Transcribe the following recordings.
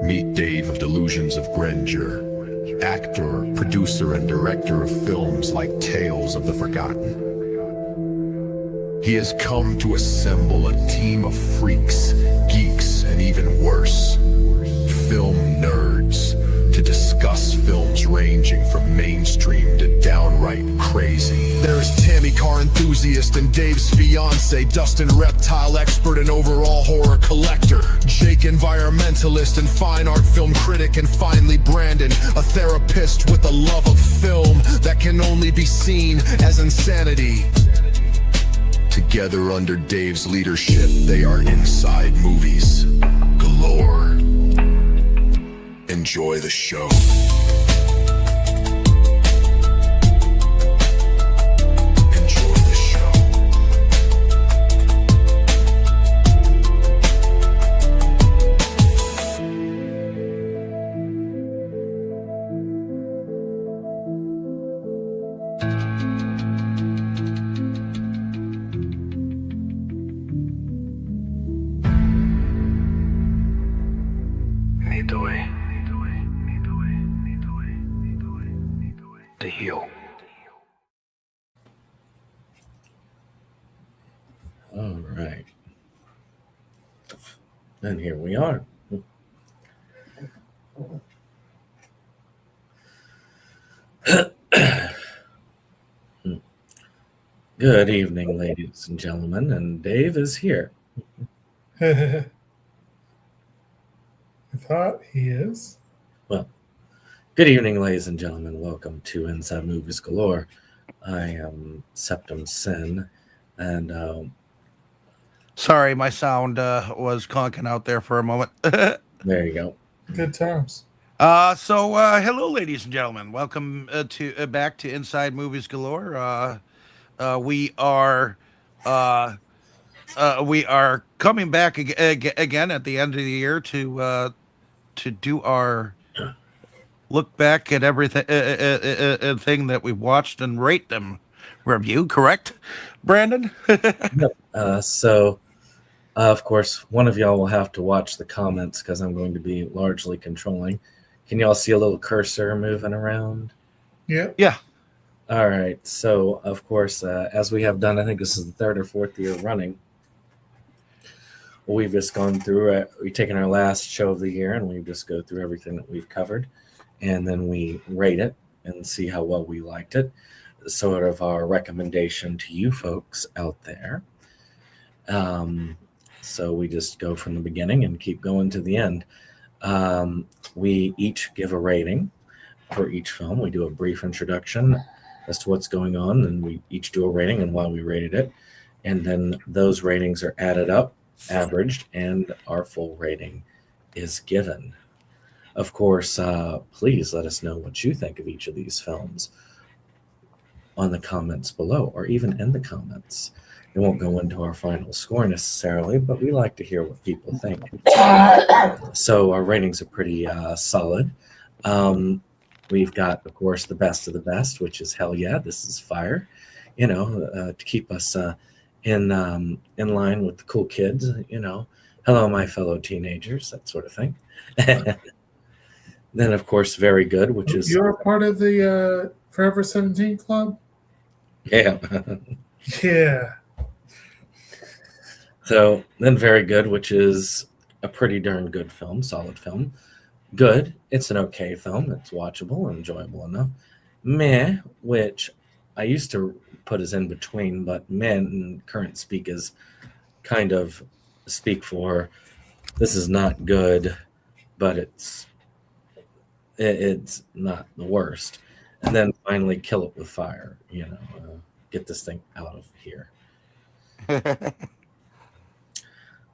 Meet Dave of Delusions of Grandeur, actor, producer, and director of films like Tales of the Forgotten. He has come to assemble a team of freaks, geeks, and even worse, film nerds, to discuss films ranging from mainstream to downright crazy. There's Tammy car enthusiast and Dave's fiance, Dustin reptile expert and overall horror collector, Jake environmentalist and fine art film critic, and finally Brandon, a therapist with a love of film that can only be seen as insanity. Together under Dave's leadership, they are Inside Movies Galore. Enjoy the show. Enjoy the show. To heal. All right. And here we are. Good evening, ladies and gentlemen, and Dave is here. I thought he is. Well, good evening, ladies and gentlemen. Welcome to Inside Movies Galore. I am SeptumSin, and Sorry, my sound was conking out there for a moment. there you go. Good times. Hello, ladies and gentlemen. Welcome to back to Inside Movies Galore. We are coming back again at the end of the year to do our look back at everything thing that we've watched and rate them review. Correct, Brandon? Of course, one of y'all will have to watch the comments because I'm going to be largely controlling. Can y'all see a little cursor moving around? Yeah. Yeah. All right. So, of course, as we have done, I think this is the third or fourth year running, we've just gone through, we've taken our last show of the year and we just go through everything that we've covered. And then we rate it and see how well we liked it. Sort of our recommendation to you folks out there. So we just go from the beginning and keep going to the end. We each give a rating for each film. We do a brief introduction as to what's going on, and we each do a rating and why we rated it. And then those ratings are added up, averaged, and our full rating is given. Of course, please let us know what you think of each of these films on the comments below, or even in the comments. It won't go into our final score necessarily, but we like to hear what people think. So our ratings are pretty solid. We've got, of course, the best of the best, which is hell yeah, this is fire. You know, to keep us in line with the cool kids. You know, hello, my fellow teenagers, that sort of thing. Then, of course, very good, which is... You're a part of the Forever 17 Club? Yeah. Yeah. So, then very good, which is a pretty darn good film, solid film. Good, it's an okay film. It's watchable, enjoyable enough. Meh, which I used to put as in between, but meh in current speak is kind of speak for this is not good, but it's not the worst. And then finally kill it with fire, you know, get this thing out of here.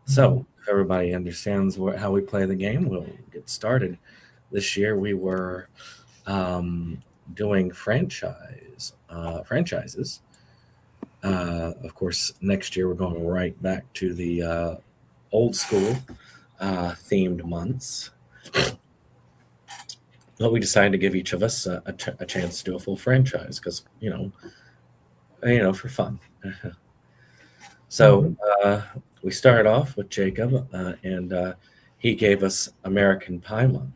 So if everybody understands how we play the game, we'll get started. This year we were doing franchises. Of course, next year we're going right back to the old school themed months. Well, we decided to give each of us a chance to do a full franchise because, you know, for fun. So we started off with Jacob, and he gave us American Pie Month.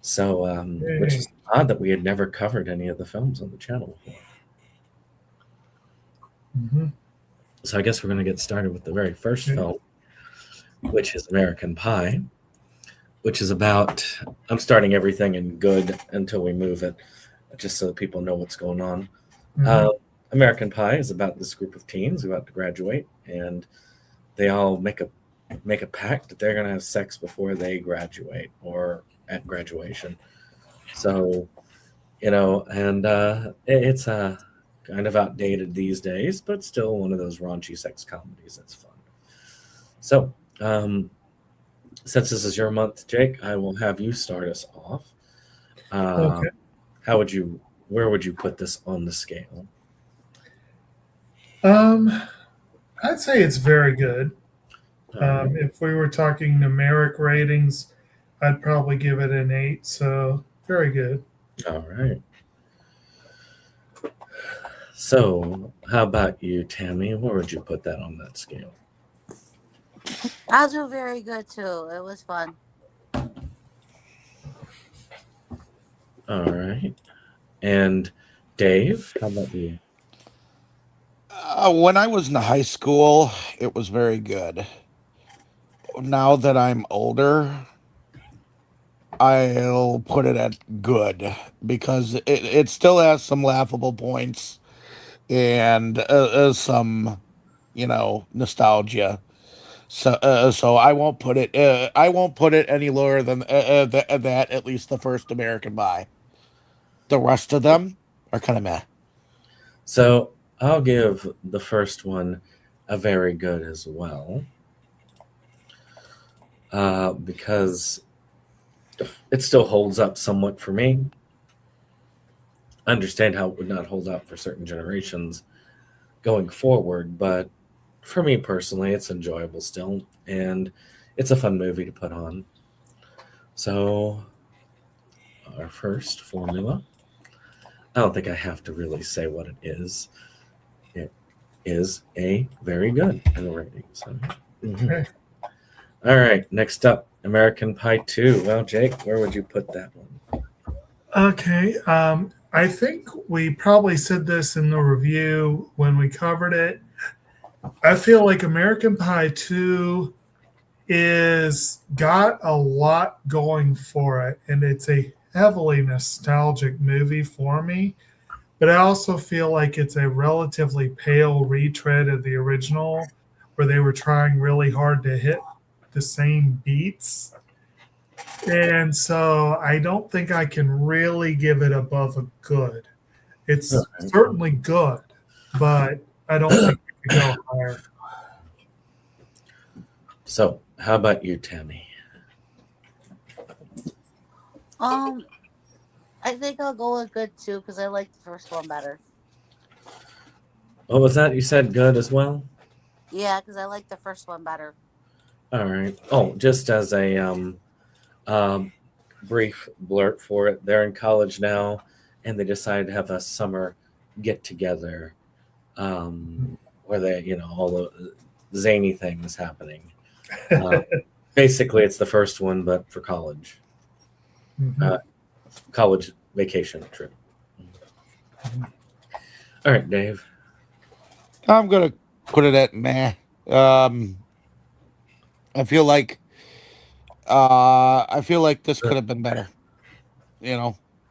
So, which is odd that we had never covered any of the films on the channel before. Mm-hmm. So I guess we're going to get started with the very first film, which is American Pie, which is about, I'm starting everything in good until we move it, just so that people know what's going on. Mm-hmm. American Pie is about this group of teens who are about to graduate, and they all make a pact that they're going to have sex before they graduate or at graduation. So, and it's kind of outdated these days, but still one of those raunchy sex comedies that's fun. So, since this is your month, Jake, I will have you start us off. Okay. Where would you put this on the scale? I'd say it's very good. All If we were talking numeric ratings, I'd probably give it an 8. So very good. All right. So, how about you, Tammy? Where would you put that on that scale? I'll do very good too. It was fun. All right. And Dave, how about you? When I was in high school, it was very good. Now that I'm older, I'll put it at good because it still has some laughable points and some, nostalgia. So I won't put it. I won't put it any lower than that. At least the first American Pie. The rest of them are kind of meh. So, I'll give the first one a very good as well. Because it still holds up somewhat for me. I understand how it would not hold up for certain generations going forward, but for me personally, it's enjoyable still, and it's a fun movie to put on. So, our first formula, I don't think I have to really say what it is. It is a very good in the rating. So, Okay. All right, next up, American Pie 2. Well, Jake, where would you put that one? Okay. I think we probably said this in the review when we covered it. I feel like American Pie 2 is got a lot going for it, and it's a heavily nostalgic movie for me. But I also feel like it's a relatively pale retread of the original, where they were trying really hard to hit the same beats. And so I don't think I can really give it above a good. It's certainly good, but I don't think it could go higher. So, how about you, Tammy? I think I'll go with good too because I like the first one better. What was that? You said good as well? Yeah, because I like the first one better. All right. Oh, just as a brief blurt for it, they're in college now, and they decided to have a summer get together where they, all the zany things happening. Basically, it's the first one, but for college. College vacation trip. All right, Dave. I'm gonna put it at meh. I feel like this could have been better.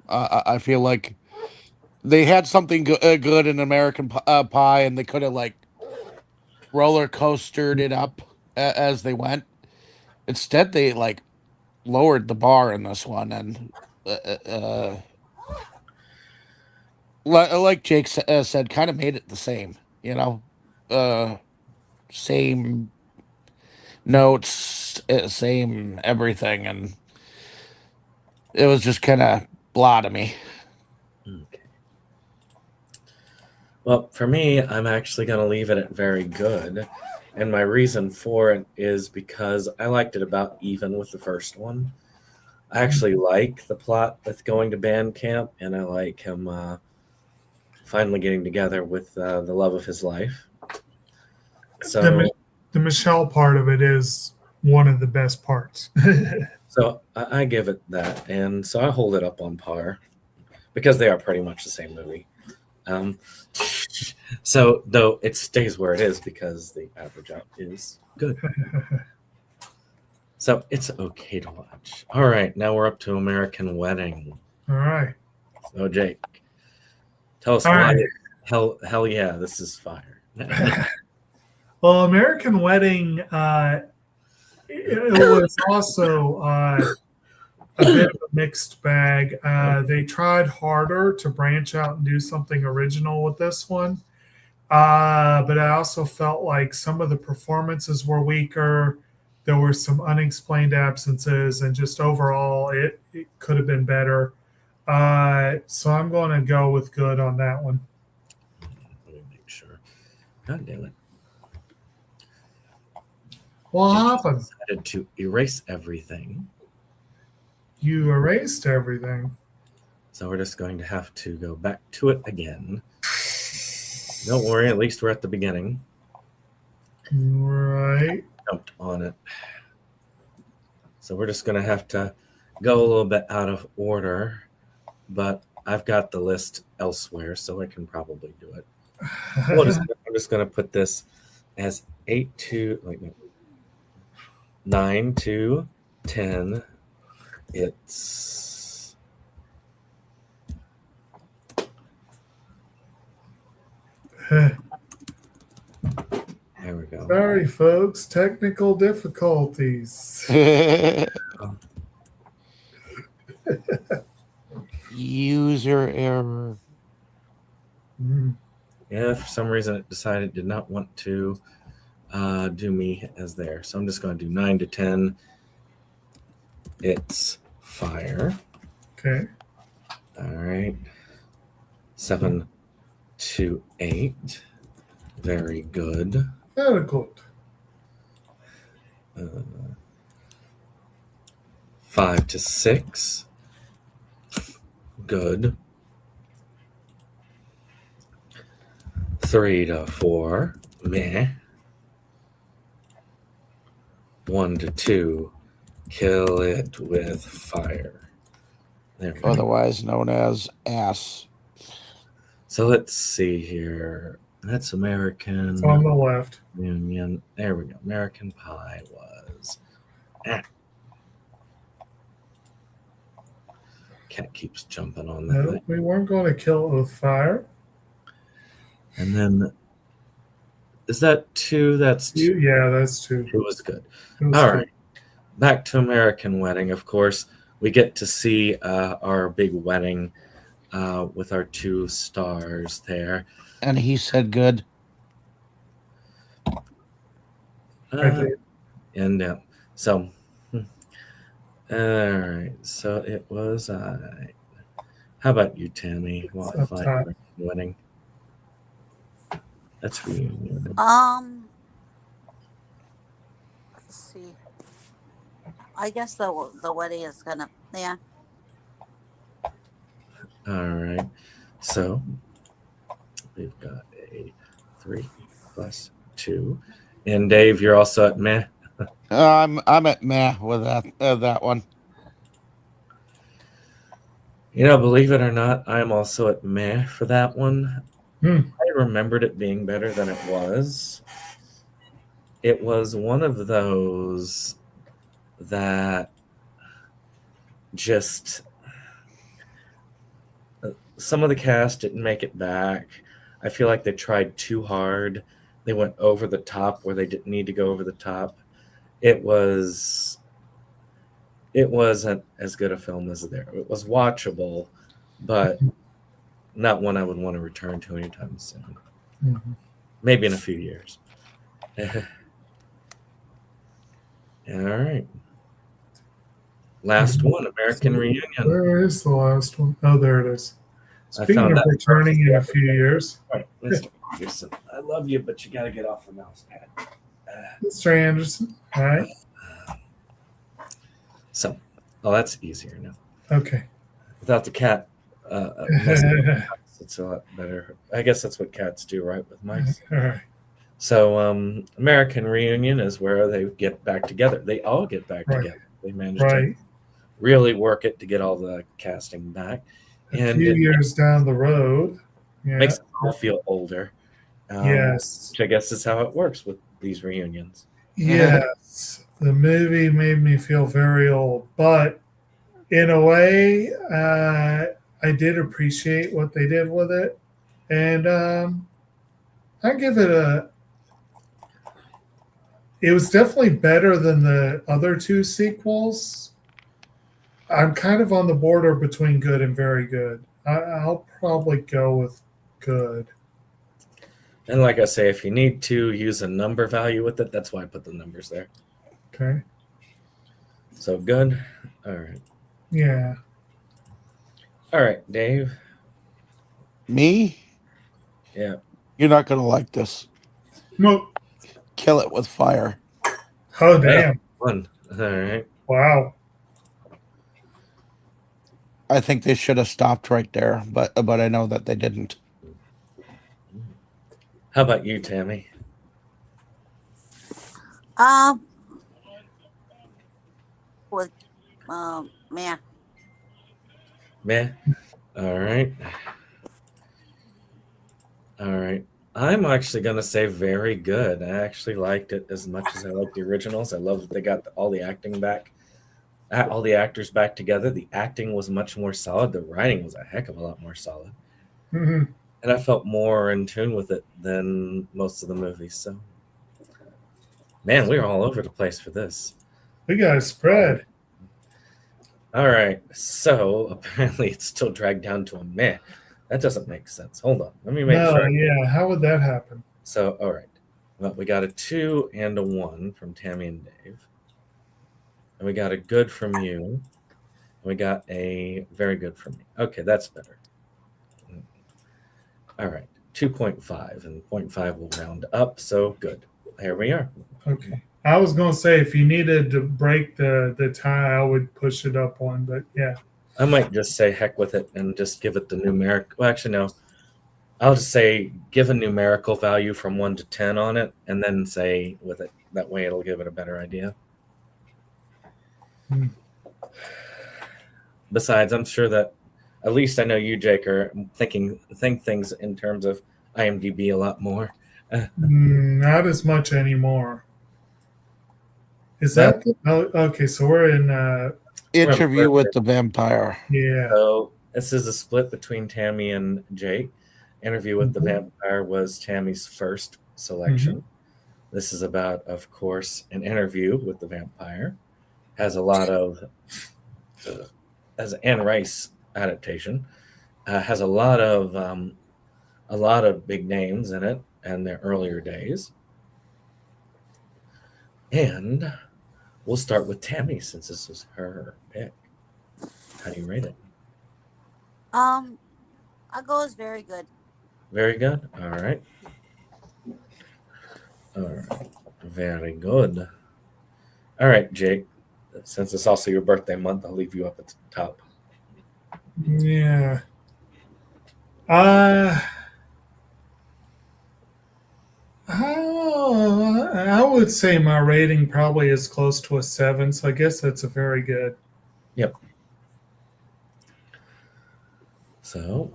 I feel like they had something good in American Pie, and they could have roller coastered it up as they went. Instead, they lowered the bar in this one, and like Jake said, kind of made it the same. Same notes, same everything, and it was just kind of blah to me. Okay. Well, for me, I'm actually going to leave it at very good. And my reason for it is because I liked it about even with the first one. I actually like the plot with going to band camp, and I like him finally getting together with the love of his life. So The Michelle part of it is one of the best parts. So I give it that, and so I hold it up on par because they are pretty much the same movie. So though it stays where it is because the average out is good. So it's okay to watch. All right, now we're up to American Wedding. All right. So Jake, tell us All why. right. Hell yeah, this is fire. Well, American Wedding, it was also a bit of a mixed bag. They tried harder to branch out and do something original with this one. But I also felt like some of the performances were weaker. There were some unexplained absences, and just overall, it could have been better. So I'm going to go with good on that one. Let me make sure. God damn it. What happened? Decided to erase everything. You erased everything. So we're just going to have to go back to it again. Don't worry, at least we're at the beginning. Right. Jumped on it. So we're just going to have to go a little bit out of order, but I've got the list elsewhere, so I can probably do it. I'm just going to put this as 9 to 10. It's there we go. Sorry, folks. Technical difficulties. User error. Yeah, for some reason it decided it did not want to do me as there. So I'm just going to do 9 to 10. It's fire. Okay. All right. 7 to 8. Very good. Very good. 5 to 6. Good. 3 to 4. Meh. 1 to 2. Kill it with fire. There we go. Otherwise known as ass. So let's see here. That's American It's on the left. Union. There we go. American Pie was. Cat keeps jumping on that No, thing. we weren't going to kill it with fire. And then, is that 2? That's 2. Yeah, that's true. It was good. It was All good. right. Back to American Wedding. Of course, we get to see our big wedding with our 2 stars there. And he said good. I did. And so, all right. So it was how about you, Tammy? What Up top. wedding? That's reunion. Let's see. I guess the wedding is gonna, yeah. All right. So we've got a 3 plus 2, and Dave, you're also at meh. I'm at meh with that one. You know, believe it or not, I'm also at meh for that one. I remembered it being better than it was. It was one of those that just some of the cast didn't make it back. I feel like they tried too hard. They went over the top where they didn't need to go over the top. It wasn't as good a film as there. It was watchable, but not one I would want to return to anytime soon. Mm-hmm. Maybe in a few years. All right. Last one, American Reunion. Where is the last one? Oh, there it is. I Speaking found of that returning in a few years, All right, Mr. Anderson, I love you, but you got to get off the mouse pad. Mr. Anderson. All right. So, that's easier now. Okay. Without the cat, it's a lot better. I guess that's what cats do, right, with mice? All right. So American Reunion is where they get back together. They all get back Right. together. They manage to Right. really work it to get all the casting back, A and few it years down the road. Yeah. makes them all feel older. Yes. Which I guess is how it works with these reunions. Yes. The movie made me feel very old, but in a way, I did appreciate what they did with it, and I give it a. It was definitely better than the other two sequels. I'm kind of on the border between good and very good. I'll probably go with good. And like I say, if you need to use a number value with it, that's why I put the numbers there. Okay. So good. All right. Yeah. All right, Dave. Me? Yeah. You're not gonna like this. No. Kill It with Fire. Oh damn! Fun. All right. Wow. I think they should have stopped right there, but I know that they didn't. How about you, Tammy? With man. Meh. All right. All right. I'm actually going to say very good. I actually liked it as much as I liked the originals. I love that they got all the acting back, all the actors back together. The acting was much more solid. The writing was a heck of a lot more solid. Hmm. And I felt more in tune with it than most of the movies. So, man, we were all over the place for this. We got a spread. All right. So, apparently, it's still dragged down to a meh. That doesn't make sense. Hold on. Let me make No, sure. yeah. How would that happen? So, all right. Well, we got a 2 and a 1 from Tammy and Dave. And we got a good from you. And we got a very good from me. Okay, that's better. All right. 2.5. And 0.5 will round up. So, good. Here we are. Okay. I was going to say if you needed to break the tie, I would push it up one, but yeah. I might just say heck with it and just give it the numeric. Well, actually, no. I'll just say give a numerical value from 1 to 10 on it and then say with it. That way it'll give it a better idea. Hmm. Besides, I'm sure that at least I know you, Jake, are think things in terms of IMDb a lot more. Not as much anymore. Is that okay? So we're in Interview with the Vampire. yeah. So this is a split between Tammy and Jake. Interview with the Vampire was Tammy's first selection. This is about, of course, an interview with the vampire. Has a lot of, as Anne Rice adaptation, has a lot of big names in it and their earlier days. And we'll start with Tammy since this was her pick. How do you rate it? I'll go as very good. Very good. All right. All right. Very good. All right, Jake. Since it's also your birthday month, I'll leave you up at the top. Yeah. I would say my rating probably is close to a 7, so I guess that's a very good. Yep. So,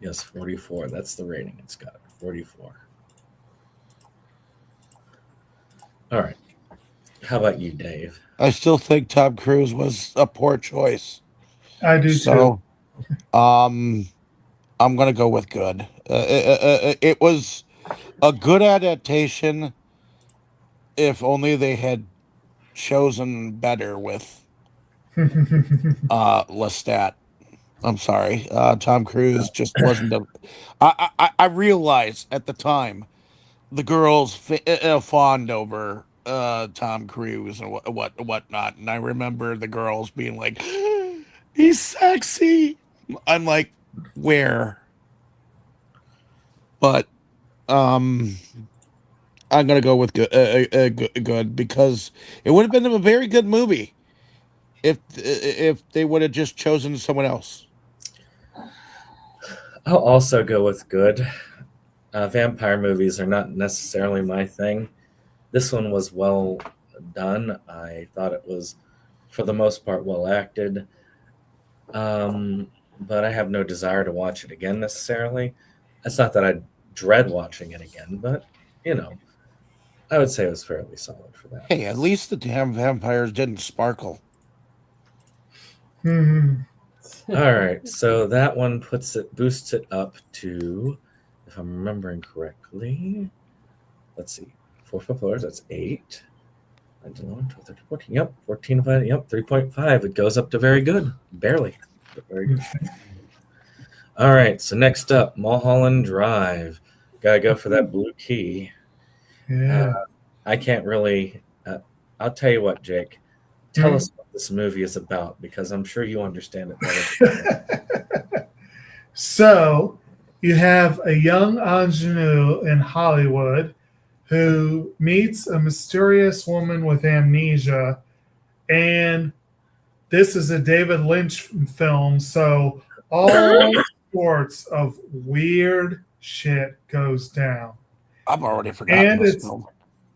yes, 44. That's the rating it's got. 44. All right. How about you, Dave? I still think Tom Cruise was a poor choice. I do So, I'm gonna go with good. It was a good adaptation. If only they had chosen better with too. Lestat. I'm sorry, Tom Cruise just wasn't a. I realized at the time the girls fawned over Tom Cruise and whatnot, and I remember the girls being like, "He's sexy." I'm like, where? But I'm gonna go with good because it would have been a very good movie if they would have just chosen someone else. I'll also go with good. vampire movies are not necessarily my thing. This one was well done. I thought it was, for the most part, well acted. But I have no desire to watch it again necessarily. It's not that I dread watching it again, but I would say it was fairly solid for that. Hey, at least the damn vampires didn't sparkle. Mhm. All right, so that one boosts it up to, if I'm remembering correctly, let's see, 4 floors, that's 8. 9, 10, 11, 12, 13, 14. Yep, 14, 5, yep, 3.5. It goes up to very good, barely, but very good. All right, so next up, Mulholland Drive. Gotta go for that blue key. Yeah. I can't really. I'll tell you what, Jake. Tell us what this movie is about, because I'm sure you understand it better. So you have a young ingenue in Hollywood who meets a mysterious woman with amnesia, and this is a David Lynch film, so all sorts of weird shit goes down. I've already forgotten And this it's film.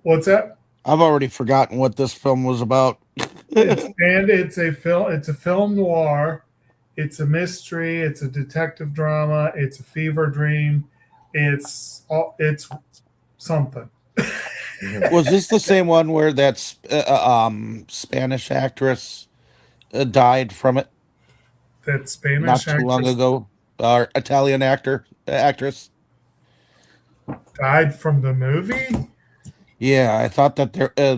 what's that? I've already forgotten what this film was about. It's a film. It's a film noir. It's a mystery. It's a detective drama. It's a fever dream. It's something. Was this the same one where that Spanish actress died from it That Spanish not too long actress ago? Or Italian actress? died from the movie. Yeah, I thought that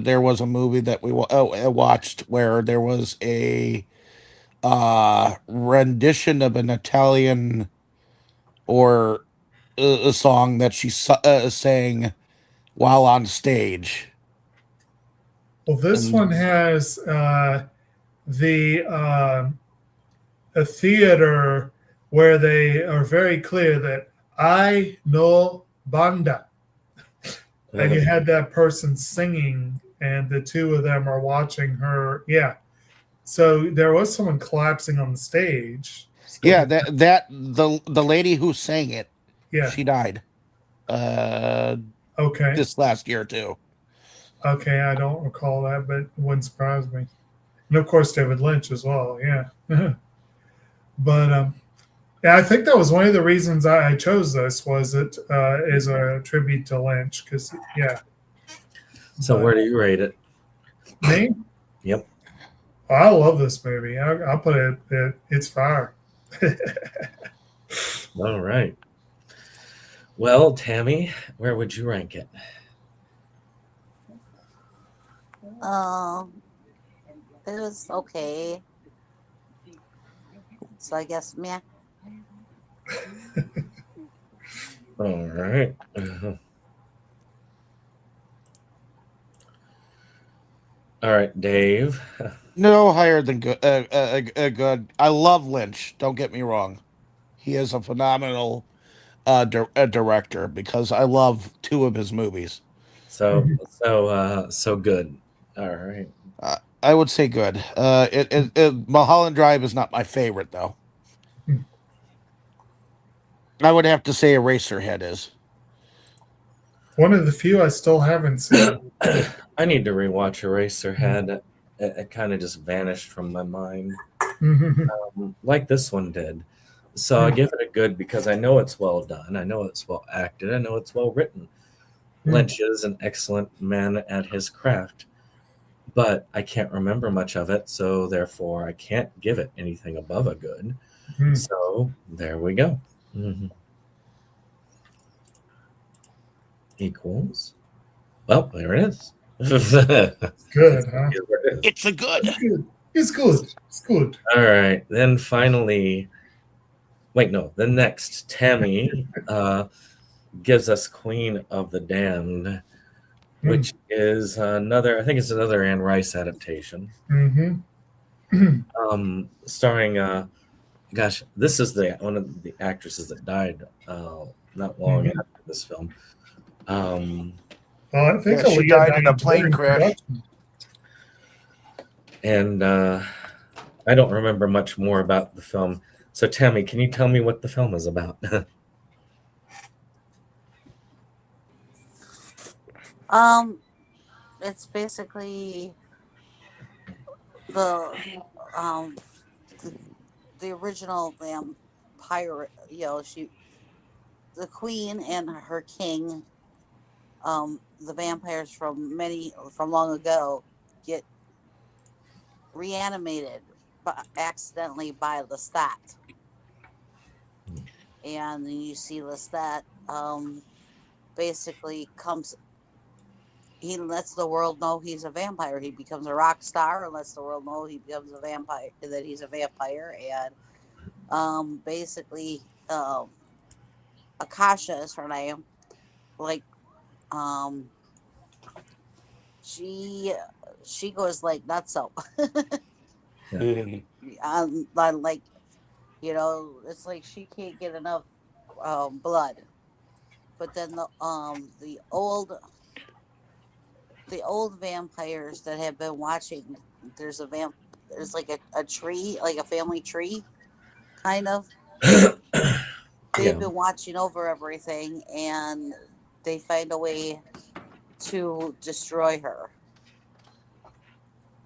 there was a movie that we watched where there was a rendition of an Italian or a song that she sang while on stage. Well, this And one has a theater where they are very clear that I know banda. And you had that person singing, and the two of them are watching her. Yeah. So there was someone collapsing on the stage. yeah, the lady who sang it, Yeah. she died Okay. this last year too. Okay. I don't recall that, but it wouldn't surprise me. And of course, David Lynch as well. Yeah. But yeah, I think that was one of the reasons I chose this was it is a tribute to Lynch because yeah. So where do you rate it? Me? Yep. I love this movie. I'll put it's fire. All right. Well, Tammy, where would you rank it? It was okay. So I guess meh. All right. All right, Dave. No higher than good. Good. I love Lynch. Don't get me wrong. He is a phenomenal director because I love 2 of his movies. So good. All right. I would say good. Mulholland Drive is not my favorite though. I would have to say Eraserhead is. One of the few I still haven't seen. I need to rewatch Eraserhead. It kind of just vanished from my mind, like this one did. So I give it a good because I know it's well done. I know it's well acted. I know it's well written. Lynch is an excellent man at his craft, but I can't remember much of it, so therefore I can't give it anything above a good. So there we go. Equals. Well, there it is. Good, huh? It's a good. It's good. It's good. All right. Then finally, wait, no. Then next, Tammy gives us Queen of the Damned, which is another, I think it's another Anne Rice adaptation. Starring, gosh, this is one of the actresses that died not long after this film. Well, I think she died in a plane crash. And I don't remember much more about the film. So, Tammy, can you tell me what the film is about? Um, it's basically the um the, the original vampire. The queen and her king. The vampires from long ago get reanimated, but accidentally by Lestat, and you see Lestat basically comes. He lets the world know he's a vampire. He becomes a rock star and lets the world know he becomes a vampire. That he's a vampire, and basically, Akasha is her name. Like, um, she she goes like nutso. Like, it's like she can't get enough blood. But then the old vampires that have been watching, there's there's like a tree, like a family tree, kind of. They've Yeah. been watching over everything, and they find a way to destroy her,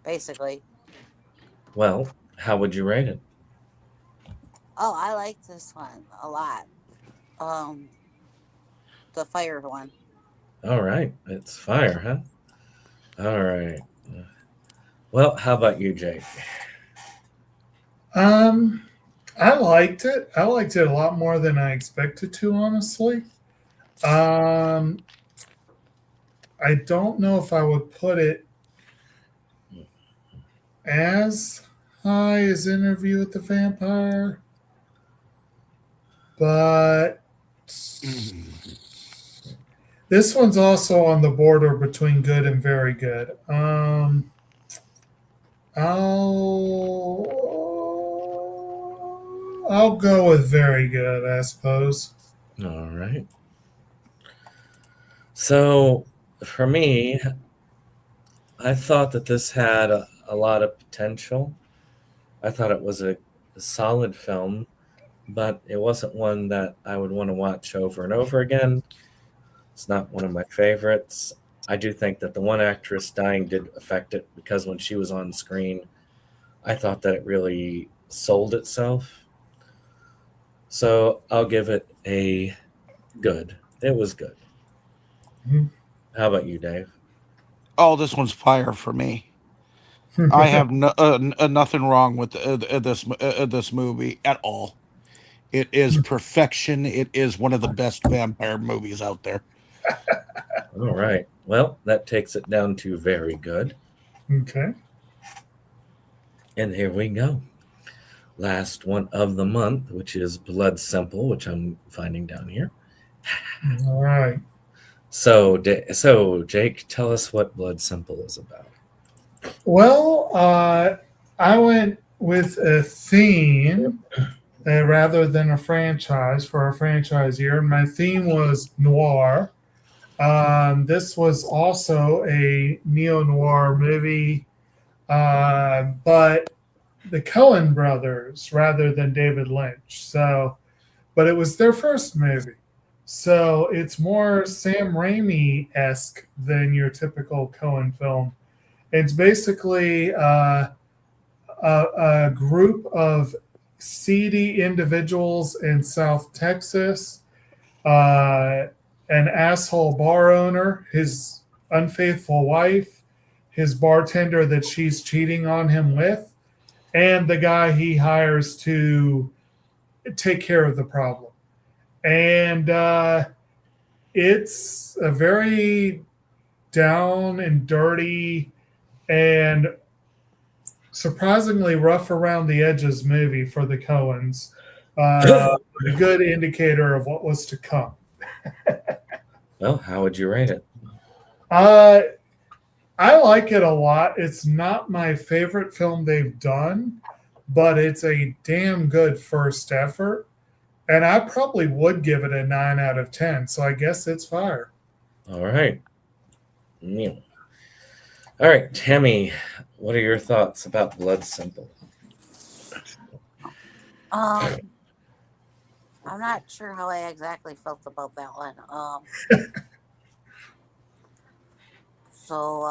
basically. Well, how would you rate it? Oh, I like this one a lot. Um, the fire one. All right. It's fire, huh? All right. Well, how about you, Jake? I liked it. I liked it a lot more than I expected to, honestly. Um, I don't know if I would put it as high as Interview with the Vampire, but this one's also on the border between good and very good. I'll go with very good, I suppose. All right. So, for me, I thought that this had a lot of potential. I thought it was a solid film, but it wasn't one that I would want to watch over and over again. It's not one of my favorites. I do think that the one actress dying did affect it because when she was on screen, I thought that it really sold itself. So I'll give it a good. It was good. Mhm. How about you, Dave? Oh, this one's fire for me. I have nothing wrong with this movie at all. It is perfection. It is one of the best vampire movies out there. All right. Well, that takes it down to very good. Okay. And here we go. Last one of the month, which is Blood Simple, which I'm finding down here. All right. So Jake, tell us what Blood Simple is about. Well, I went with a theme rather than a franchise for a franchise year. My theme was noir. This was also a neo-noir movie, but the Coen brothers rather than David Lynch. So, but it was their first movie. So it's more Sam Raimi-esque than your typical Coen film. It's basically a group of seedy individuals in South Texas, an asshole bar owner, his unfaithful wife, his bartender that she's cheating on him with, and the guy he hires to take care of the problem. And it's a very down and dirty and surprisingly rough around the edges movie for the Coens. A good indicator of what was to come. Well, how would you rate it? I like it a lot. It's not my favorite film they've done, but it's a damn good first effort. And I probably would give it a 9 out of 10. So I guess it's fire. All right. All right, Tammy, what are your thoughts about Blood Simple? I'm not sure how I exactly felt about that one. So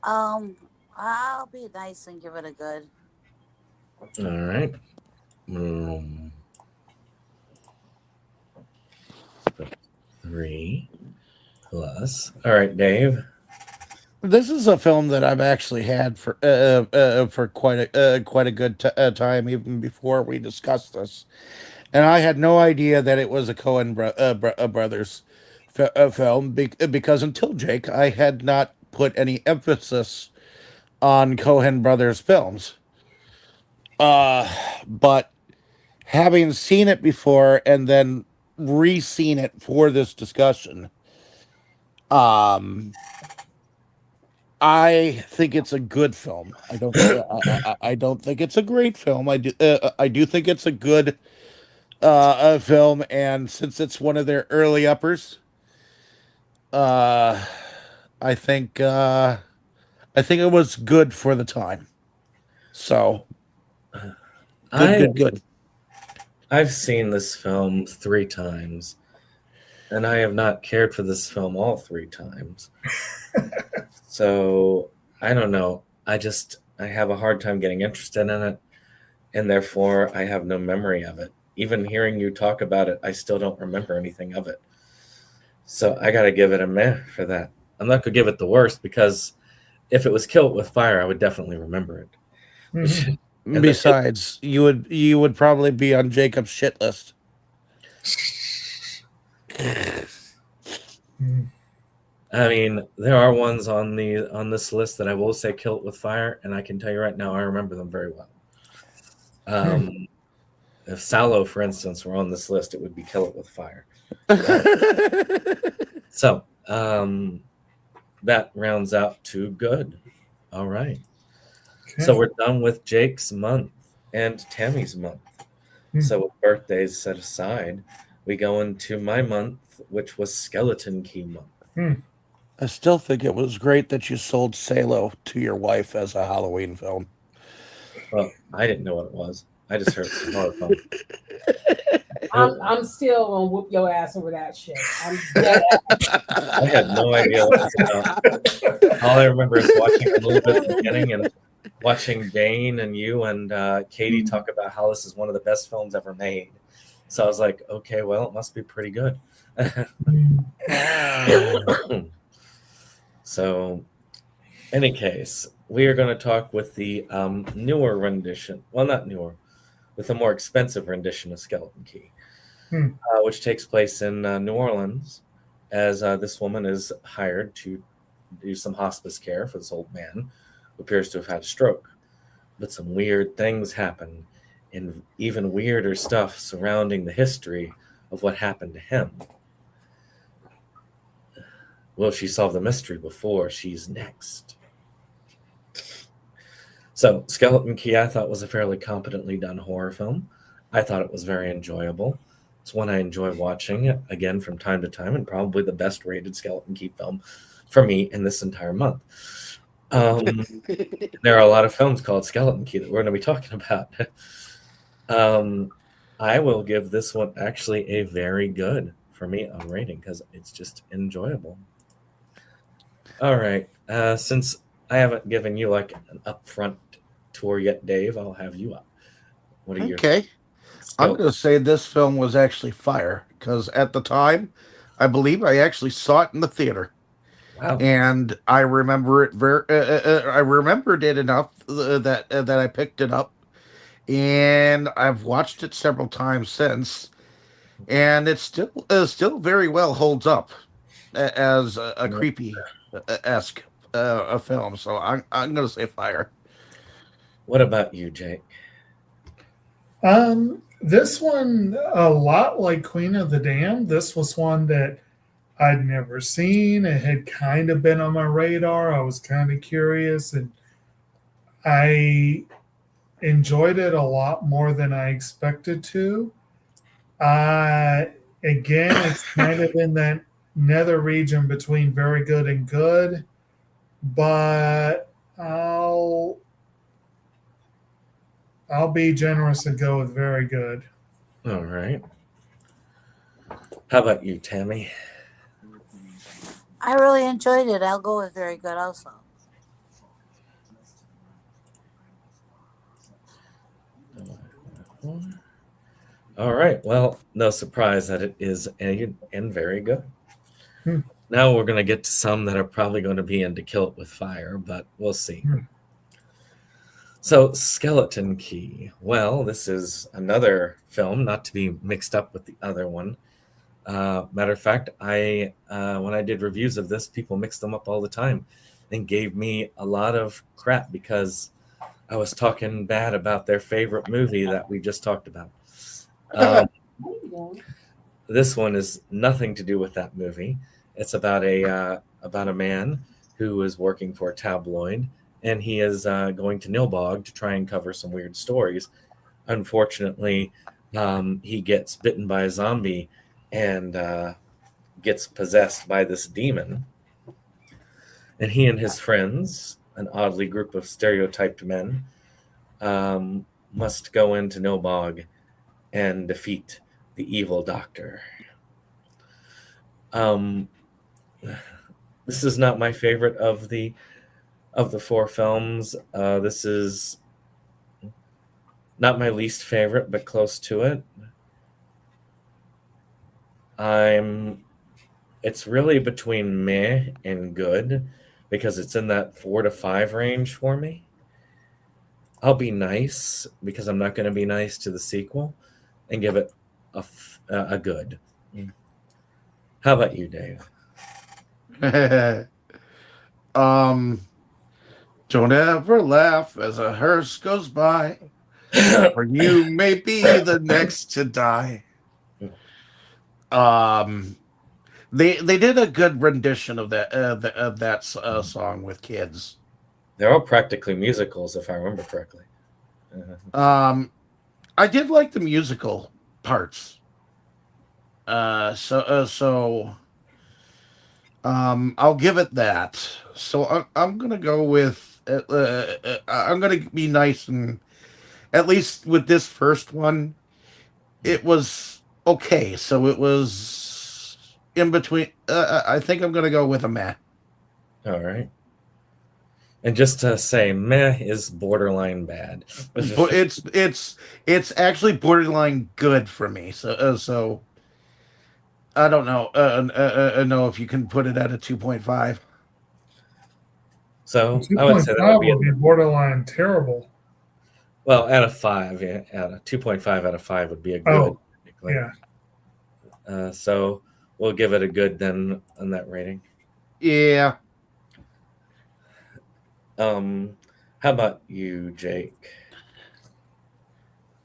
I'll be nice and give it a good. All right. 3 plus. All right, Dave. This is a film that I've actually had for quite a good time, even before we discussed this, and I had no idea that it was a brothers film because until Jake, I had not put any emphasis on Coen brothers films. But having seen it before and then re-seen it for this discussion, um, I think it's a good film. I don't think it's a great film. I do think it's a good film, and since it's one of their early uppers, uh, I think uh, I think it was good for the time. So good. I've seen this film 3 times, and I have not cared for this film all 3 times. So I don't know. I have a hard time getting interested in it, and therefore I have no memory of it. Even hearing you talk about it, I still don't remember anything of it. So I got to give it a meh for that. I'm not going to give it the worst, because if it was Killed with Fire, I would definitely remember it. Mhm. Besides, you would probably be on Jacob's shit list. Mhm. I mean, there are ones on this list that I will say Killed with Fire, and I can tell you right now, I remember them very well. If Sallow, for instance, were on this list, it would be Kill It with Fire. So that rounds out to good. All right. Okay. So we're done with Jake's month and Tammy's month. So with birthdays set aside, we go into my month, which was Skeleton Key month. I still think it was great that you sold Salo to your wife as a Halloween film. Well, I didn't know what it was. I just heard it was a horror film. I'm still gonna whoop your ass over that shit. I'm dead. I had no idea what it was about. All I remember is watching a little bit at the beginning and watching Dane and you and Katie talk about how this is one of the best films ever made. So I was like, okay, well, it must be pretty good. So, any case, we are going to talk with the newer rendition. Well, not newer, with a more expensive rendition of Skeleton Key, which takes place in New Orleans, as this woman is hired to do some hospice care for this old man who appears to have had a stroke. But some weird things happen, and even weirder stuff surrounding the history of what happened to him. Will she solve the mystery before she's next? So, Skeleton Key, I thought, was a fairly competently done horror film. I thought it was very enjoyable. It's one I enjoy watching, again, from time to time, and probably the best rated Skeleton Key film for me in this entire month. There are a lot of films called Skeleton Key that we're going to be talking about. I will give this one actually a very good, for me, a rating, because it's just enjoyable. All right. Since I haven't given you like an upfront tour yet, Dave, I'll have you up. What are your Okay. I'm Skeleton? going to say this film was actually fire because at the time, I believe I actually saw it in the theater. Wow. And I remember it I remembered it enough that I picked it up, and I've watched it several times since, and it still very well holds up as a creepy esque a film. So I'm gonna say fire. What about you, Jake? This one, a lot like Queen of the Damned, this was one that I'd never seen. It had kind of been on my radar. I was kind of curious, and I enjoyed it a lot more than I expected to. Again, it's kind of in that nether region between very good and good, but I'll be generous and go with very good. All right. How about you, Tammy? I really enjoyed it. I'll go with very good also. All right. Well, no surprise that it is and very good. Hmm. Now we're going to get to some that are probably going to be into Kill It With Fire, but we'll see. Hmm. So, Skeleton Key. Well, this is another film, not to be mixed up with the other one. Matter of fact, when I did reviews of this, people mixed them up all the time and gave me a lot of crap because I was talking bad about their favorite movie that we just talked about. This one is nothing to do with that movie. It's about a man who is working for a tabloid, and he is going to Nilbog to try and cover some weird stories. Unfortunately, he gets bitten by a zombie and gets possessed by this demon. And he and his friends, an oddly group of stereotyped men, must go into Nilbog and defeat the evil doctor. This is not my favorite of the four films. This is not my least favorite, but close to it. It's really between meh and good because it's in that 4 to 5 range for me. I'll be nice because I'm not going to be nice to the sequel and give it a good. How about you, Dave? Don't ever laugh as a hearse goes by, or you may be the next to die. They did a good rendition of that song with kids. They're all practically musicals, if I remember correctly. I did like the musical parts. I'll give it that. So I'm gonna go with. I'm gonna be nice, and at least with this first one, it was okay. So it was in between. I think I'm gonna go with a meh. All right. And just to say, meh is borderline bad. But it's actually borderline good for me. So I don't know. Know if you can put it at a 2.5. So I would say that would be borderline terrible. Well, at a 5, yeah, at a 2.5 out of 5 would be a good. Oh, yeah. So we'll give it a good then on that rating. Yeah. How about you, Jake?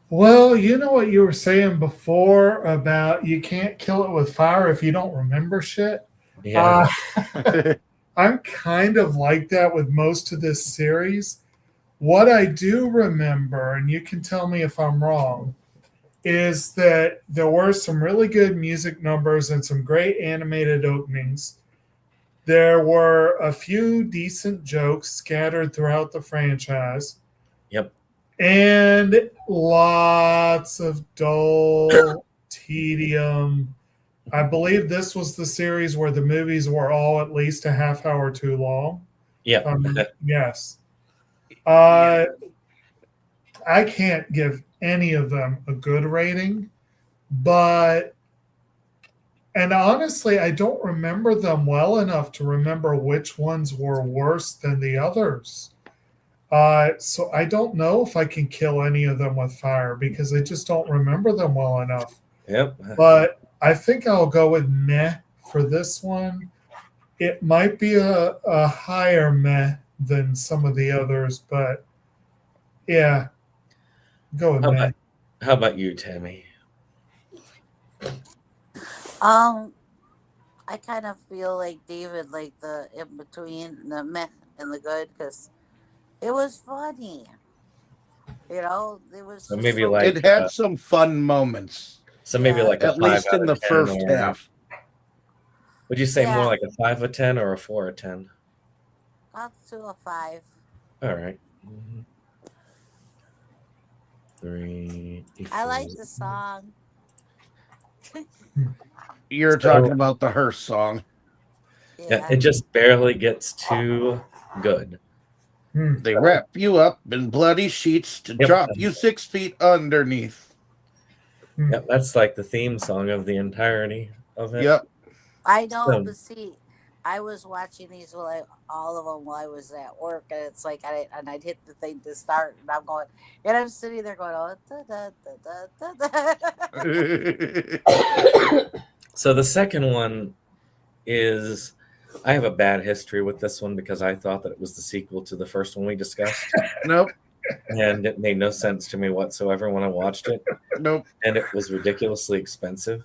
Well, you know what you were saying before about you can't kill it with fire if you don't remember shit? Yeah. I'm kind of like that with most of this series. What I do remember, and you can tell me if I'm wrong, is that there were some really good music numbers and some great animated openings. There were a few decent jokes scattered throughout the franchise. Yep. And lots of dull tedium. I believe this was the series where the movies were all at least a half hour too long. Yeah. Yes. I can't give any of them a good rating, and honestly, I don't remember them well enough to remember which ones were worse than the others. So I don't know if I can kill any of them with fire because I just don't remember them well enough. Yep. But I think I'll go with meh for this one. It might be a higher meh than some of the others, but yeah, go with meh. How about you, Tammy? I kind of feel like David, like the in between the meh and the good, because it was funny. You know, it was. So maybe like it had some fun moments. So maybe like a at 5 least out in the of 10 first or, half. Would you say Yeah. more like a 5 of 10 or a 4 of 10? Up to a 5. All right. 3. I like the song. You're talking about the Hearst song. Yeah, it just barely gets too good. They wrap you up in bloody sheets to drop you 6 feet underneath. Yep, that's like the theme song of the entirety of it. Yep. I know, So- but see, I was watching these all of them while I was at work, and it's like I'd hit the thing to start, and I'm going, and I'm sitting there going, oh, da, da, da, da, da. So the second one is, I have a bad history with this one because I thought that it was the sequel to the first one we discussed. Nope. And it made no sense to me whatsoever when I watched it. Nope. And it was ridiculously expensive.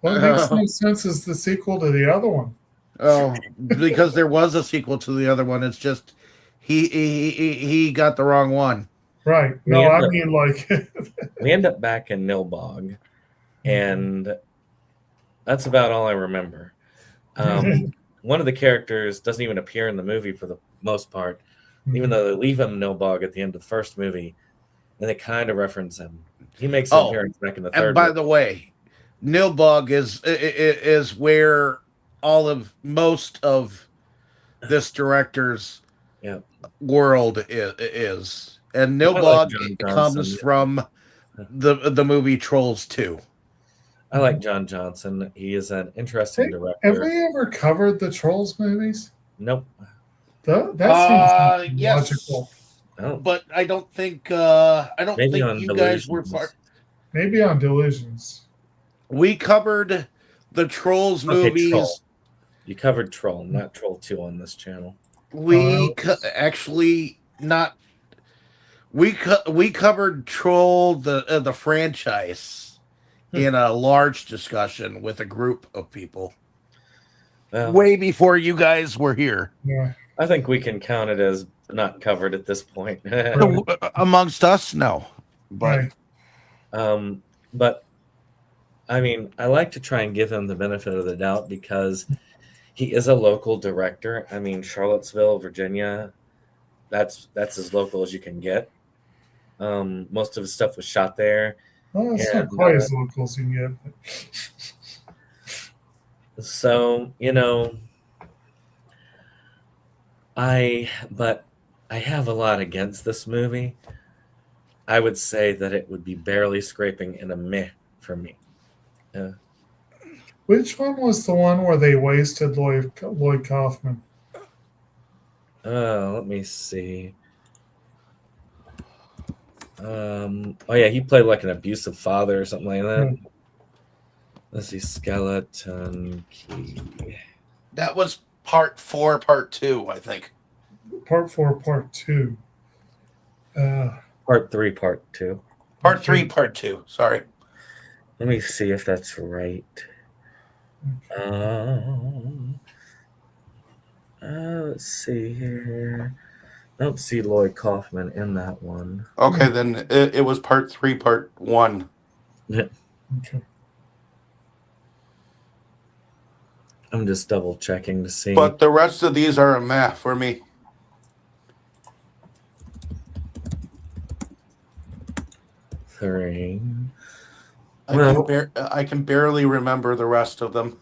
Well, it makes no sense as the sequel to the other one. Oh, because there was a sequel to the other one. It's just he got the wrong one. Right. No, I mean, like. We end up back in Nilbog, and that's about all I remember. One of the characters doesn't even appear in the movie for the most part, even though they leave him Nilbog at the end of the first movie, and they kind of reference him. He makes an appearance back in the third. And by the way, Nilbog is where most of this director's world is. And Nilbog comes from the movie Trolls 2. I like John Johnson. He is an interesting director. Have we ever covered the Trolls movies? Nope. That seems logical. Oh. But I don't think Maybe think on you guys were part. Maybe on Delusions. We covered the Trolls movies. Troll. You covered Troll, not Troll 2 on this channel. We actually not. We covered Troll the franchise in a large discussion with a group of people way before you guys were here. Yeah, I think we can count it as not covered at this point. Amongst us, no. right. But I mean, I like to try and give him the benefit of the doubt because he is a local director. I mean, Charlottesville, Virginia, that's as local as you can get. Most of his stuff was shot there. Well, it's not quite as local as you can get. So, I have a lot against this movie. I would say that it would be barely scraping in a meh for me. Which one was the one where they wasted Lloyd Kaufman? Let me see. Oh yeah, he played like an abusive father or something like that. Let's see, Skeleton Key. That was part 4, part 2, I think. Part 4, part 2. Part 3, part 2. Part 3, part 2. Sorry. Let me see if that's right. Let's see here. I don't see Lloyd Kaufman in that one. Okay, then it was part 3, part 1. Yeah. Okay. I'm just double checking to see. But the rest of these are a meh for me. Three. I can barely remember the rest of them.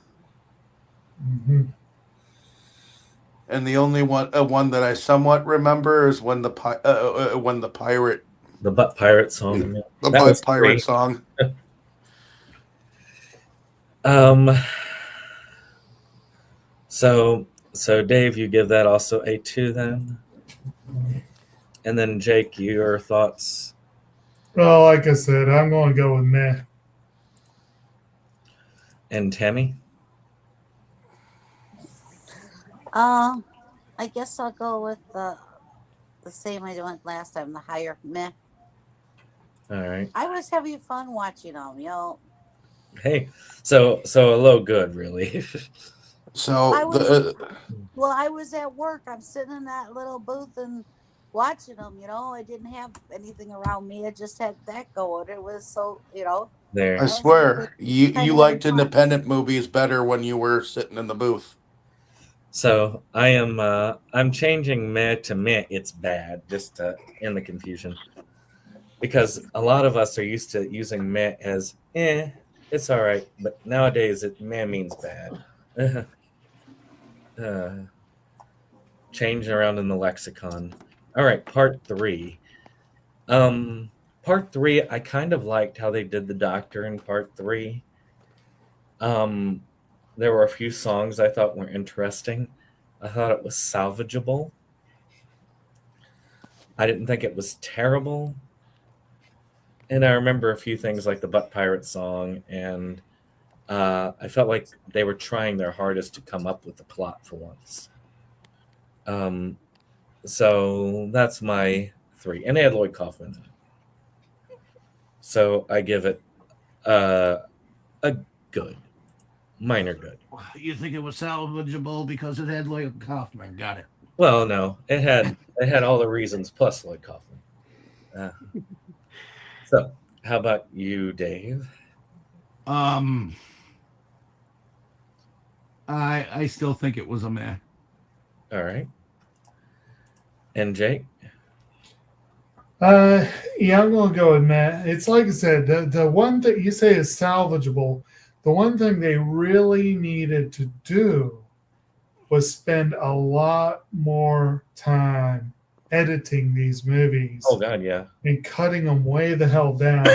Mm-hmm. And the only one that I somewhat remember is when the pirate, The Butt Pirate song. the That was pirate great. song. So Dave, you give that also a 2 then? And then Jake, your thoughts? Well, like I said, I'm going to go with meh. And Tammy? I guess I'll go with the same I went last time, the higher meh. All right. I was having fun watching them, Hey, so a low good, really. So Well, I was at work. I'm sitting in that little booth and watching them. I didn't have anything around me. I just had that going. It was so, There. I swear you liked independent movies better when you were sitting in the booth. So I'm changing meh to meh. It's bad, just to end the confusion, because a lot of us are used to using meh as It's all right, but nowadays it man means bad. Changing around in the lexicon. All right, part 3. Part 3, I kind of liked how they did the Doctor in part 3. There were a few songs I thought were interesting. I thought it was salvageable. I didn't think it was terrible. And I remember a few things like the Butt Pirate song, and I felt like they were trying their hardest to come up with the plot for once. So that's my 3. And they had Lloyd Kaufman in it. So I give it a good. Minor good. You think it was salvageable because it had Lloyd Kaufman? Got it. Well, no. It had all the reasons plus Lloyd Kaufman. So how about you, Dave? I still think it was a meh. All right. And Jake? Yeah, I'm gonna go with Matt. It's like I said, the one thing you say is salvageable. The one thing they really needed to do was spend a lot more time editing these movies. Oh God, yeah. And cutting them way the hell down.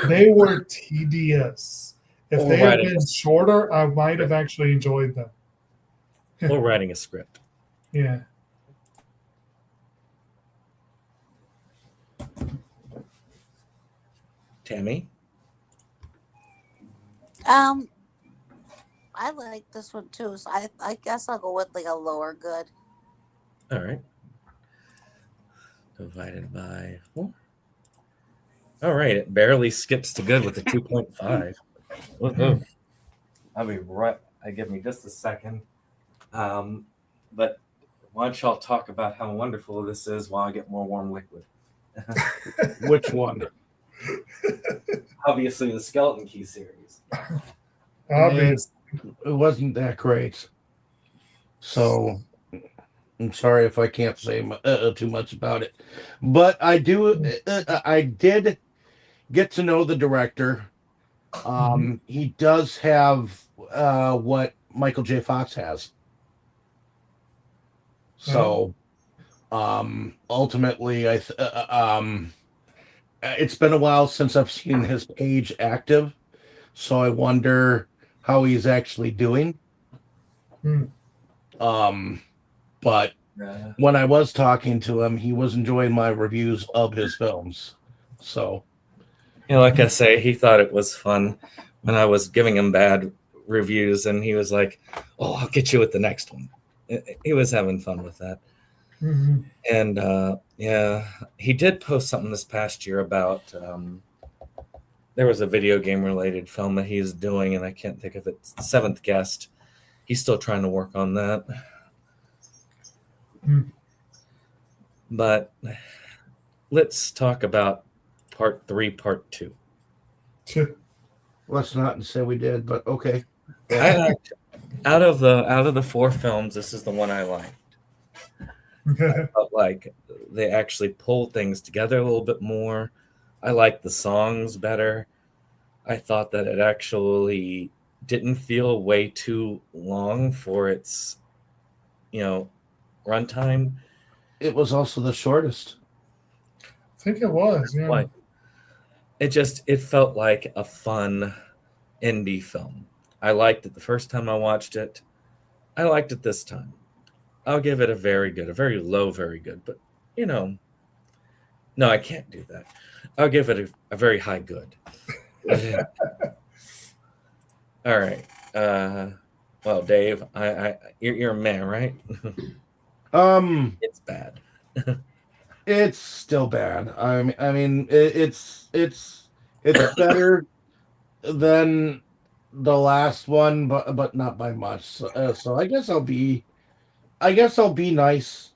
They were tedious. If Or they had writing been a- shorter, I might have actually enjoyed them. Or writing a script. Yeah. Tammy? I like this one too, so I guess I'll go with like a lower good. All right. Divided by 4. All right. It barely skips to good with a 2.5. Woohoo. I'll be right. Give me just a second. But why don't y'all talk about how wonderful this is while I get more warm liquid? Which one? Obviously, the Skeleton Key series. Obvious. It wasn't that great. So I'm sorry if I can't say too much about it. But I did get to know the director. He does have what Michael J. Fox has. So ultimately, it's been a while since I've seen his page active, so I wonder how he's actually doing. But when I was talking to him, he was enjoying my reviews of his films. So, Like I say, he thought it was fun when I was giving him bad reviews, and he was like, "Oh, I'll get you with the next one." He was having fun with that. Mhm. And he did post something this past year about there was a video game related film that he's doing, and I can't think of it. Seventh Guest. He's still trying to work on that. But let's talk about part 3, part 2. let's not say we did, but okay. Out of the 4 films, this is the one I liked. I felt like they actually pulled things together a little bit more. I liked the songs better. I thought that it actually didn't feel way too long for its, runtime. It was also the shortest. I think it was. Yeah. Like, it felt like a fun indie film. I liked it the first time I watched it. I liked it this time. I'll give it a very good, a very low, very good. But, no, I can't do that. I'll give it a very high good. All right. Well, Dave, you're a man, right? It's bad. It's still bad. I mean, it's better than the last one, but not by much. So I guess I'll be nice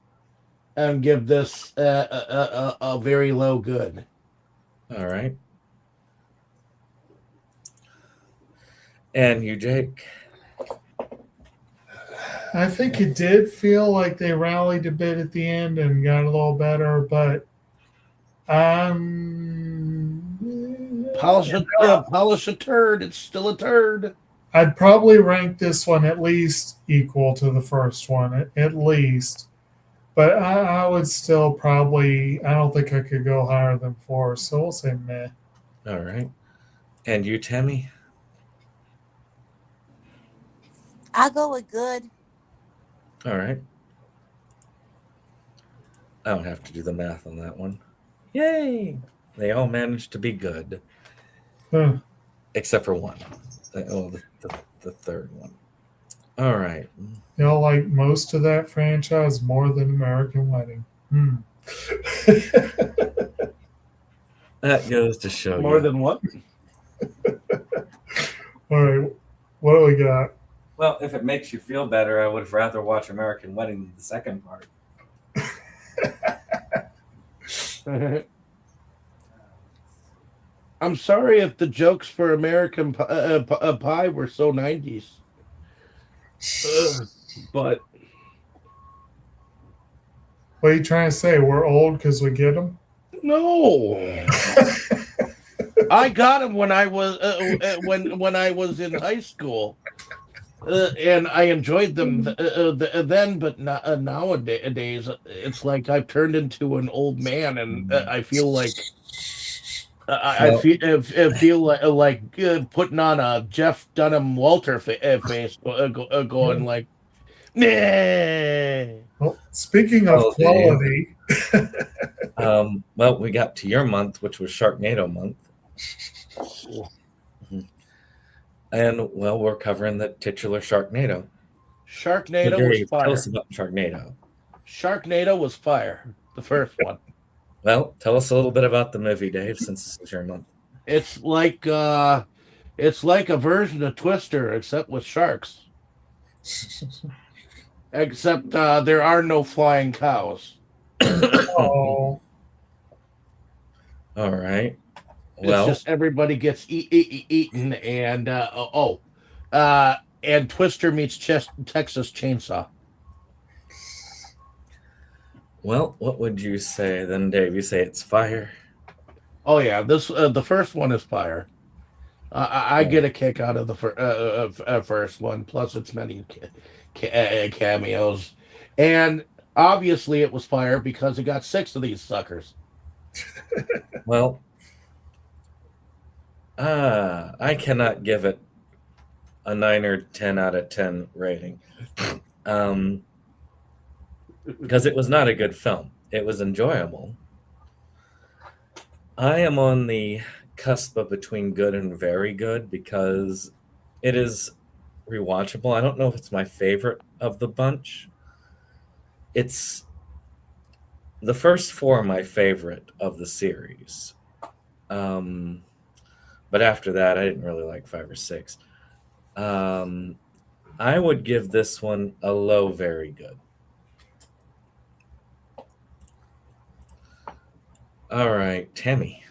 and give this a very low good. All right. And you, Jake? I think it did feel like they rallied a bit at the end and got a little better, but polish a turd. It's still a turd. I'd probably rank this one at least equal to the first one, at least. But I would still probably, I don't think I could go higher than 4, so we'll say meh. All right. And you, Tammy? I'll go with good. All right. I don't have to do the math on that one. Yay! They all managed to be good, Huh. except for one. The third one. All right. Y'all like most of that franchise more than American Wedding. That goes to show More you. than what? All right, what do we got? Well, if it makes you feel better, I would have rather watch American Wedding than the second part. I'm sorry if the jokes for American Pie were so 90s. But What are you trying to say? We're old because we get them? no. I got him when I was when I was in high school, and I enjoyed them then. But nowadays, it's like I've turned into an old man, and I feel like I feel like putting on a Jeff Dunham Walter face, going like, nah. Well, speaking of Oh, quality, Well, we got to your month, which was Sharknado month. And, well, we're covering the titular Sharknado. Sharknado Dave, was tell fire. us about Sharknado. Sharknado was fire. The first one. Well, tell us a little bit about the movie, Dave, since this is your month. It's like a version of Twister, except with sharks. Except there are no flying cows. oh, All right. It's Well, just everybody gets eaten, and and Twister meets Texas Chainsaw. well, what would you say then, Dave? You say it's fire. Oh yeah, this the first one is fire. I get a kick out of the first one. Plus, it's many cameos, and obviously it was fire because it got 6 of these suckers. Well, I cannot give it a 9 or 10 out of 10 rating. Because it was not a good film. It was enjoyable. I am on the cusp of between good and very good because it is rewatchable. I don't know if it's my favorite of the bunch. It's the first 4 are my favorite of the series. But after that, I didn't really like 5 or 6. I would give this one a low very good. All right, Tammy,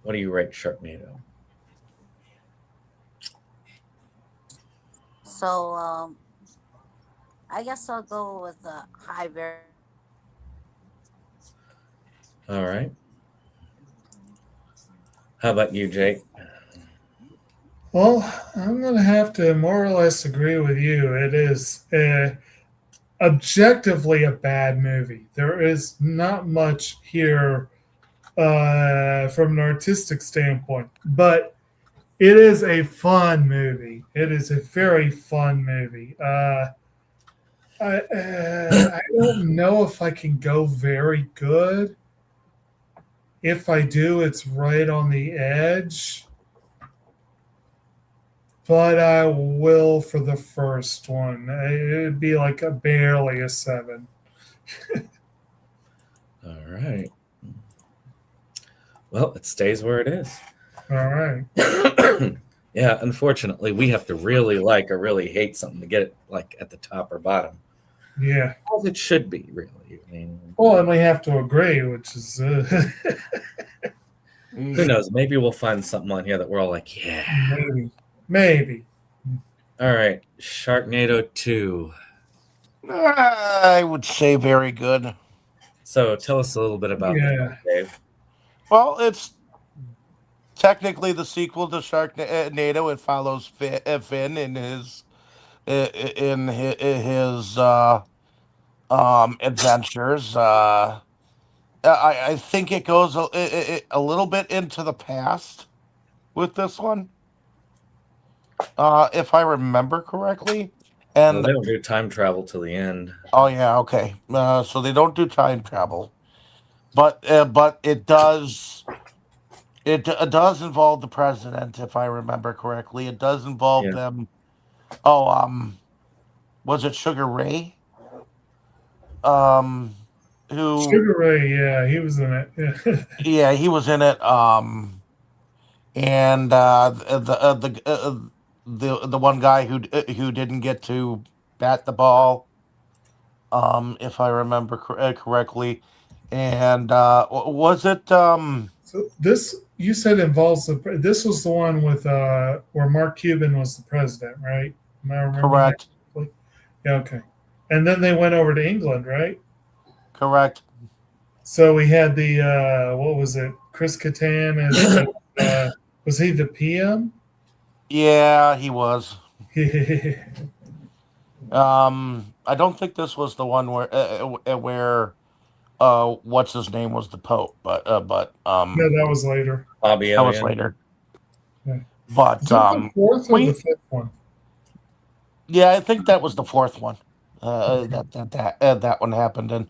what do you rate Sharknado? So I guess I'll go with a high very. All right. How about you, Jake? well, I'm going to have to more or less agree with you. It is objectively a bad movie. There is not much here from an artistic standpoint, but it is a fun movie. It is a very fun movie. I don't know if I can go very good. If I do, it's right on the edge. But I will for the first one. It would be like barely a 7. All right. Well, it stays where it is. All right. Yeah, unfortunately, we have to really like or really hate something to get it like at the top or bottom. Yeah. As it should be, really. I mean, Well, and we have to agree, which is who knows? Maybe we'll find something on here that we're all like, yeah. maybe. All right, Sharknado 2. I would say very good. So tell us a little bit about Yeah. that, Dave. Well, it's technically the sequel to Sharknado. It follows Finn in his adventures. I think it goes a little bit into the past with this one, if I remember correctly. Well, And they don't do time travel till the end. oh yeah, okay. So they don't do time travel, but it does. It does involve the president, if I remember correctly. It does involve Yeah. them. Oh, was it Sugar Ray? Um, who? Sugar Ray, yeah, he was in it. Yeah. Yeah, he was in it. And the one guy who didn't get to bat the ball, if I remember correctly. And was it So this you said involves this was the one with where Mark Cuban was the president, right? Am I remembering that correct? correctly? Yeah, okay. And then they went over to England, right? Correct. So we had the what was it? Chris Kattan as was he the PM? Yeah, he was. I don't think this was the one where what's his name was the Pope, but No, that was later. Bobby that was Elliott. later. Yeah. But Is that the fourth or we- the fifth one? yeah, I think that was the fourth one. That one happened in.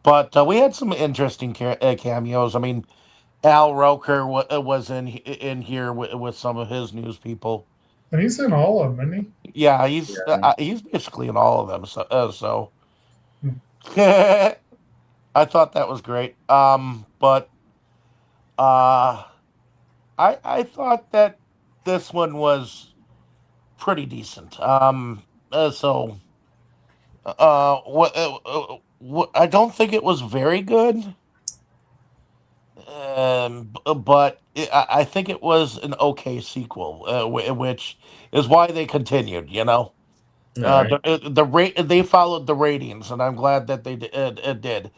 But we had some interesting cameos. I mean, Al Roker was in here with some of his news people. And he's in all of them, isn't he? Yeah, Yeah. he's basically in all of them. So Hmm. I thought that was great. But I thought that this one was pretty decent. I don't think it was very good. But I think it was an okay sequel, which is why they continued. All right. The rate they followed the ratings, and I'm glad that they did.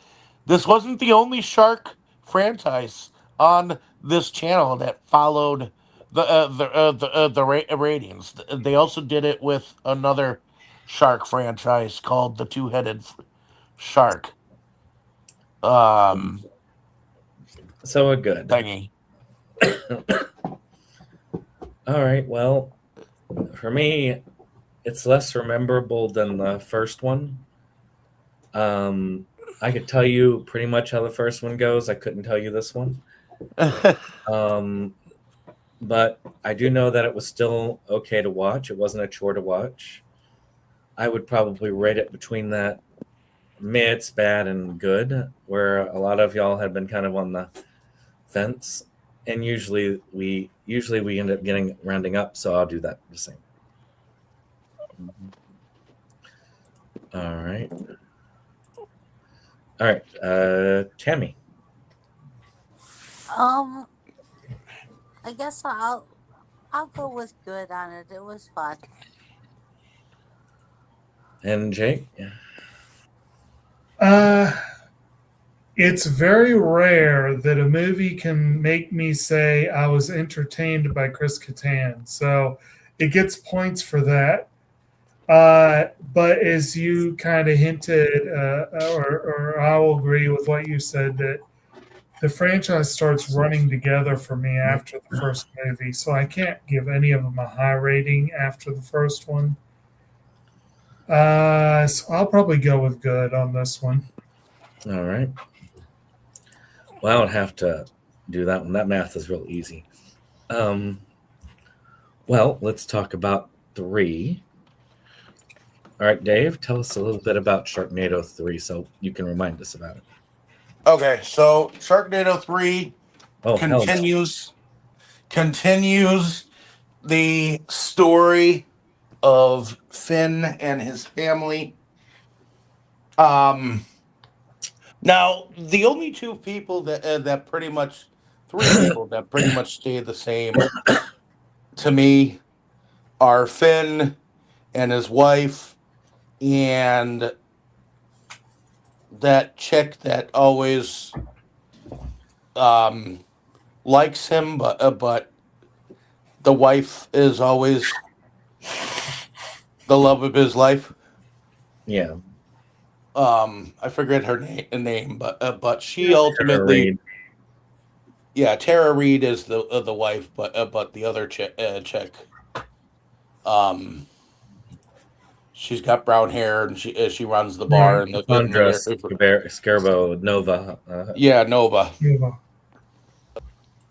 This wasn't the only shark franchise on this channel that followed the ratings. They also did it with another shark franchise called the Two-Headed Shark So good. thingy. All right. Well, for me, it's less memorable than the first one. I could tell you pretty much how the first one goes. I couldn't tell you this one. But I do know that it was still okay to watch. It wasn't a chore to watch. I would probably rate it between that mid's bad and good, where a lot of y'all have been kind of on the fence. And usually we end up rounding up, so I'll do that the same. All right. All right. Tammy. I guess I'll go with good on it. It was fun. And Jake? It's very rare that a movie can make me say I was entertained by Chris Kattan. So it gets points for that. But as you kind of hinted, or I will agree with what you said, that the franchise starts running together for me after the first movie. So I can't give any of them a high rating after the first one. So I'll probably go with good on this one. All right. Well, I don't have to do that one. That math is real easy. Well, let's talk about 3. All right, Dave, tell us a little bit about Sharknado 3 so you can remind us about it. Okay, so Sharknado 3 Oh, hell no. continues the story of Finn and his family. Now the only 2 people that pretty much 3 people that pretty much stay the same to me are Finn and his wife and that chick that always likes him, but the wife is always the love of his life. Yeah. I forget her name, but she Tara ultimately, Reid. yeah, Tara Reid is the wife, but the other chick, um, she's got brown hair and she runs the bar and Sandra Scarbo Nova. yeah, Nova. Yeah.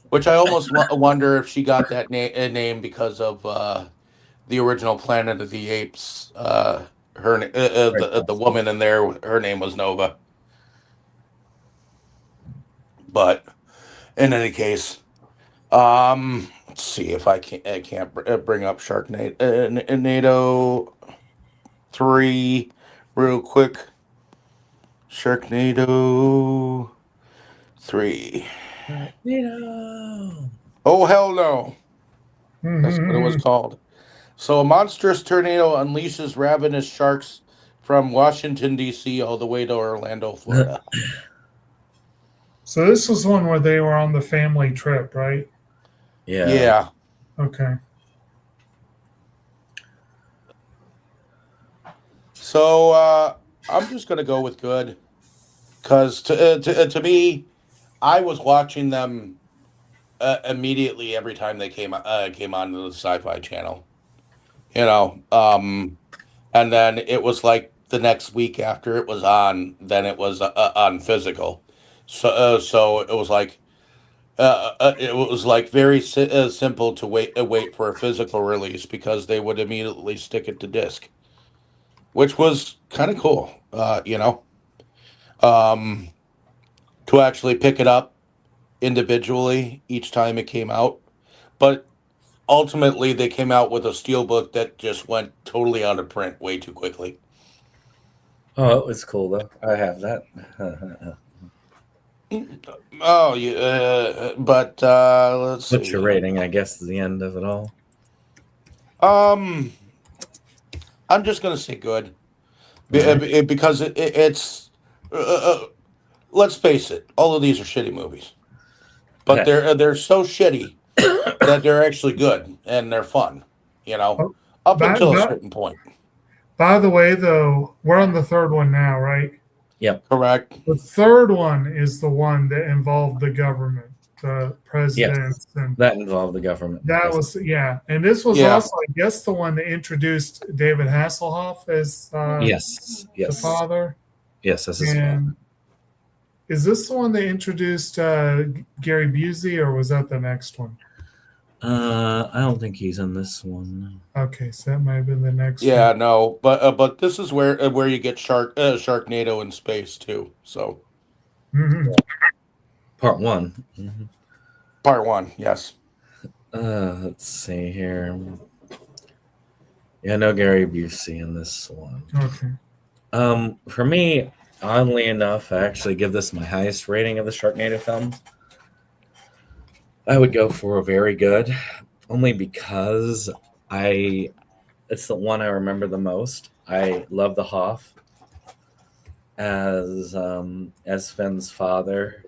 Which I almost wonder if she got that name because of the original Planet of the Apes. The woman in there, her name was Nova. But in any case, let's see if I can't bring up Sharknado 3 real quick. Sharknado 3. Oh hell no! That's what it was called. So a monstrous tornado unleashes ravenous sharks from Washington D.C. all the way to Orlando, Florida. So this was one where they were on the family trip, right? Yeah. Okay. So I'm just gonna go with good, because to me, I was watching them immediately every time they came on the Sci-Fi Channel. And then it was like the next week after it was on, then it was on physical. So it was like very simple to wait for a physical release because they would immediately stick it to disc, which was kind of cool. To actually pick it up individually each time it came out, but ultimately they came out with a steelbook that just went totally out of print way too quickly. Oh, it was cool though. I have that. Oh, yeah, but let's see. What's your rating? I guess the end of it all. I'm just gonna say good, because it's. Let's face it, all of these are shitty movies, but Okay. they're so shitty that they're actually good and they're fun. Up until a certain point. By the way, though, we're on the third one now, right? Yep. Correct. The third one is the one that involved the government, the presidents, and That involved the government. that was and this was also, I guess, the one that introduced David Hasselhoff as yes. the father. Yes, this is. And is this the one that introduced Gary Busey, or was that the next one? I don't think he's in this one. Okay, so that might have been the next one. Yeah, no, but this is where you get Sharknado in space too. So Part 1. Mm-hmm. Part 1, yes. Let's see here. Yeah, no Gary Busey in this one. Okay. For me, oddly enough, I actually give this my highest rating of the Sharknado films. I would go for a very good, only because it's the one I remember the most. I love the Hoff as Finn's father.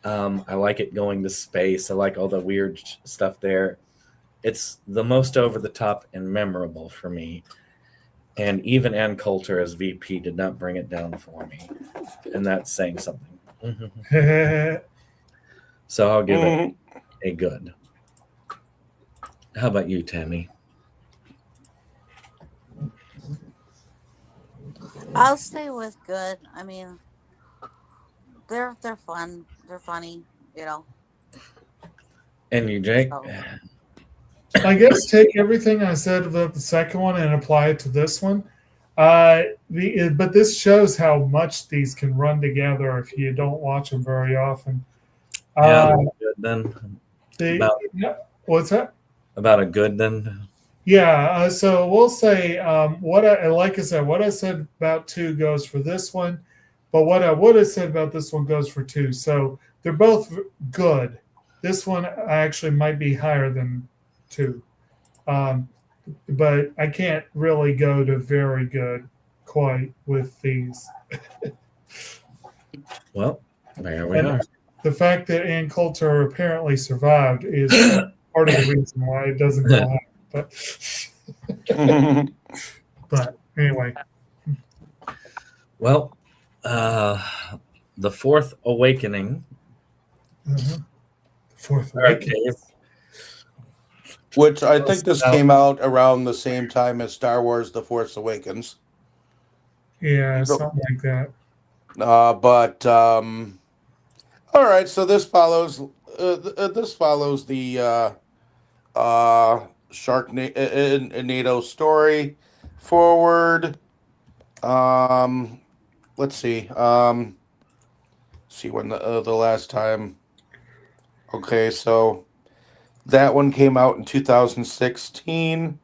I like it going to space. I like all the weird stuff there. It's the most over the top and memorable for me. And even Ann Coulter as VP did not bring it down for me. And that's saying something. So I'll give it a good. How about you, Tammy? I'll stay with good. I mean, they're fun. They're funny, And you, Jake? So, I guess take everything I said about the second one and apply it to this one. But this shows how much these can run together if you don't watch them very often. Good then. What's that? About a good then? Yeah. So we'll say what I said about 2 goes for this one, but what I would have said about this one goes for 2. So they're both good. This one actually might be higher than 2. But I can't really go to very good quite with these. Well, there we are. the fact that Ann Coulter apparently survived is part of the reason why it doesn't go high. But anyway, Well, the Fourth Awakening. Fourth All right, Awakening. Dave. Which I think this came out around the same time as Star Wars: The Force Awakens. Yeah, something like that. All right, so this follows the Sharknado story forward. Let's see. See when the last time. Okay, so that one came out in 2016.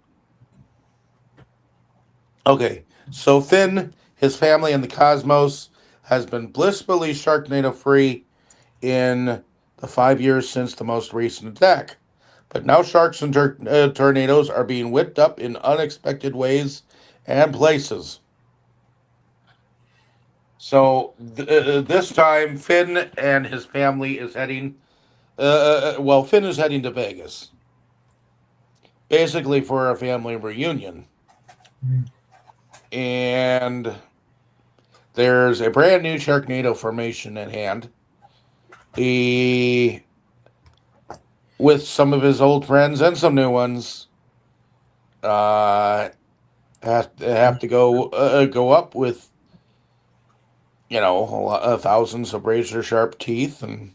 Okay, so Finn, his family, and the cosmos has been blissfully Sharknado free in the 5 years since the most recent attack. But now sharks and tornadoes are being whipped up in unexpected ways and places. So this time, Finn and his family is heading. Finn is heading to Vegas, basically for a family reunion, and there's a brand new Sharknado formation at hand. With some of his old friends and some new ones, have to go up with, thousands of razor sharp teeth and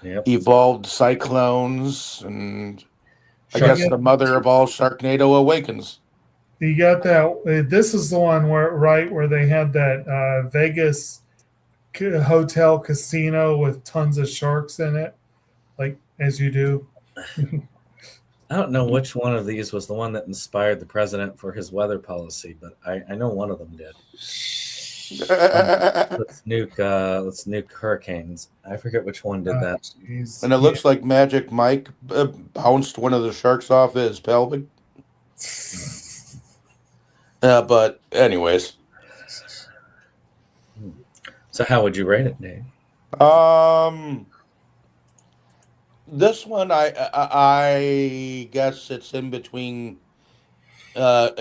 evolved cyclones, and I guess the mother of all Sharknado awakens. You got that. This is the one where they had that Vegas hotel casino with tons of sharks in it, like as you do. I don't know which one of these was the one that inspired the president for his weather policy, but I know one of them did. Let's nuke hurricanes. I forget which one did that. Geez. And it looks like Magic Mike bounced one of the sharks off his pelvic. But anyways. So how would you rate it, Dave? This one I guess it's in between good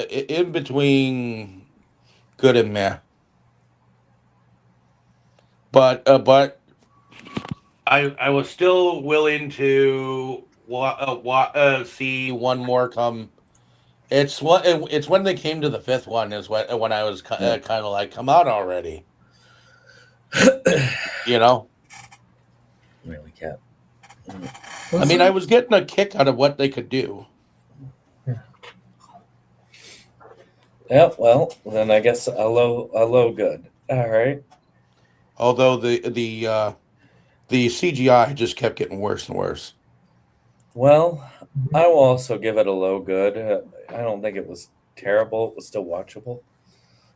and meh. But I was still willing to see one more come. It's when they came to the fifth one is when I was kind of like, come out already. Really, Cat. I mean, I was getting a kick out of what they could do. Yeah, well, then I guess a low good. All right. Although the CGI just kept getting worse and worse. Well, I will also give it a low good. I don't think it was terrible. It was still watchable.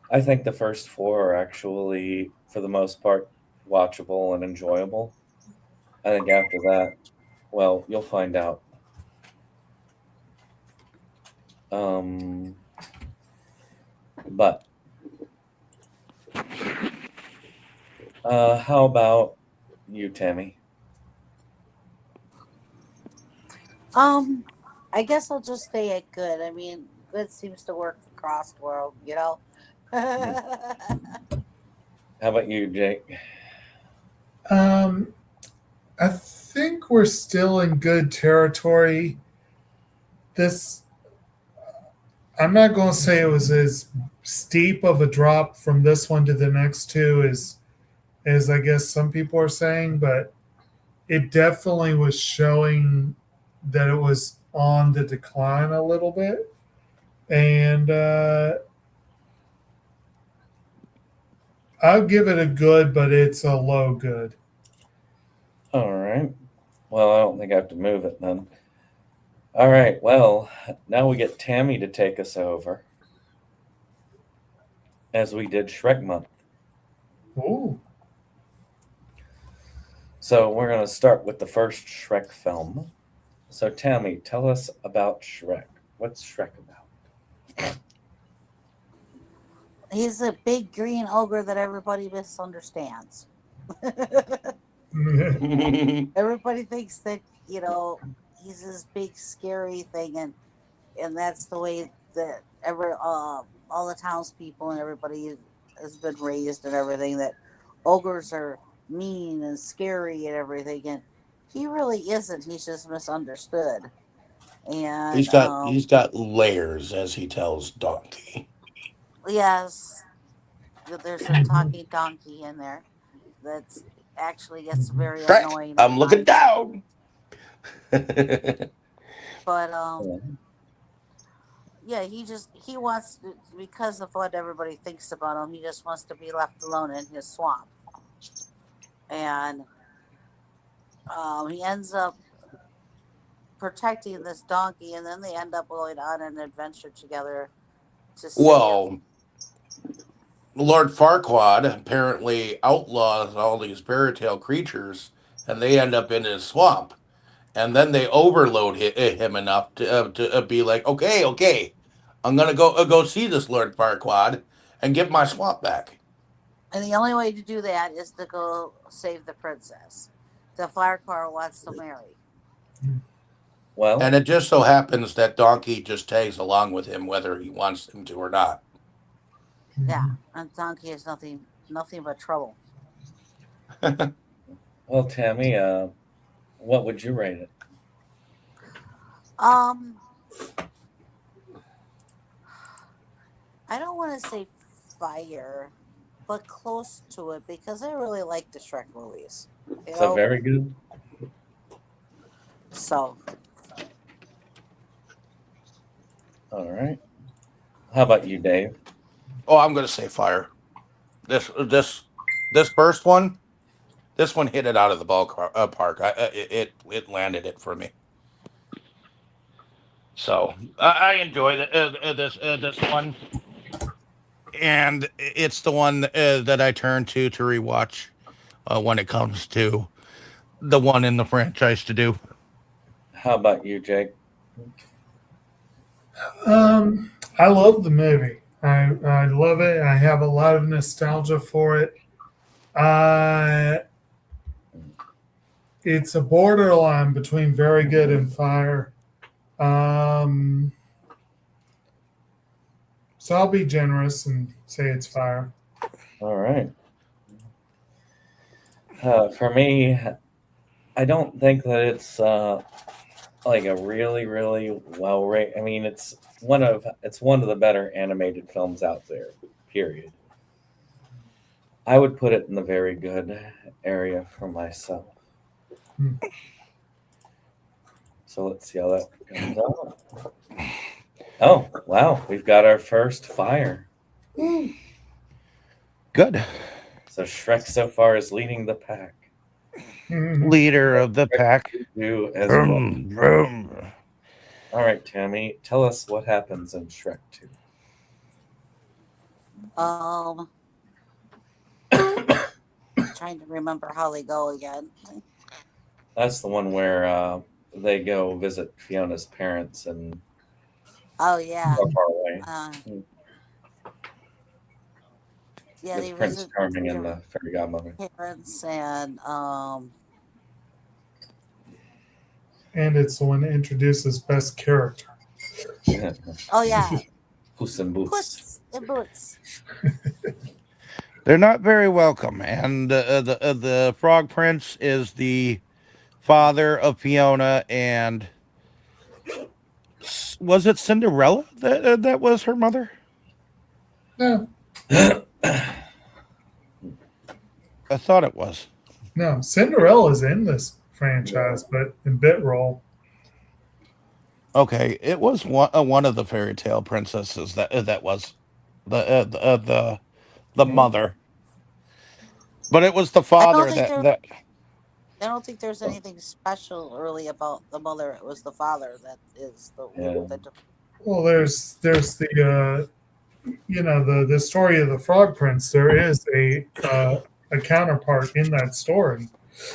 I think the first four are actually, for the most part, watchable and enjoyable. I think after that, well, you'll find out. But how about you, Tammy? I guess I'll just stay at good. I mean, good seems to work across the world, How about you, Jake? I think we're still in good territory. I'm not going to say it was as steep of a drop from this one to the next two as I guess some people are saying, but it definitely was showing that it was on the decline a little bit. And I'll give it a good, but it's a low good. All right. Well, I don't think I have to move it then. All right. Well, now we get Tammy to take us over as we did Shrek Month. Ooh. So we're going to start with the first Shrek film. So Tammy, tell us about Shrek. What's Shrek about? He's a big green ogre that everybody misunderstands. Everybody thinks that, he's this big scary thing, and that's the way that all the townspeople and everybody has been raised and everything, that ogres are mean and scary and everything, and he really isn't. He's just misunderstood. And He's got layers, as he tells Donkey. yes, there's a talking donkey in there that's actually gets very Shrek, annoying I'm at looking times. down. But yeah, he wants to, because of what everybody thinks about him, he just wants to be left alone in his swamp. And he ends up protecting this donkey, and then they end up going on an adventure together to save. Well, Lord Farquaad apparently outlaws all these fairy tale creatures, and they end up in his swamp. And then they overload him enough to be like, okay, I'm gonna go see this Lord Farquaad and get my swamp back. And the only way to do that is to go save the princess the Farquaad wants to marry. Well, And it just so happens that Donkey just tags along with him whether he wants him to or not. Yeah, and Donkey is nothing but trouble. well, Tammy, what would you rate it? I don't want to say fire, but close to it, because I really like the Shrek movies. So very good. So, All right. How about you, Dave? Oh, I'm gonna say fire. This first one, this one hit it out of the park. It landed it for me. So I enjoy this one, and it's the one that I turn to rewatch when it comes to the one in the franchise to do. How about you, Jake? I love the movie. I love it. I have a lot of nostalgia for it. It's a borderline between very good and fire. So I'll be generous and say it's fire. All right. For me, I don't think that it's like a really, really well rated. I mean, it's one of the better animated films out there. Period. I would put it in the very good area for myself. So let's see how that comes out. Oh, wow. We've got our first fire. Good. So Shrek so far is leading the pack. Leader of the pack. You as Vroom, vroom. All right, Tammy, tell us what happens in Shrek 2. Trying to remember how they go again. That's the one where they go visit Fiona's parents and Oh yeah. far away. Yeah, With they Prince visit Charming and their the fairy godmother. parents, and And it's the one that introduces best character. oh yeah, Puss in Boots. Puss in Boots. They're not very welcome, and the Frog Prince is the father of Fiona, and was it Cinderella that was her mother? No, I thought it was. no, Cinderella's in this franchise, but in bit role. Okay, it was one of the fairy tale princesses that was the mother, but it was the father that. I don't think there's anything special really about the mother. It was the father that is the. Well, there's the the story of the Frog Prince. There is a counterpart in that story.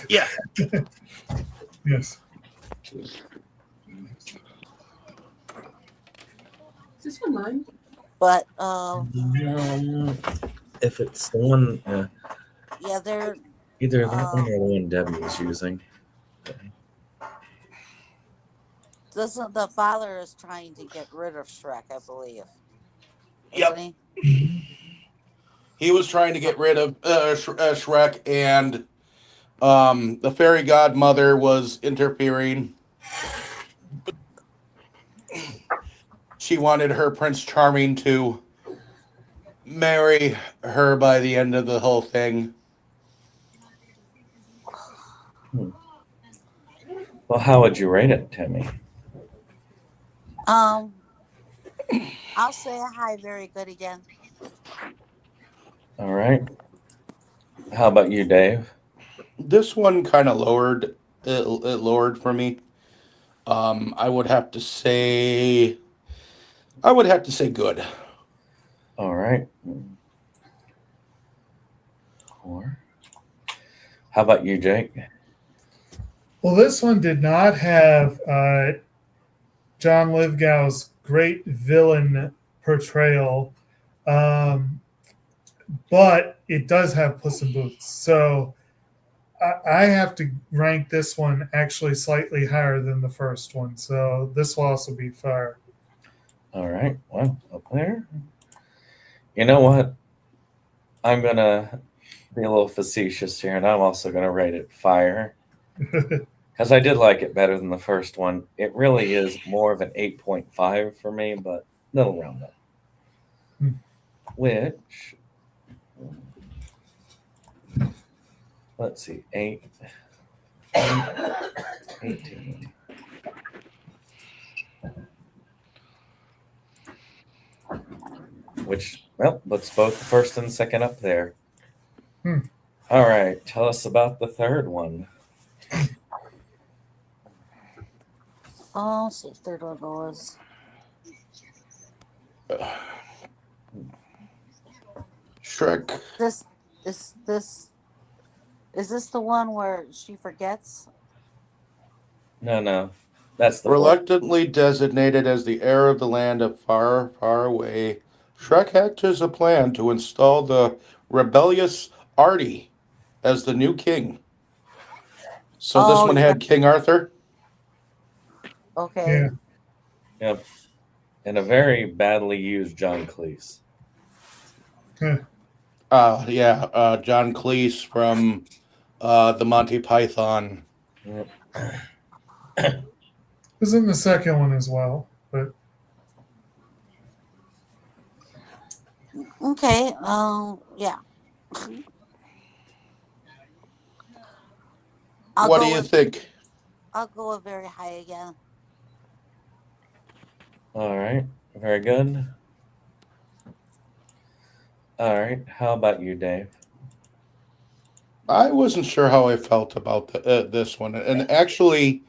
Yeah. Yes. Is this one mine? But If it's the one, yeah, Either that one or the one Debbie was using. Doesn't the father is trying to get rid of Shrek, I believe. Yep. Isn't he? He was trying to get rid of Shrek, and the fairy godmother was interfering. She wanted her Prince Charming to marry her by the end of the whole thing. Well, how would you rate it, Timmy? I'll say a high, very good again. All right. How about you, Dave? This one kind of lowered it lowered for me. I would have to say good. All right. 4. How about you, Jake? Well, this one did not have John Lithgow's great villain portrayal, but it does have Puss in Boots. So I have to rank this one actually slightly higher than the first one. So this will also be fair. All right. Well, up there. You know what? I'm going to be a little facetious here, and I'm also going to rate it fire. Because I did like it better than the first one. It really is more of an 8.5 for me, but little round up. Which, let's see, 18. Which, well, let's both the first and second up there. All right, tell us about the third one. Oh, let's see if third one was. Shrek. Is this the one where she forgets? No. That's the Reluctantly designated as the heir of the land of far, far away, Shrek hatches a plan to install the rebellious Artie as the new king. So this one had King Arthur? Okay. Yeah. Yep. And a very badly used John Cleese. John Cleese from the Monty Python. Yep. Was in the second one as well, but Okay. Yeah. What do you think? I'll go with very high again. All right. Very good. All right. How about you, Dave? I wasn't sure how I felt about this one, and actually,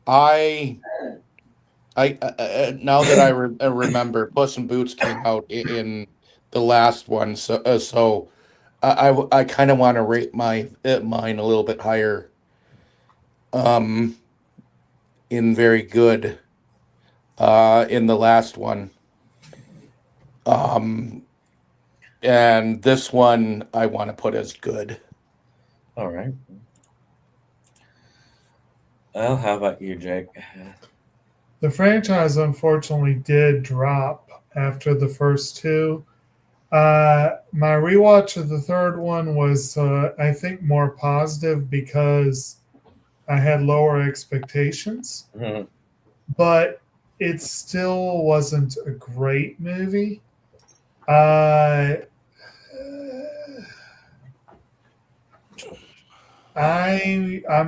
I now that I remember, Puss in Boots came out in the last one, so I kind of want to rate mine a little bit higher. In very good. In the last one. And this one I want to put as good. All right. Well, how about you, Jake? the franchise unfortunately did drop after the first two. My rewatch of the third one was, I think, more positive because I had lower expectations, but it still wasn't a great movie. I'm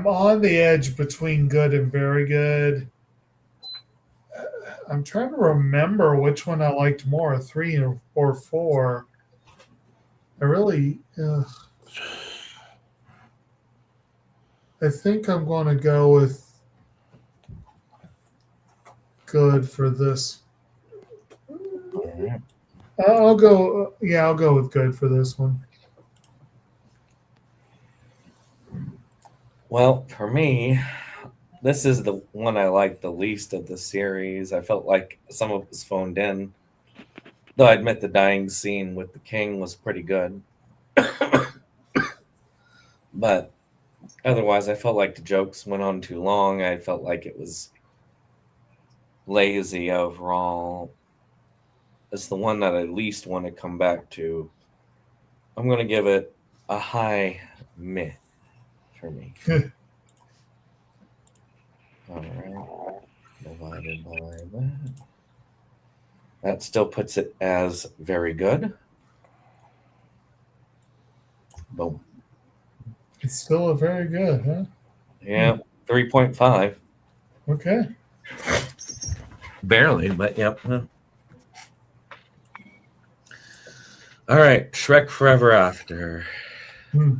on the edge between good and very good. I'm trying to remember which one I liked more, 3 or 4. I really, I think I'm going to go with good for this. I'll go with good for this one. Well, for me, this is the one I liked the least of the series. I felt like some of it was phoned in. Though I admit the dying scene with the king was pretty good. But otherwise, I felt like the jokes went on too long. I felt like it was lazy overall. It's the one that I least want to come back to. I'm going to give it a high meh for me. All right. Divided by that. That still puts it as very good. Boom. It's still a very good, huh? Yeah, 3.5. Okay. Barely, but yep. Huh. All right, Shrek Forever After. Hmm.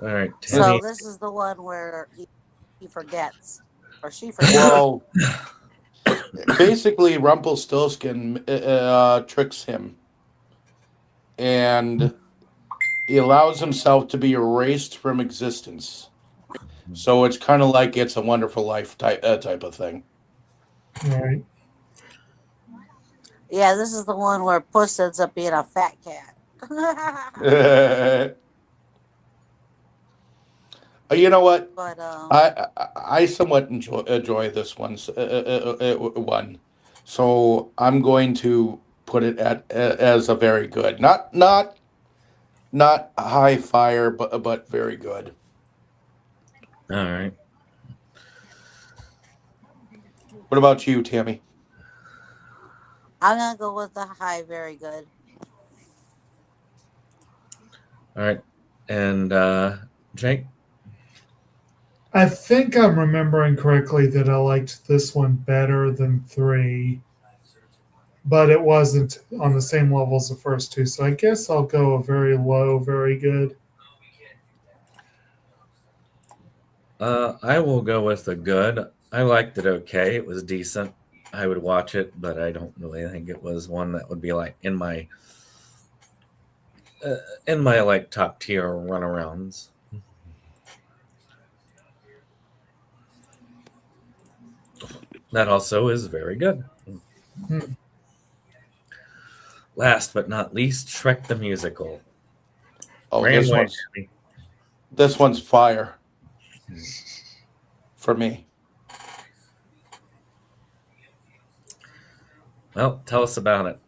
All right, So Tammy. this is the one where he forgets, or she forgets. Well, basically, Rumpelstiltskin tricks him, and he allows himself to be erased from existence. So it's kind of like It's a Wonderful Life type of thing. All right. Yeah, this is the one where Puss ends up being a fat cat. You know what? But I somewhat enjoy this one, so I'm going to put it at as a very good, not high fire, but very good. All right. What about you, Tammy? I'm gonna go with the high, very good. All right. And Jake? I think I'm remembering correctly that I liked this one better than 3, but it wasn't on the same level as the first two. So I guess I'll go a very low, very good. I will go with a good. I liked it okay. It was decent. I would watch it, but I don't really think it was one that would be like in my like top tier runarounds. That also is very good. Hmm. Last but not least, Shrek the Musical. Oh, Ran this away, one's Tammy. this one's fire for me. Well, tell us about it.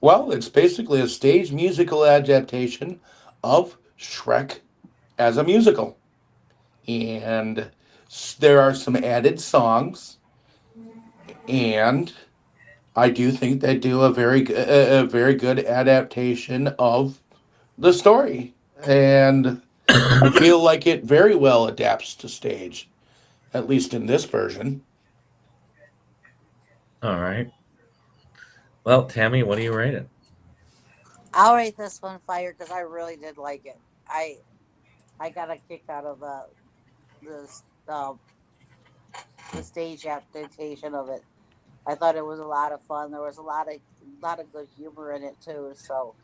Well, it's basically a stage musical adaptation of Shrek as a musical, and there are some added songs, and I do think they do a very good adaptation of the story, and I feel like it very well adapts to stage, at least in this version. All right. Well, Tammy, what do you rate it? I'll rate this one fire because I really did like it. I got a kick out of the the stage adaptation of it. I thought it was a lot of fun. There was a lot of good humor in it too. So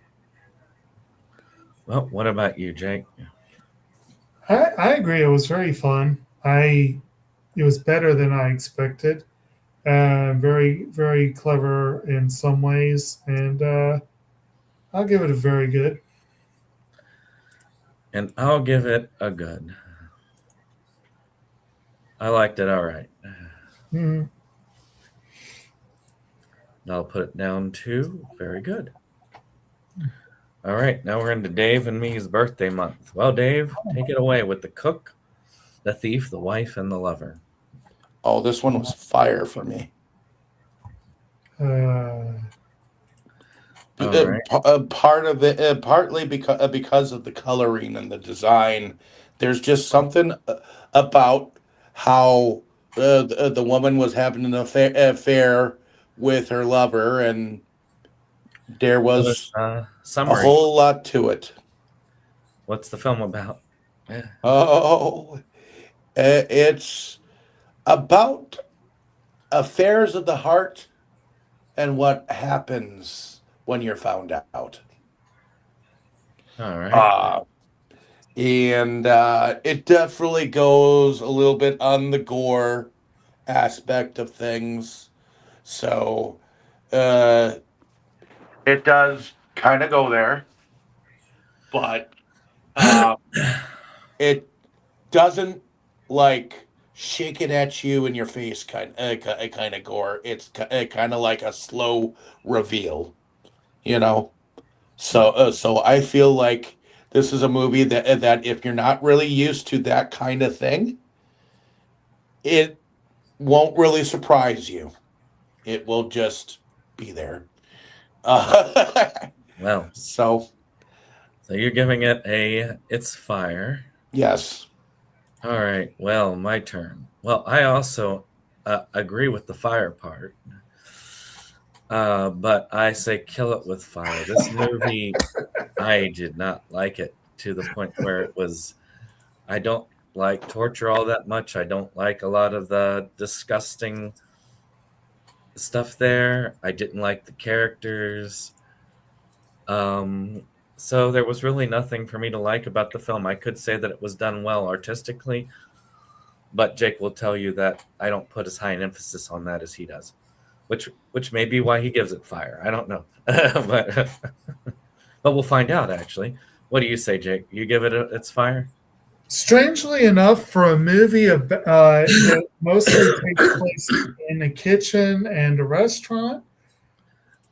Well, what about you, Jake? I agree. It was very fun. It was better than I expected. Very, very clever in some ways, and I'll give it a very good. And I'll give it a good. I liked it all right. Mhm. I'll put it down to very good. All right, now we're into Dave and me's birthday month. Well, Dave, take it away with the cook, the thief, the wife, and the lover. Oh, this one was fire for me. Uh, All right. Part of it, partly because of the coloring and the design. There's just something about how the woman was having an affair with her lover, and there was a Summary. whole lot to it. What's the film about? Yeah. Oh, it's about affairs of the heart and what happens when you're found out. All right. Uh, and it definitely goes a little bit on the gore aspect of things. So it does kind of go there, but It doesn't like shake it at you in your face kind of gore. It's kind of like a slow reveal, you know. So I feel like this is a movie that if you're not really used to that kind of thing, it won't really surprise you. It will just be there. Uh, Well, so so you're giving it a it's fire. yes. All right. Well, my turn. Well, I also agree with the fire part. But I say kill it with fire. This movie, I did not like it to the point where it was. I don't like torture all that much. I don't like a lot of the disgusting stuff there. I didn't like the characters. So there was really nothing for me to like about the film. I could say that it was done well artistically, but Jake will tell you that I don't put as high an emphasis on that as he does, which may be why he gives it fire. I don't know, but we'll find out. Actually, what do you say, Jake? You give it its fire? Strangely enough, for a movie that mostly takes place in a kitchen and a restaurant,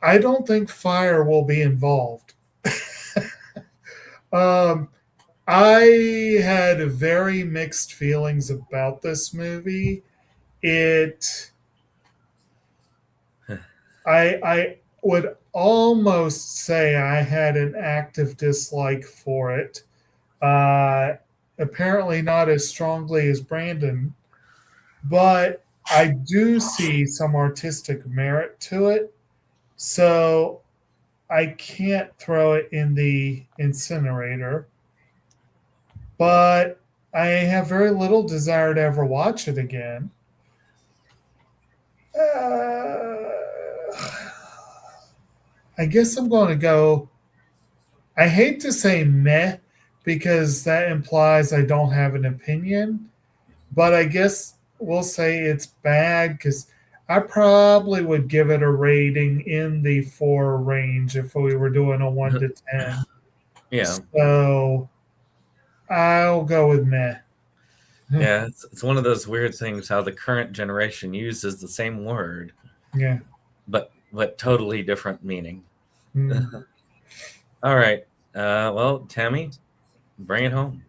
I don't think fire will be involved. I had very mixed feelings about this movie. I would almost say I had an active dislike for it. Apparently not as strongly as Brandon, but I do see some artistic merit to it. So I can't throw it in the incinerator, but I have very little desire to ever watch it again. I guess I'm going to go. I hate to say meh because that implies I don't have an opinion, but I guess we'll say it's bad because I probably would give it a rating in the 4 range if we were doing a 1 to 10. Yeah. So I'll go with meh. Yeah, it's one of those weird things how the current generation uses the same word, Yeah. but totally different meaning. Mm. All right. Well, Tammy, bring it home.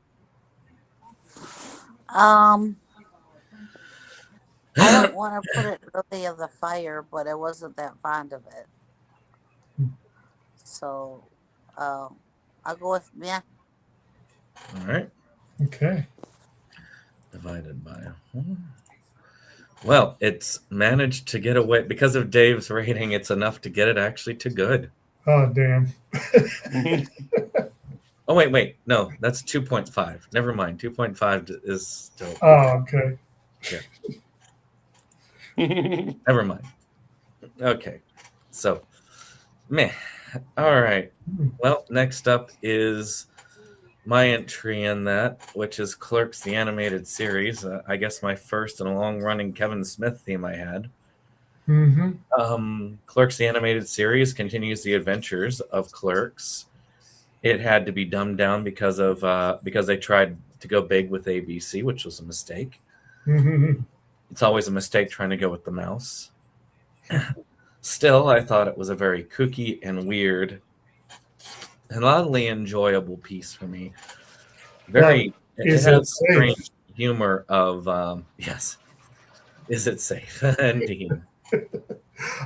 I don't want to put it really in the fire, but I wasn't that fond of it. So I'll go with meh. All right. Okay. Divided by. Well, it's managed to get away because of Dave's rating. It's enough to get it actually to good. Oh, damn. Oh, wait. No, that's 2.5. Never mind. 2.5 is still. Oh, okay. Yeah. Never mind. Okay. So, meh. All right. Well, next up is my entry in that, which is Clerks, the animated series. I guess my first in a long-running Kevin Smith theme I had. Mm-hmm. Clerks, the animated series, continues the adventures of Clerks. It had to be dumbed down because they tried to go big with ABC, which was a mistake. Mm-hmm. It's always a mistake trying to go with the mouse. Still, I thought it was a very kooky and weird and oddly enjoyable piece for me. It has strange humor of yes. Is it safe? Indeed.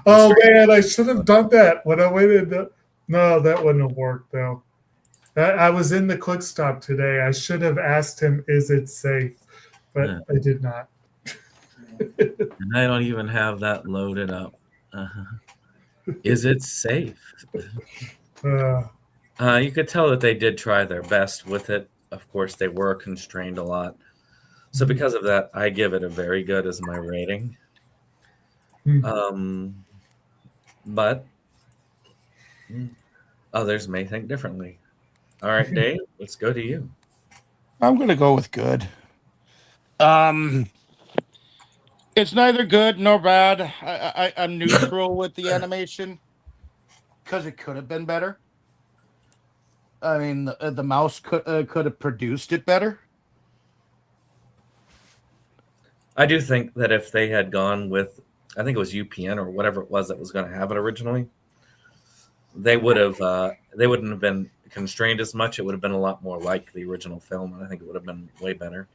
Oh man, I should have done that when I waited. No, that wouldn't have worked though. I was in the quick stop today. I should have asked him, "Is it safe?" But I did not. And I don't even have that loaded up. Is it safe? You could tell that they did try their best with it. Of course, they were constrained a lot. So because of that, I give it a very good as my rating. But others may think differently. All right, Dave, let's go to you. I'm going to go with good. It's neither good nor bad. I'm neutral with the animation because it could have been better. I mean, the mouse could have produced it better. I do think that if they had gone with, I think it was UPN or whatever it was that was going to have it originally, they wouldn't have been constrained as much. It would have been a lot more like the original film, and I think it would have been way better.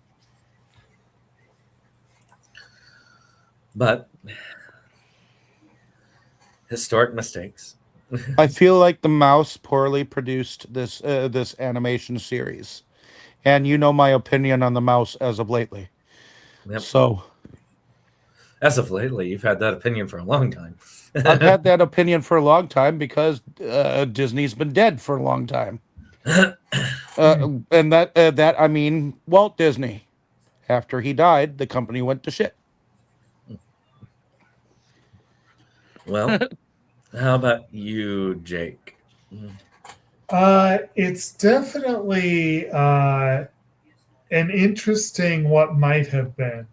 But historic mistakes. I feel like the mouse poorly produced this animation series, and you know my opinion on the mouse as of lately. Yep. So As of lately, you've had that opinion for a long time. I've had that opinion for a long time because Disney's been dead for a long time, and that I mean Walt Disney. After he died, the company went to shit. Well, how about you, Jake? It's definitely an interesting what might have been.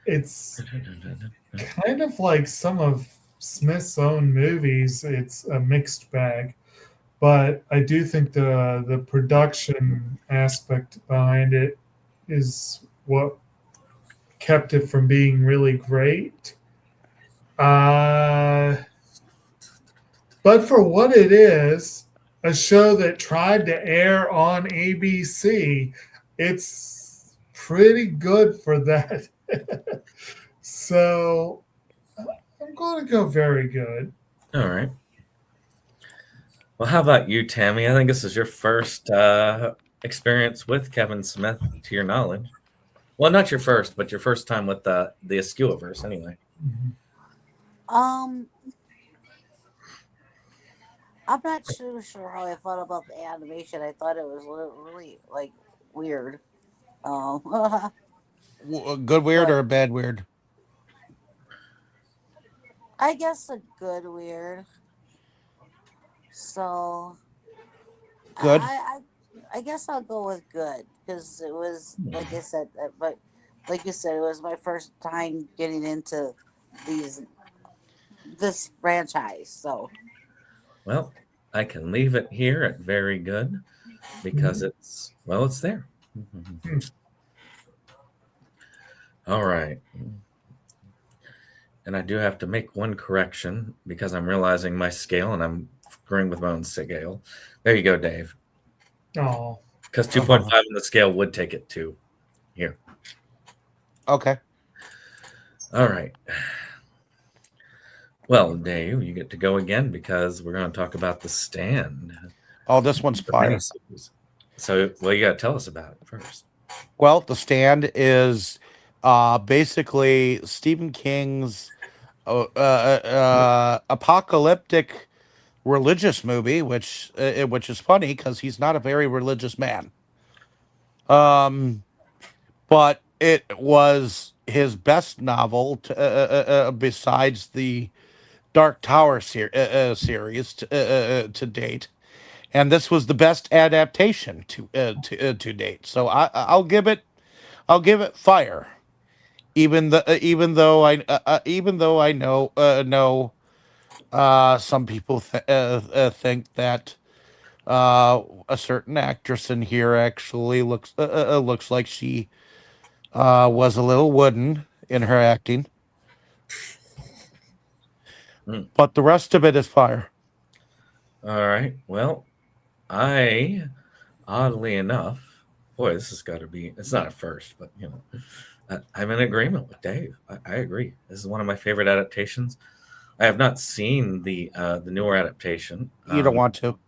It's kind of like some of Smith's own movies. It's a mixed bag, but I do think the production aspect behind it is what kept it from being really great. But for what it is, a show that tried to air on ABC, it's pretty good for that. So I'm going to go very good. All right. Well, how about you, Tammy? I think this is your first experience with Kevin Smith, to your knowledge. Well, not your first, but your first time with the Askew-verse, anyway. I'm not too sure how I felt about the animation. I thought it was really like weird. Good weird or a bad weird? I guess a good weird. So Good. I guess I'll go with good because it was like I said, but like you said, it was my first time getting into this franchise. So Well, I can leave it here at very good because it's there. All right. And I do have to make one correction because I'm realizing my scale and I'm agreeing with my own scale. There you go, Dave. Oh, Because 2.5 on the scale would take it to here. Okay. All right. Well, Dave, you get to go again because we're going to talk about The Stand. Oh, this one's fire. So, well, you got to tell us about it first. Well, The Stand is basically Stephen King's apocalyptic religious movie, which is funny because he's not a very religious man. But it was his best novel besides the Dark Tower series to date, and this was the best adaptation to date. So I'll give it fire. Even though I know some people think that a certain actress in here actually looks like she was a little wooden in her acting, but the rest of it is fire. All right. Well, oddly enough, boy, this has got to be. It's not a first, but I'm in agreement with Dave. I agree. This is one of my favorite adaptations. I have not seen the newer adaptation. You don't want to.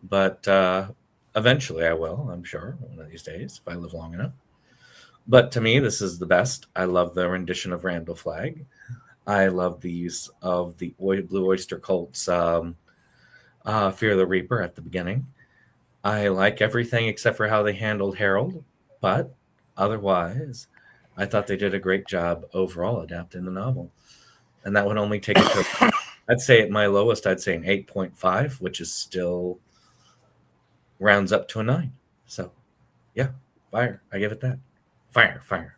But eventually I will, I'm sure, one of these days, if I live long enough. But to me, this is the best. I love the rendition of Randall Flagg. I love the use of the Blue Oyster Cult's Fear the Reaper at the beginning. I like everything except for how they handled Harold, but otherwise, I thought they did a great job overall adapting the novel. And that would only take it to, I'd say at my lowest, I'd say an 8.5, which is still rounds up to a 9. So, yeah, fire. I give it that. Fire. fire.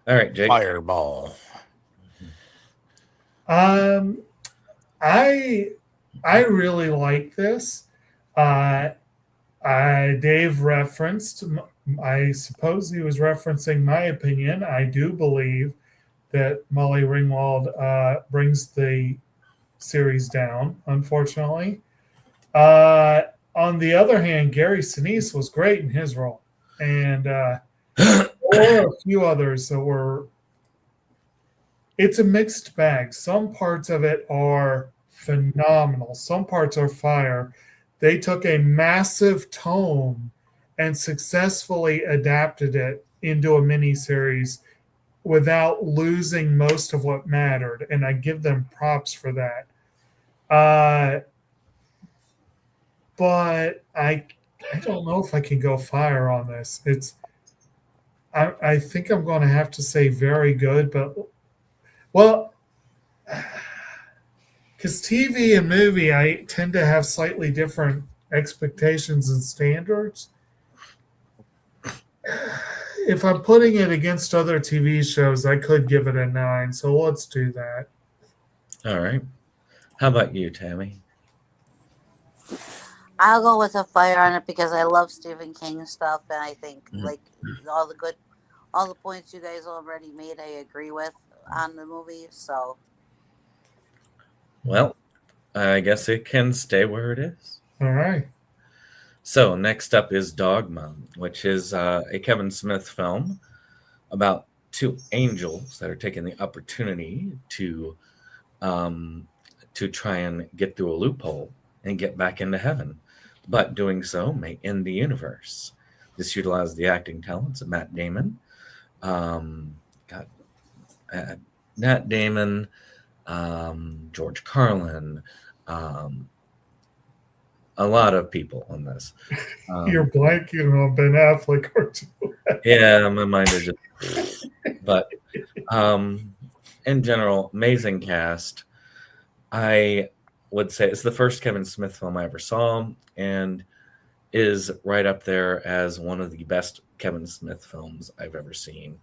All right, Jake. Fireball. Um, I really like this. Uh, Dave referenced. I suppose he was referencing my opinion. I do believe that Molly Ringwald brings the series down. Unfortunately, on the other hand, Gary Sinise was great in his role, and there were a few others that were. It's a mixed bag. Some parts of it are phenomenal. Some parts are fire. They took a massive tome and successfully adapted it into a miniseries without losing most of what mattered. And I give them props for that. But I don't know if I can go fire on this. I think I'm going to have to say very good, but well, because TV and movie, I tend to have slightly different expectations and standards. If I'm putting it against other TV shows, I could give it a 9. So let's do that. All right. How about you, Tammy? I'll go with a fire on it because I love Stephen King stuff, and I think like all the points you guys already made, I agree with on the movie. So, Well, I guess it can stay where it is. All right. So next up is Dogma, which is a Kevin Smith film about two angels that are taking the opportunity to try and get through a loophole and get back into heaven, but doing so may end the universe. This utilized the acting talents of Matt Damon, George Carlin, a lot of people on this. You're blanking on Ben Affleck or two. Yeah, my mind is just. But in general, amazing cast. I would say it's the first Kevin Smith film I ever saw, and is right up there as one of the best Kevin Smith films I've ever seen.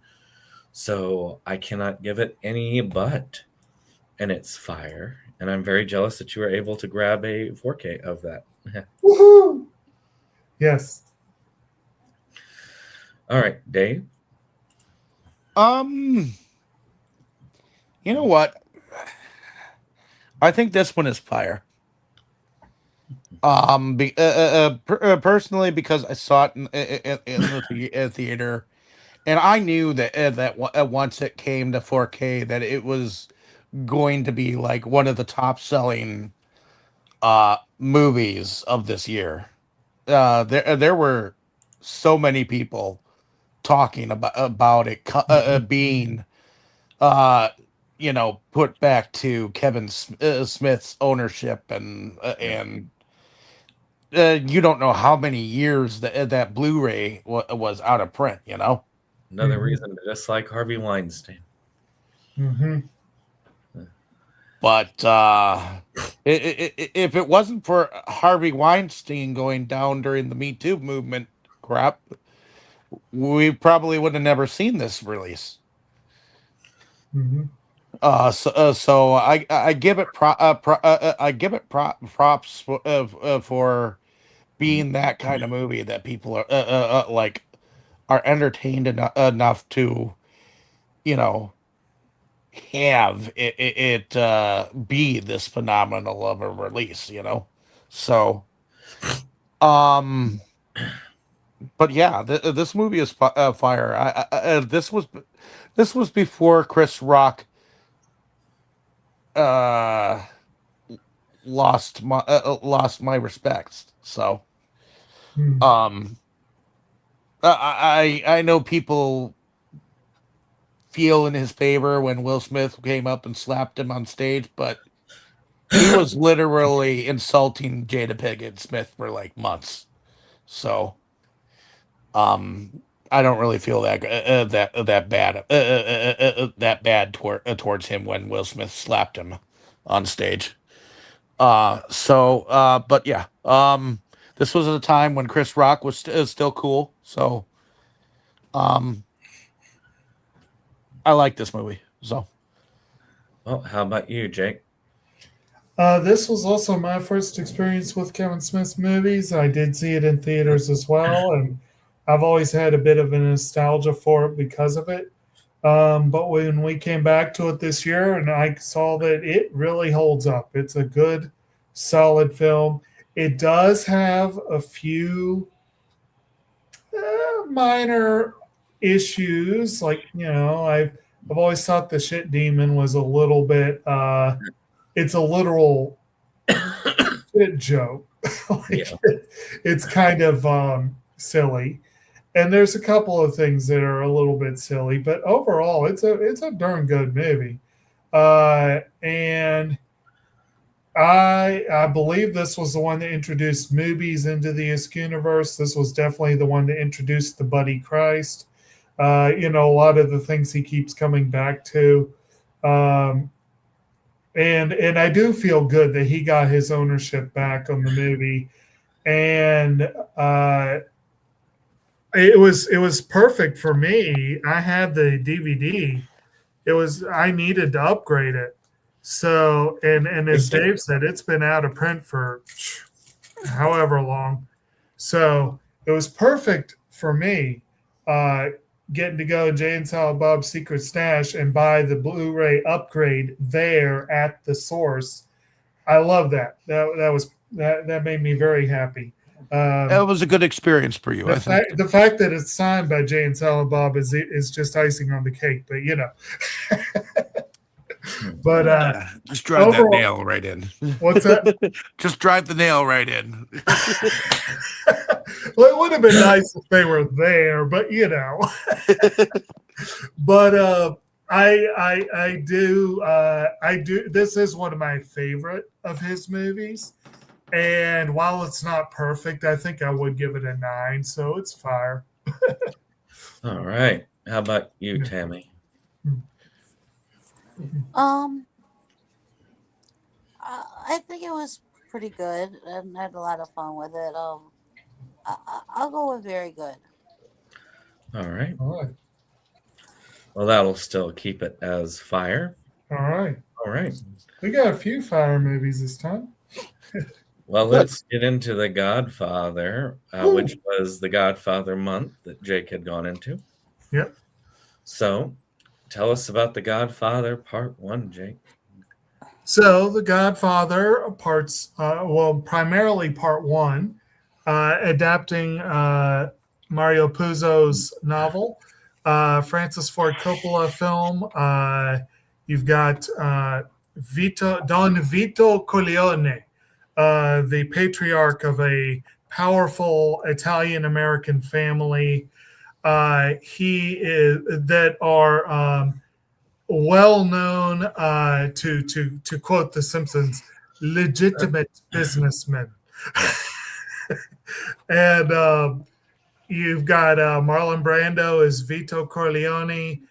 So I cannot give it any but, and it's fire. And I'm very jealous that you were able to grab a 4K of that. Woohoo! Yes. All right, Dave. You know what? I think this one is fire. Personally, because I saw it in the theater, and I knew that once it came to 4K, that it was going to be like one of the top selling movies of this year. There were so many people talking about it being put back to Kevin Smith's ownership, and you don't know how many years that Blu-ray was out of print. Another reason to dislike Harvey Weinstein. Mm-hmm. But if it wasn't for Harvey Weinstein going down during the Me Too movement crap, we probably would have never seen this release. Mm-hmm. So I give it props for being that kind of movie that people are entertained enough to, have it be this phenomenal of a release, So, but yeah, this movie is fire. This was before Chris Rock lost my respects. So, I know people feel in his favor when Will Smith came up and slapped him on stage, but he was literally insulting Jada Pinkett Smith for like months. So, I don't really feel that bad towards him when Will Smith slapped him on stage. But yeah, this was at a time when Chris Rock was still cool. So, I like this movie. So, Well, how about you, Jake? This was also my first experience with Kevin Smith's movies. I did see it in theaters as well, and I've always had a bit of a nostalgia for it because of it. But when we came back to it this year, and I saw that it really holds up. It's a good, solid film. It does have a few minor issues, like I've always thought the shit demon was a little bit. It's a literal shit joke. Yeah. It's kind of silly, and there's a couple of things that are a little bit silly, but overall, it's a darn good movie. And I believe this was the one that introduced movies into the universe. This was definitely the one that introduced the Buddy Christ. A lot of the things he keeps coming back to. And I do feel good that he got his ownership back on the movie, and it was perfect for me. I had the DVD. I needed to upgrade it. So and as Dave said, it's been out of print for however long. So it was perfect for me. Getting to go Jay and Silent Bob's Secret Stash and buy the Blu-ray upgrade there at the source. I love that. That made me very happy. That was a good experience for you. The fact that it's signed by Jay and Silent Bob is just icing on the cake. But But just drive that nail right in. What's that? Just drive the nail right in. Well, it would have been nice if they were there, but But I do. This is one of my favorite of his movies, and while it's not perfect, I think I would give it a 9. So it's fire. All right. How about you, Tammy? I think it was pretty good, and I had a lot of fun with it. I'll go with very good. All right. All right. Well, that'll still keep it as fire. All right. All right. We got a few fire movies this time. Well, let's get into The Godfather, which was the Godfather month that Jake had gone into. Yep. So tell us about The Godfather Part 1, Jake. So The Godfather primarily Part 1, adapting Mario Puzo's novel, Francis Ford Coppola film. You've got Don Vito Corleone, the patriarch of a powerful Italian-American family. That are well known to quote The Simpsons, legitimate businessmen. And you've got Marlon Brando as Vito Corleone,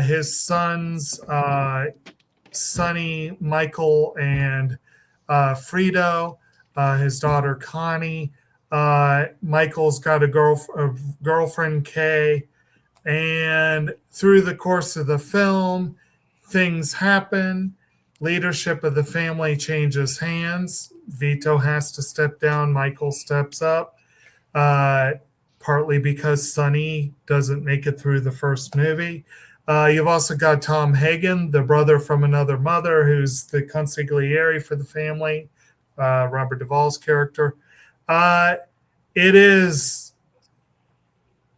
his sons Sonny, Michael, and Frito, his daughter Connie. Michael's got a girlfriend, Kay, and through the course of the film, things happen. Leadership of the family changes hands. Vito has to step down. Michael steps up, partly because Sonny doesn't make it through the first movie. You've also got Tom Hagen, the brother from another mother, who's the consigliere for the family, Robert Duvall's character. It is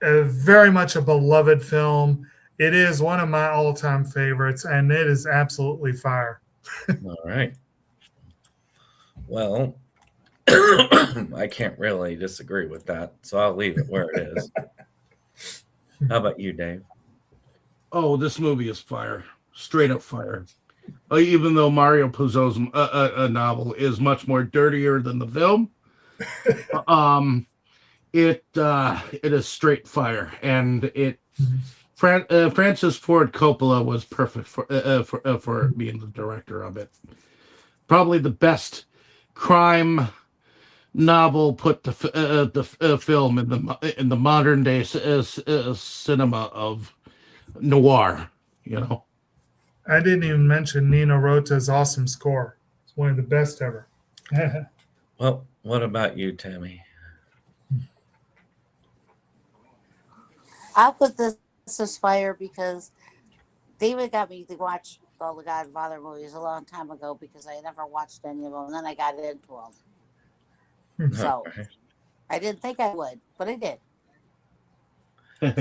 very much a beloved film. It is one of my all-time favorites, and it is absolutely fire. All right. Well, I can't really disagree with that, so I'll leave it where it is. How about you, Dave? Oh, this movie is fire. Straight up fire. Even though Mario Puzo's novel is much more dirtier than the film, it is straight fire, and Francis Ford Coppola was perfect for being the director of it. Probably the best crime novel put to film in the modern day cinema of noir. I didn't even mention Nino Rota's awesome score. It's one of the best ever. Well, what about you, Tammy? I'll put this as fire because David got me to watch all the Godfather movies a long time ago because I never watched any of them. And then I got into them. So Okay. I didn't think I would, but I did.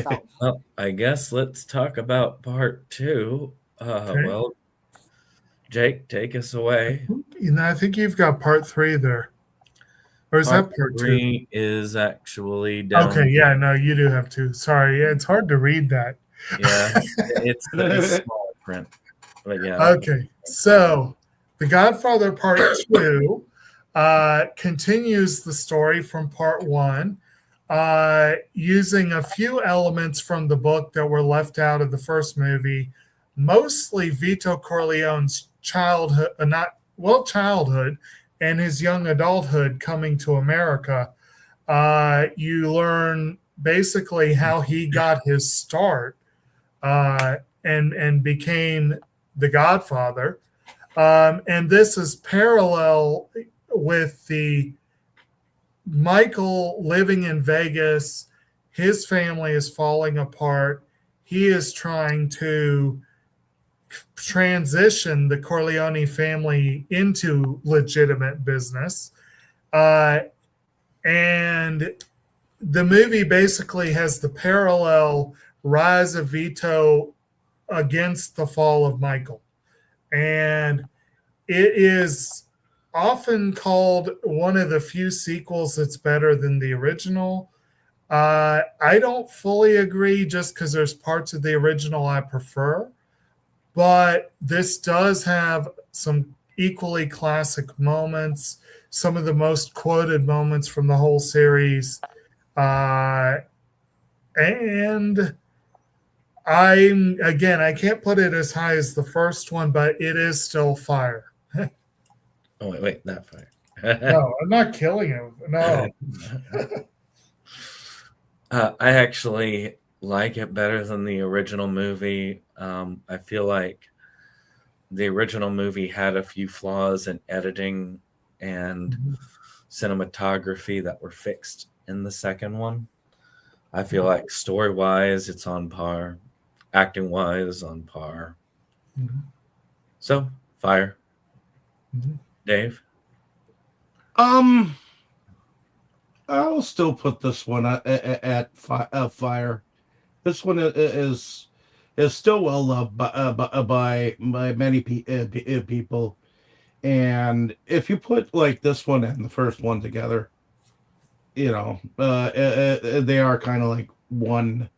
So Well, I guess let's talk about part 2. Okay. Well, Jake, take us away. I think you've got part 3 there. Or is that part 2? 3 is actually down. Okay, yeah, no, you do have 2. Sorry, it's hard to read that. Yeah, it's the small print. But yeah. Okay, so The Godfather Part 2 continues the story from Part 1, using a few elements from the book that were left out of the first movie, mostly Vito Corleone's childhood and his young adulthood coming to America. You learn basically how he got his start and became the Godfather. And this is parallel with the Michael living in Vegas. His family is falling apart. He is trying to transition the Corleone family into legitimate business. And the movie basically has the parallel rise of Vito against the fall of Michael. And it is often called one of the few sequels that's better than the original. I don't fully agree just because there's parts of the original I prefer. But this does have some equally classic moments, some of the most quoted moments from the whole series. And I can't put it as high as the first one, but it is still fire. Oh, wait, not fire. No, I'm not killing him. No. I actually like it better than the original movie. I feel like the original movie had a few flaws in editing and cinematography that were fixed in the second one. I feel like story-wise, it's on par. Acting-wise, on par. So, fire. Dave? I'll still put this one at fire. This one is still well loved by many people, and if you put like this one and the first one together, they are kind of like one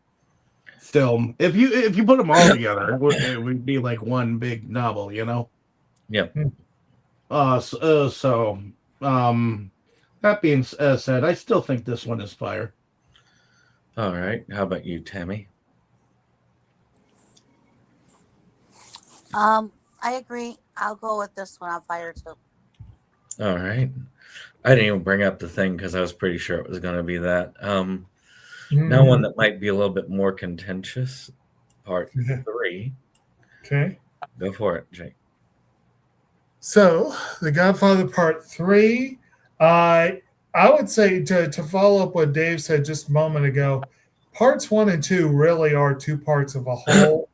film. If you put them all together, it would be like one big novel, Yep. That being said, I still think this one is fire. All right. How about you, Tammy? I agree. I'll go with this one on fire too. All right. I didn't even bring up the thing because I was pretty sure it was going to be that. Now one that might be a little bit more contentious, part 3. Okay. Go for it, Jake. So, The Godfather Part 3, I would say to follow up what Dave said just a moment ago, parts 1 and 2 really are 2 parts of a whole.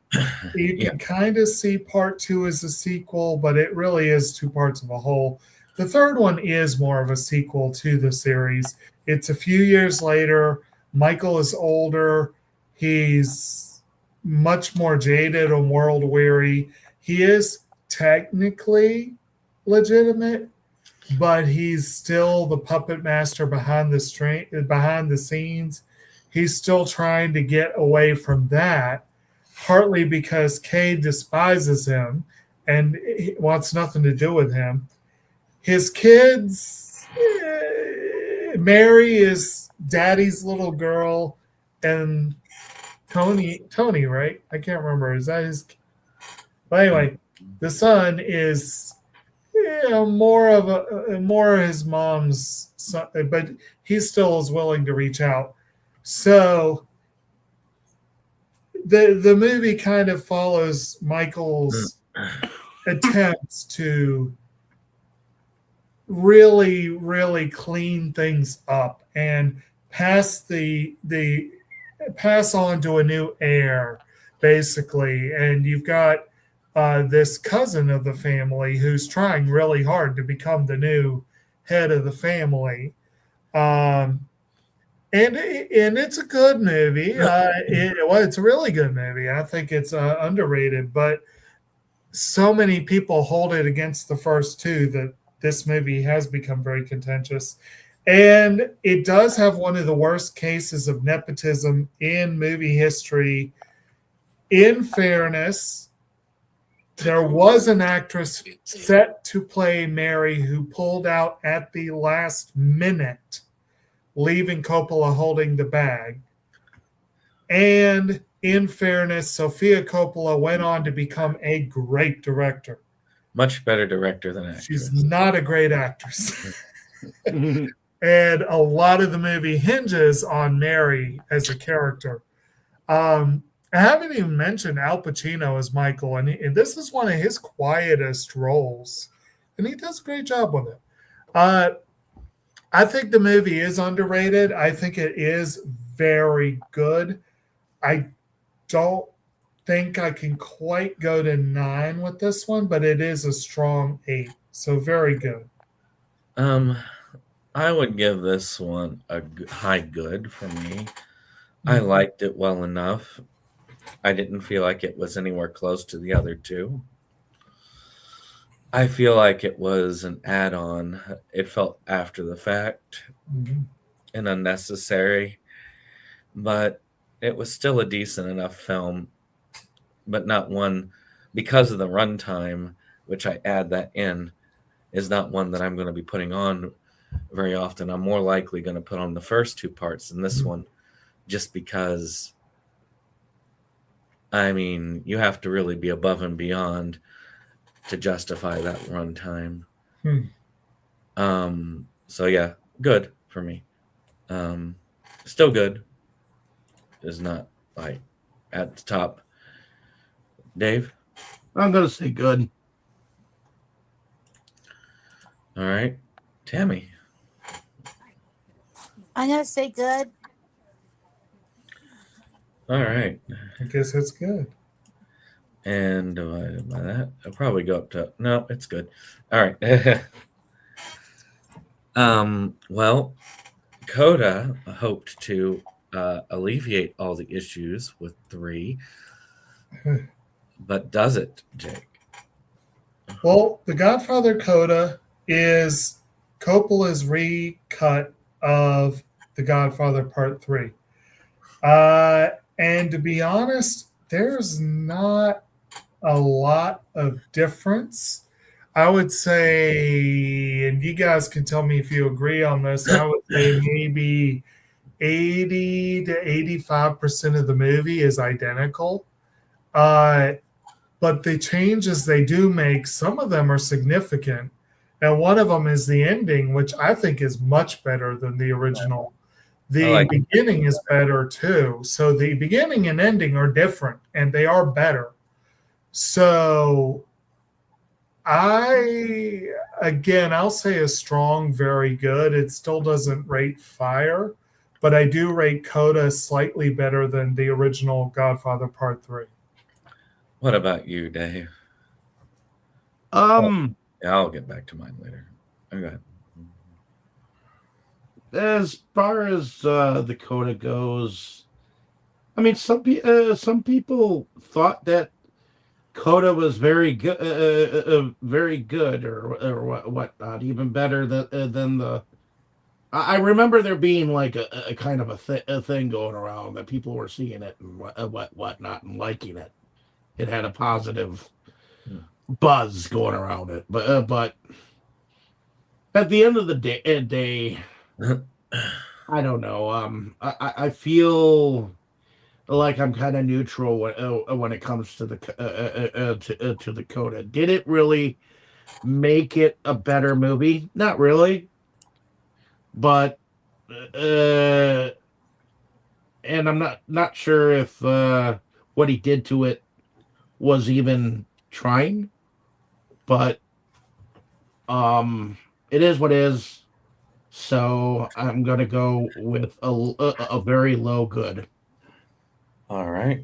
You can kind of see part 2 as a sequel, but it really is 2 parts of a whole. The third one is more of a sequel to the series. It's a few years later. Michael is older. He's much more jaded and world weary. He is technically legitimate, but he's still the puppet master behind the scenes. He's still trying to get away from that, partly because Kay despises him and wants nothing to do with him. His kids, Mary is daddy's little girl, and Tony, right? I can't remember. Is that his? But anyway, the son is more of his mom's son, but he still is willing to reach out. So the movie kind of follows Michael's attempts to really, really clean things up and pass pass on to a new heir, basically. And you've got this cousin of the family who's trying really hard to become the new head of the family. Um, and it's a good movie. It's a really good movie. I think it's underrated, but so many people hold it against the first two that this movie has become very contentious. And it does have one of the worst cases of nepotism in movie history. In fairness, there was an actress set to play Mary who pulled out at the last minute, leaving Coppola holding the bag. And in fairness, Sofia Coppola went on to become a great director. Much better director than actress. She's not a great actress. And a lot of the movie hinges on Mary as a character. I haven't even mentioned Al Pacino as Michael, and this is one of his quietest roles, and he does a great job with it. I think the movie is underrated. I think it is very good. I don't think I can quite go to 9 with this one, but it is a strong 8. So very good. I would give this one a high good for me. I liked it well enough. I didn't feel like it was anywhere close to the other two. I feel like it was an add-on. It felt after the fact and unnecessary, but it was still a decent enough film, but not one, because of the runtime, which I add that in, is not one that I'm going to be putting on very often. I'm more likely going to put on the first two parts than this one, just because, I mean, you have to really be above and beyond to justify that runtime. So yeah, good for me. Still good. Is not like at the top. Dave? I'm going to say good. All right. Tammy? I'm gonna say good. All right. I guess it's good. And divided by that, I'll probably go up to, no, it's good. All right. Well, Coda hoped to alleviate all the issues with 3, but does it, Jake? Well, The Godfather Coda is Coppola's recut of The Godfather Part 3. And to be honest, there's not a lot of difference. I would say, and you guys can tell me if you agree on this, I would say maybe 80 to 85% of the movie is identical. But the changes they do make, some of them are significant. And one of them is the ending, which I think is much better than the original. The beginning is better too. So the beginning and ending are different, and they are better. So I'll say a strong, very good. It still doesn't rate Fire, but I do rate Coda slightly better than the original Godfather Part 3. What about you, Dave? Yeah, I'll get back to mine later. Okay. As far as the Coda goes, I mean, some people thought that Coda was very good, or whatnot, even better than the. I remember there being like a kind of a thing going around that people were seeing it and whatnot and liking it. It had a positive buzz going around it, but at the end of the day, I don't know. I feel like I'm kind of neutral when it comes to the to the Coda. Did it really make it a better movie? Not really, but and I'm not sure if what he did to it was even trying, but it is what it is. So I'm gonna go with a very low good. All right.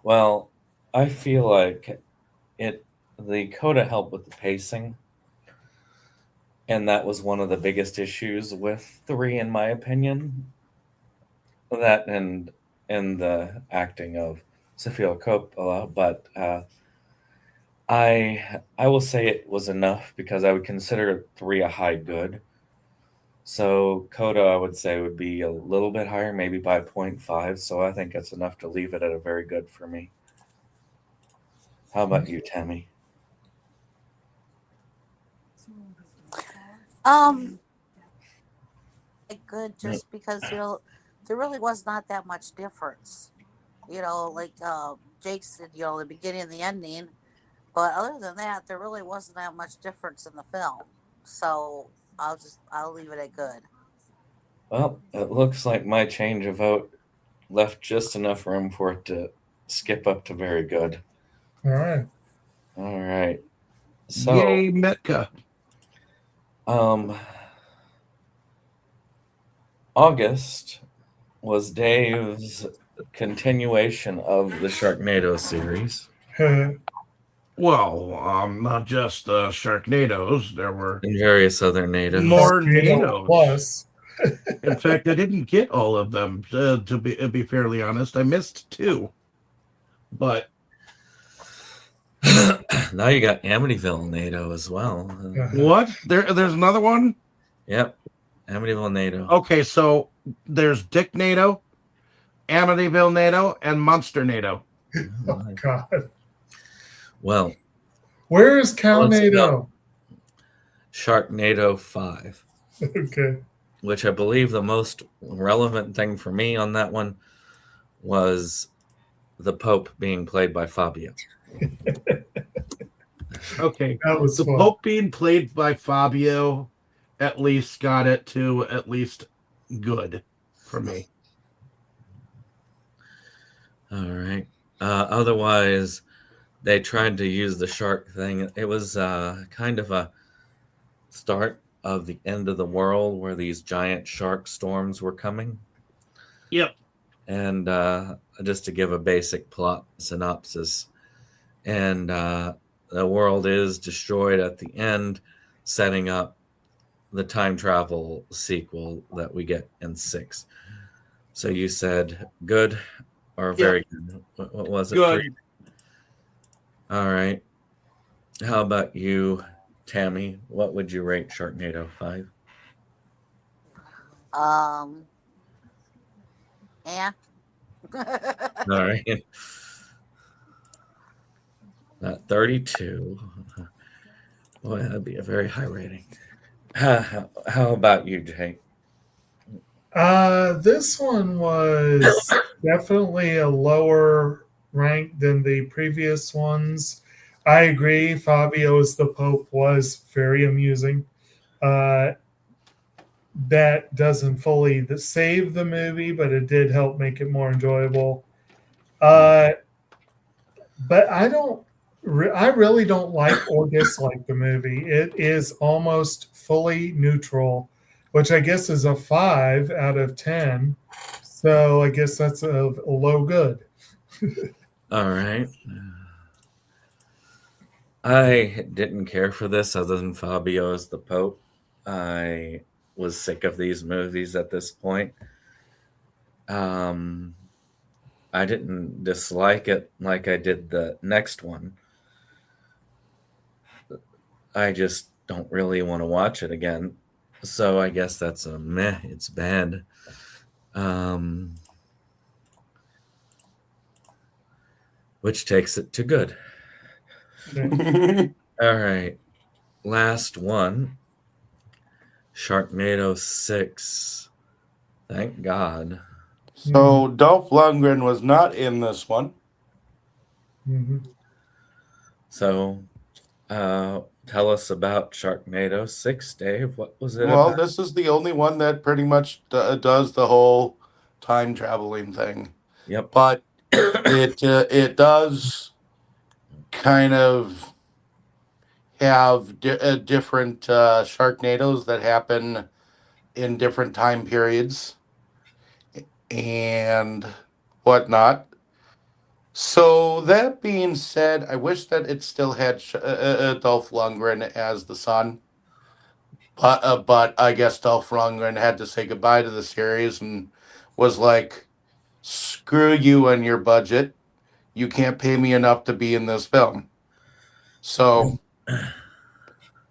Well, I feel like the coda helped with the pacing, and that was one of the biggest issues with 3, in my opinion. That and the acting of Sofia Coppola, but I will say it was enough because I would consider 3 a high good. So coda, I would say, would be a little bit higher, maybe by 0.5. So I think that's enough to leave it at a very good for me. How about you, Tammy? Good, just because there really was not that much difference. Like Jake said, the beginning and the ending. But other than that, there really wasn't that much difference in the film. So I'll leave it at good. Well, it looks like my change of vote left just enough room for it to skip up to very good. All right. All right. So, Yay, Metka. August was Dave's continuation of the Sharknado series. Well, not just the Sharknadoes. There were And various other natives. more NATOs. Plus. In fact, I didn't get all of them. To be fairly honest, I missed 2. But Now you got Amityville NATO as well. what? There's another one. Yep, Amityville NATO. Okay, so there's Dick NATO, Amityville NATO, and Monster NATO. Oh, God. Well, Where is Calnado? Sharknado 5. Okay. Which I believe the most relevant thing for me on that one was the Pope being played by Fabio. Okay, That was the fun. Pope being played by Fabio at least got it to at least good for me. All right. Otherwise, they tried to use the shark thing. It was kind of a start of the end of the world where these giant shark storms were coming. Yep. And just to give a basic plot synopsis, and the world is destroyed at the end, setting up the time travel sequel that we get in 6. So you said good or very good? What was it? Good. 3? All right. How about you, Tammy? What would you rate Sharknado 5? Yeah. All right. 32. Boy, that'd be a very high rating. How about you, Jake? This one was definitely a lower rank than the previous ones. I agree. Fabio as the Pope was very amusing. That doesn't fully save the movie, but it did help make it more enjoyable. But I really don't like or dislike the movie. It is almost fully neutral, which I guess is a 5 out of 10. So I guess that's a low good. All right. I didn't care for this other than Fabio as the Pope. I was sick of these movies at this point. I didn't dislike it like I did the next one. I just don't really want to watch it again. So I guess that's a meh. It's bad. Which takes it to good. All right. Last one. Sharknado 6. Thank God. So Dolph Lundgren was not in this one. Mm-hmm. So tell us about Sharknado 6, Dave. What was it Well, about? this is the only one that pretty much does the whole time traveling thing. Yep. But it does kind of have different Sharknadoes that happen in different time periods and whatnot. So that being said, I wish that it still had Dolph Lundgren as the son, but I guess Dolph Lundgren had to say goodbye to the series and was like, "Screw you and your budget. You can't pay me enough to be in this film." So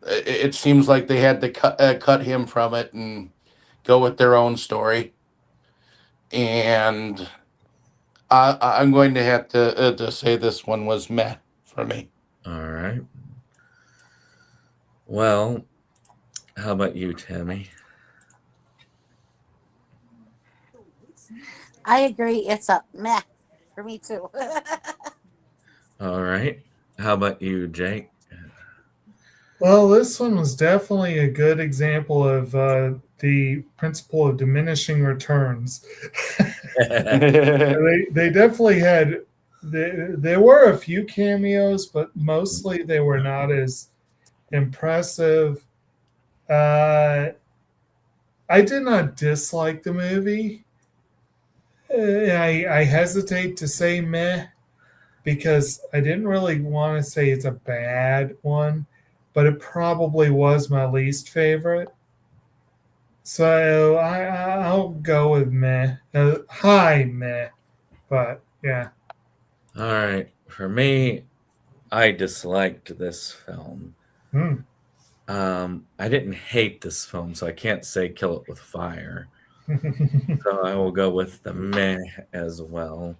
it seems like they had to cut him from it and go with their own story. And I'm going to have to say this one was meh for me. All right. Well, how about you, Tammy? I agree. It's a meh for me too. All right. How about you, Jake? Well, this one was definitely a good example of the principle of diminishing returns. They definitely had. There were a few cameos, but mostly they were not as impressive. I did not dislike the movie. I hesitate to say meh because I didn't really want to say it's a bad one, but it probably was my least favorite. So I'll go with meh. High meh, but yeah. All right. For me, I disliked this film. I didn't hate this film, so I can't say kill it with fire. So I will go with the meh as well.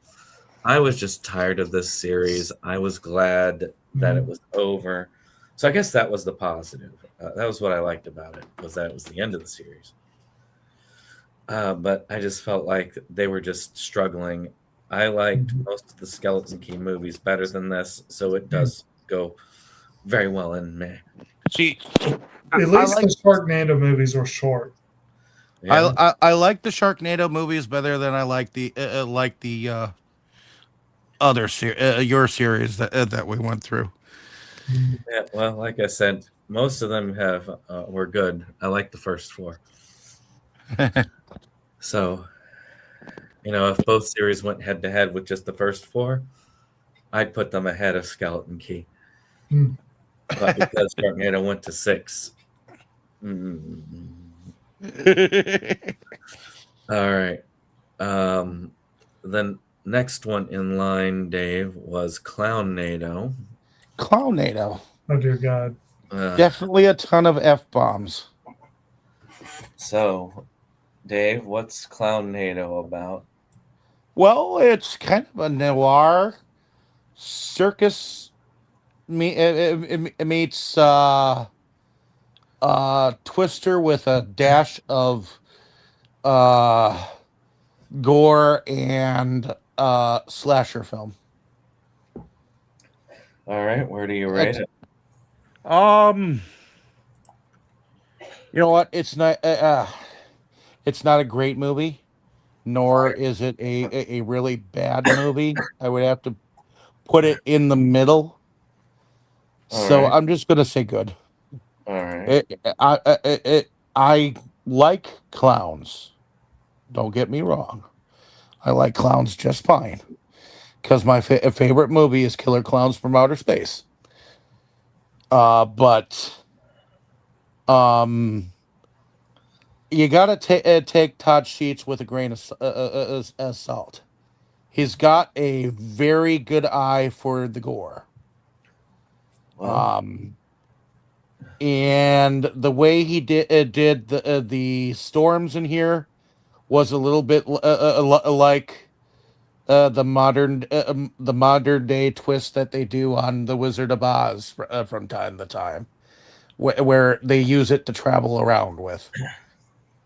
I was just tired of this series. I was glad that it was over. So I guess that was the positive. That was what I liked about it, was that it was the end of the series. But I just felt like they were just struggling. I liked most of the Skeleton Key movies better than this, so it does go very well in meh. See, At least the Sharknado movies were short. Yeah. I like the Sharknado movies better than I like the other your series that we went through. Yeah, well, like I said, most of them were good. I like the first four. So, if both series went head to head with just the first four, I'd put them ahead of Skeleton Key. But because Sharknado went to 6. All right. Then next one in line, Dave, was Clownnado. Clownnado. Oh dear God. Definitely a ton of F-bombs. So, Dave, what's Clownnado about? Well, it's kind of a noir circus meets Twister with a dash of gore and slasher film. All right, where do you rate it? You know what? It's not a great movie, nor is it a really bad movie. I would have to put it in the middle. So right. I'm just gonna say good. All right. I like clowns. Don't get me wrong. I like clowns just fine. Because my favorite movie is Killer Clowns from Outer Space. But you gotta take Todd Sheets with a grain of salt. He's got a very good eye for the gore. Well, And the way he did the storms in here was a little bit like the modern day twist that they do on the Wizard of Oz from time to time, where they use it to travel around with.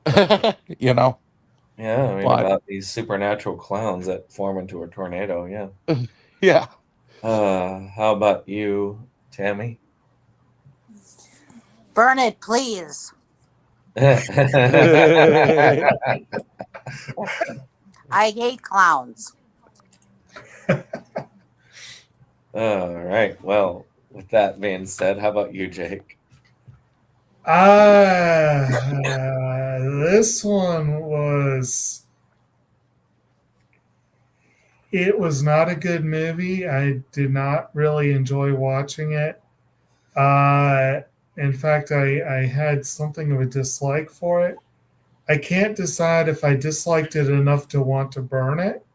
yeah, I mean, but- about these supernatural clowns that form into a tornado, yeah. Yeah. How about you, Tammy? Burn it, please. I hate clowns. All right. Well, with that being said, how about you, Jake? This one was. It was not a good movie. I did not really enjoy watching it. In fact, I had something of a dislike for it. I can't decide if I disliked it enough to want to burn it,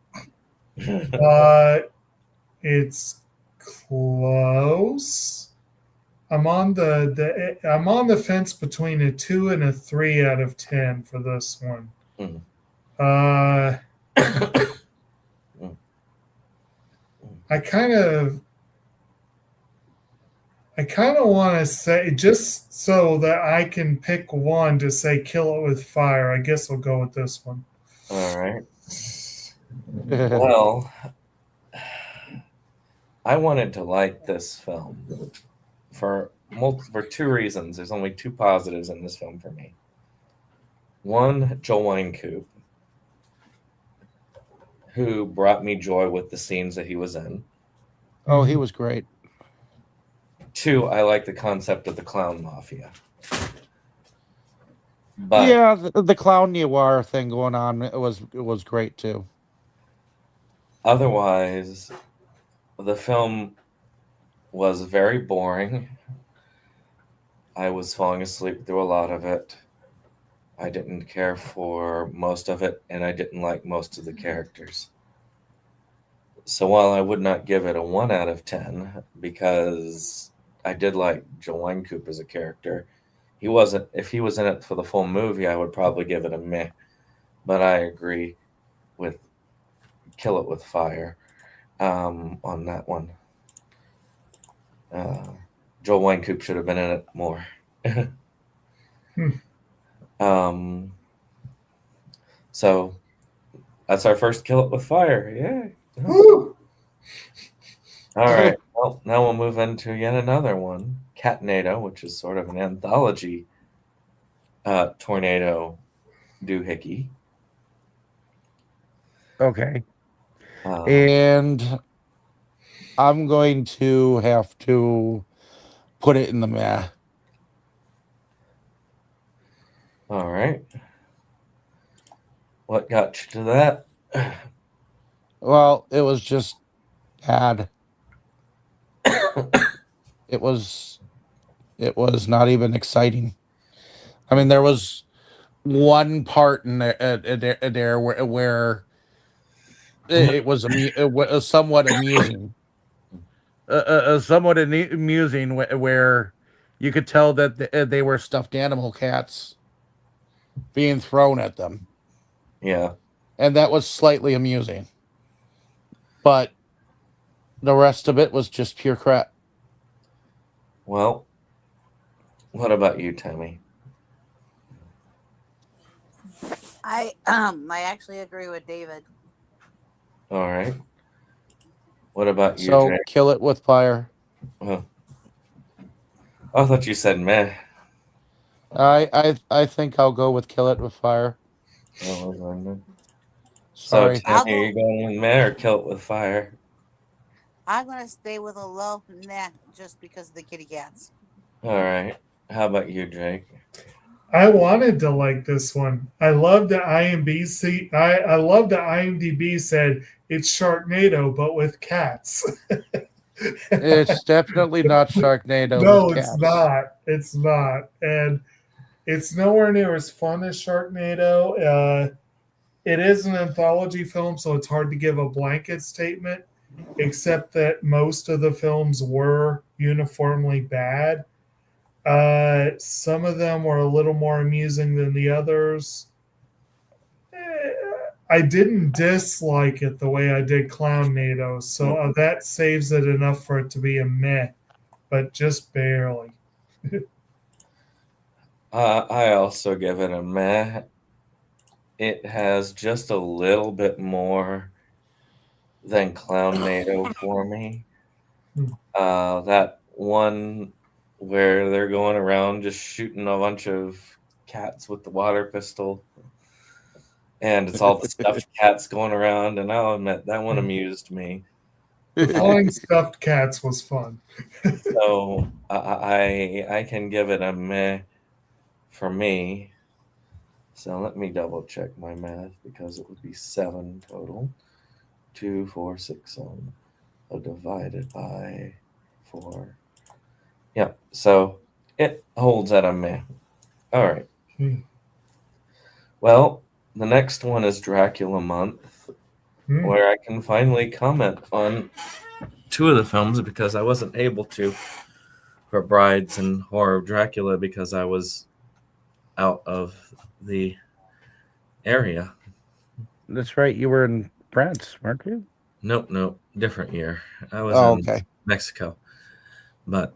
but it's close. I'm on the fence between a 2 and a 3 out of 10 for this one. Mm. Uh, I kind of want to say, just so that I can pick one to say kill it with fire. I guess I'll go with this one. All right. Well, I wanted to like this film for two reasons. There's only two positives in this film for me. One, Joel Wynkoop, who brought me joy with the scenes that he was in. Oh, he was great. Two, I like the concept of the clown mafia. But yeah, the clown noir thing going on was great too. Otherwise, the film was very boring. I was falling asleep through a lot of it. I didn't care for most of it, and I didn't like most of the characters. So while I would not give it a 1 out of 10, because I did like Joel Wynkoop as a character, if he was in it for the full movie, I would probably give it a meh. But I agree with Kill It With Fire on that one. Joel Wynkoop should have been in it more. So that's our first Kill It With Fire. Yeah. Woo! All right. Well, now we'll move into yet another one, Catnado, which is sort of an anthology tornado doohickey. Okay. And I'm going to have to put it in the meh. All right. What got you to that? Well, it was just bad. It was not even exciting. I mean, there was one part in there where it was somewhat amusing. Somewhat amusing where you could tell that they were stuffed animal cats being thrown at them. Yeah. And that was slightly amusing. But the rest of it was just pure crap. Well, what about you, Tammy? I actually agree with David. All right. What about you, So Jay? Kill It With Fire. Oh. I thought you said meh. I think I'll go with Kill It With Fire. So, Sorry. Tammy, are you going with meh or Kill It With Fire? I'm gonna stay with a low nah, just because of the kitty cats. All right. How about you, Jake? I wanted to like this one. I love that IMDb. I love that IMDb said it's Sharknado, but with cats. It's definitely not Sharknado. No, with it's cats. not. It's not, and it's nowhere near as fun as Sharknado. It is an anthology film, so it's hard to give a blanket statement, except that most of the films were uniformly bad. Some of them were a little more amusing than the others. I didn't dislike it the way I did Clownnado, so that saves it enough for it to be a meh, but just barely. I also give it a meh. It has just a little bit more than Clownnado for me. That one where they're going around just shooting a bunch of cats with the water pistol, and it's all the stuffed cats going around, and I'll admit that one amused me. The flying stuffed cats was fun. So I can give it a meh for me. So let me double check my math because it would be 7 total. 2, 4, 6, 7. Divided by 4. Yeah, so it holds at a meh. All right. Well, the next one is Dracula Month, where I can finally comment on 2 of the films because I wasn't able to for Brides and Horror of Dracula because I was out of the area. That's right. You were in France, weren't you? Nope, different year. I was in Mexico. But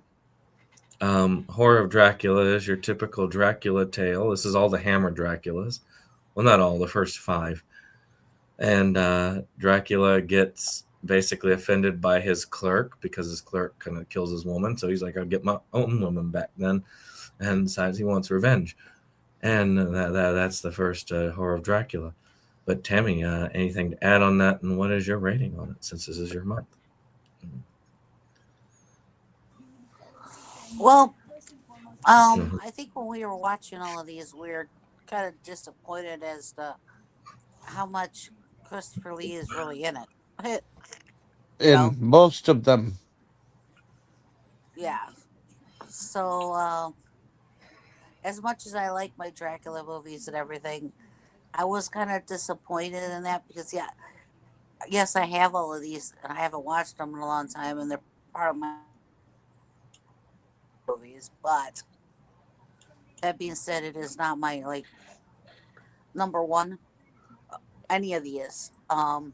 Horror of Dracula is your typical Dracula tale. This is all the Hammer Draculas. Well, not all, the first 5. And Dracula gets basically offended by his clerk because his clerk kind of kills his woman. So he's like, I'll get my own woman back then. And decides he wants revenge. And that's the first Horror of Dracula. But Tammy, anything to add on that? And what is your rating on it since this is your month? Well, I think when we were watching all of these, we were kind of disappointed as to how much Christopher Lee is really in it. In most of them. Yeah. So, as much as I like my Dracula movies and everything, I was kind of disappointed in that because, yes, I have all of these and I haven't watched them in a long time and they're part of my movies. But that being said, it is not my, number one, any of these. I'll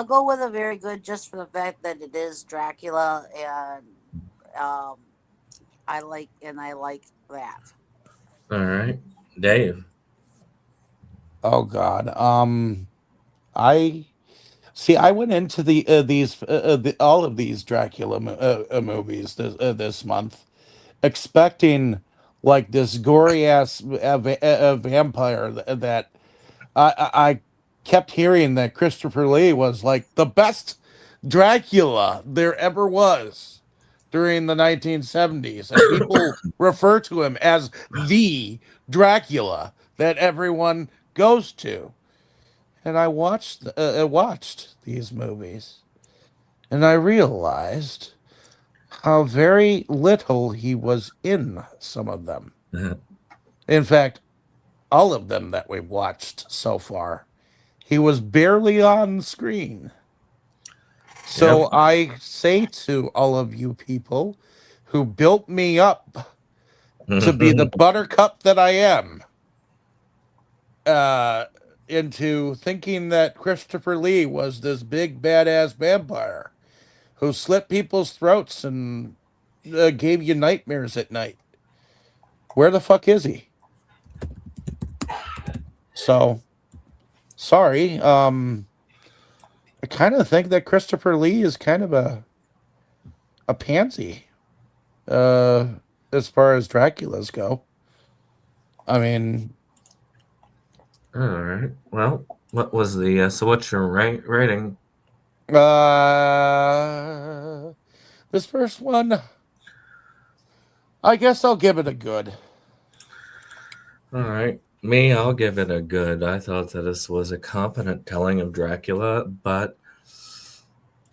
go with a very good just for the fact that it is Dracula and I like that. All right. Dave. Oh God. I went into all of these Dracula movies this month expecting like this gory ass vampire that I kept hearing that Christopher Lee was like the best Dracula there ever was during the 1970s, and people refer to him as the Dracula that everyone goes to. And I watched these movies, and I realized how very little he was in some of them. In fact, all of them that we've watched so far, he was barely on screen. So Yep. I say to all of you people who built me up to be the buttercup that I am, into thinking that Christopher Lee was this big badass vampire who slit people's throats and gave you nightmares at night. Where the fuck is he? So, sorry. I kind of think that Christopher Lee is kind of a pansy, as far as Draculas go. I mean, All right. Well, what was the so what's your rating? this first one, I guess I'll give it a good. All right. Me, I'll give it a good. I thought that this was a competent telling of Dracula, but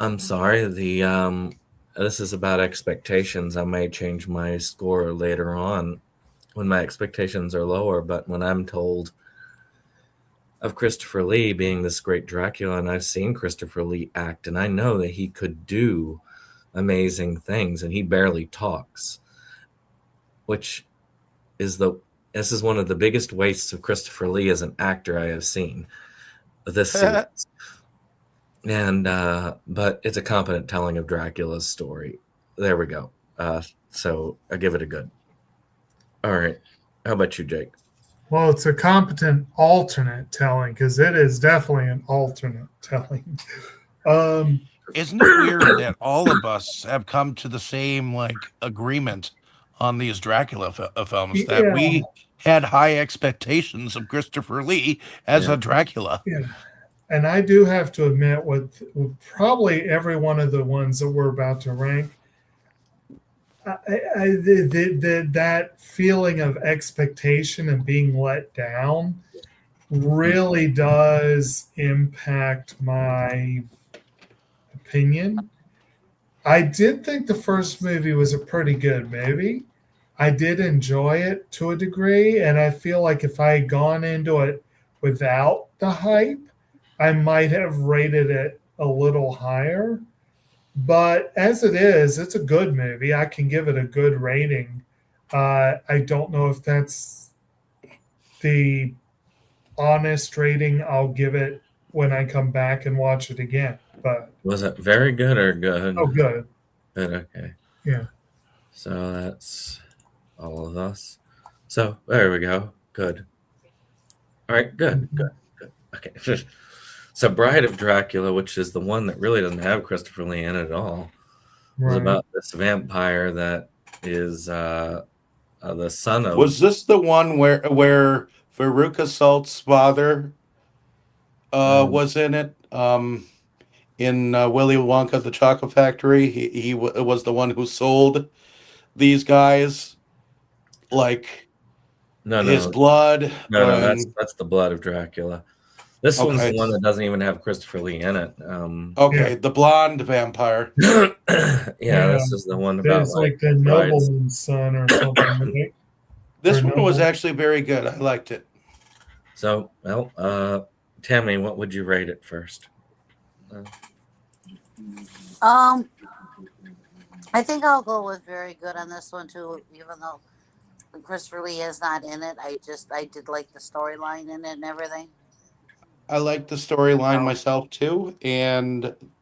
I'm sorry, this is about expectations. I may change my score later on when my expectations are lower, but when I'm told of Christopher Lee being this great Dracula, and I've seen Christopher Lee act, and I know that he could do amazing things, and he barely talks, which is this is one of the biggest wastes of Christopher Lee as an actor I have seen this series. And but it's a competent telling of Dracula's story. There we go. So I give it a good. All right. How about you, Jake? Well, it's a competent alternate telling because it is definitely an alternate telling. Isn't it weird that all of us have come to the same agreement on these Dracula films that we had high expectations of Christopher Lee as Yeah. a Dracula. Yeah. And I do have to admit, with probably every one of the ones that we're about to rank, that feeling of expectation and being let down really does impact my opinion. I did think the first movie was a pretty good movie. I did enjoy it to a degree, and I feel like if I had gone into it without the hype, I might have rated it a little higher. But as it is, it's a good movie. I can give it a good rating. I don't know if that's the honest rating I'll give it when I come back and watch it again. But Was it very good or good? oh, good. Good, okay. Yeah. So that's all of us. So there we go. Good. All right, good. Okay. So Bride of Dracula, which is the one that really doesn't have Christopher Lee in it at all, is Right. about this vampire that is the son of. Was this the one where Veruca Salt's father was in it? In Willy Wonka the Chocolate Factory, he was the one who sold these guys like his blood. No, that's the Blood of Dracula. This one's Okay. the one that doesn't even have Christopher Lee in it. Okay, Yeah. the blonde vampire. Yeah, this is the one about It's like the brides. nobleman's son or something. Right? This Or one was noble. actually very good. I liked it. So, well, Tammy, what would you rate it first? I think I'll go with very good on this one too, even though Christopher Lee is not in it. I did like the storyline in it and everything. I liked the storyline myself too,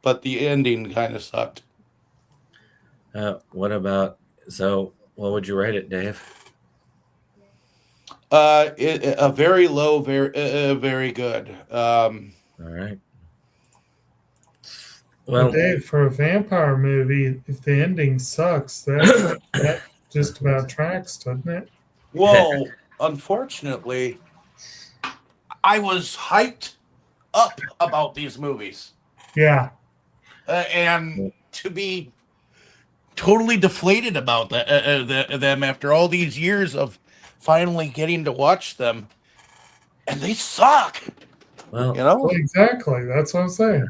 but the ending kind of sucked. What would you rate it, Dave? A very low, very good. All right. Well, Well, Dave, for a vampire movie, if the ending sucks, that just about tracks, doesn't it? Well, unfortunately, I was hyped up about these movies, Yeah. and to be totally deflated about them after all these years of finally getting to watch them, and they suck. well, Well, exactly. That's what I'm saying.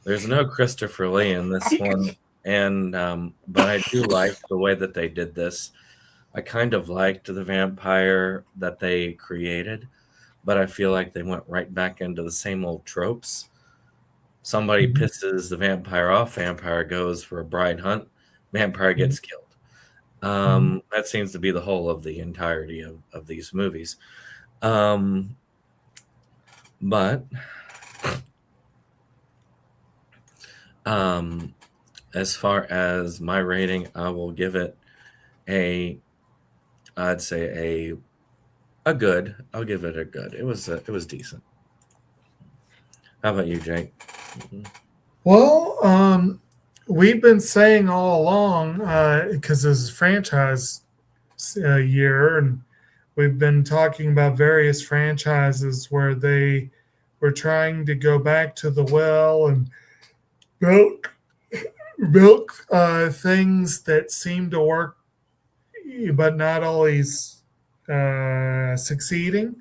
there's no Christopher Lee in this one, and but I do like the way that they did this. I kind of liked the vampire that they created, but I feel like they went right back into the same old tropes. Somebody pisses the vampire off, vampire goes for a bride hunt, vampire gets killed. That seems to be the whole of the entirety of these movies. But as far as my rating, I will give it I'd say a good. I'll give it a good. It was decent. How about you, Jake? Well, we've been saying all along, because this is franchise year, and we've been talking about various franchises where they were trying to go back to the well and milk things that seem to work, but not always succeeding.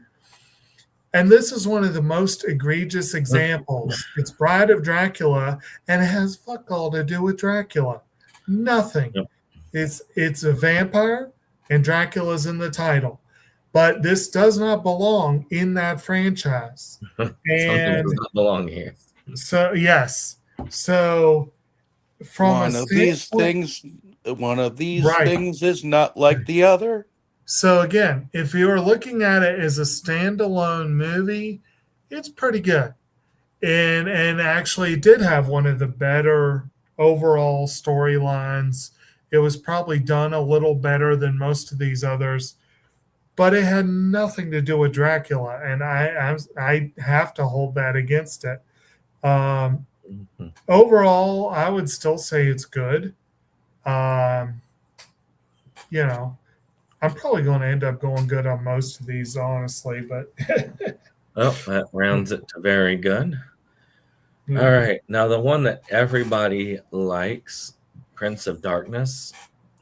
And this is one of the most egregious examples. It's Bride of Dracula, and it has fuck all to do with Dracula. Nothing. Yep. It's a vampire, and Dracula's in the title. But this does not belong in that franchise. Something And does not belong here. so, yes. So, from One a of these Right. things is not like the other. So again, if you are looking at it as a standalone movie, it's pretty good, and actually did have one of the better overall storylines. It was probably done a little better than most of these others, but it had nothing to do with Dracula, and I have to hold that against it. Overall, I would still say it's good. You know. I'm probably going to end up going good on most of these, honestly. But Well, that rounds it to very good. yeah. All right. Now, the one that everybody likes, Prince of Darkness,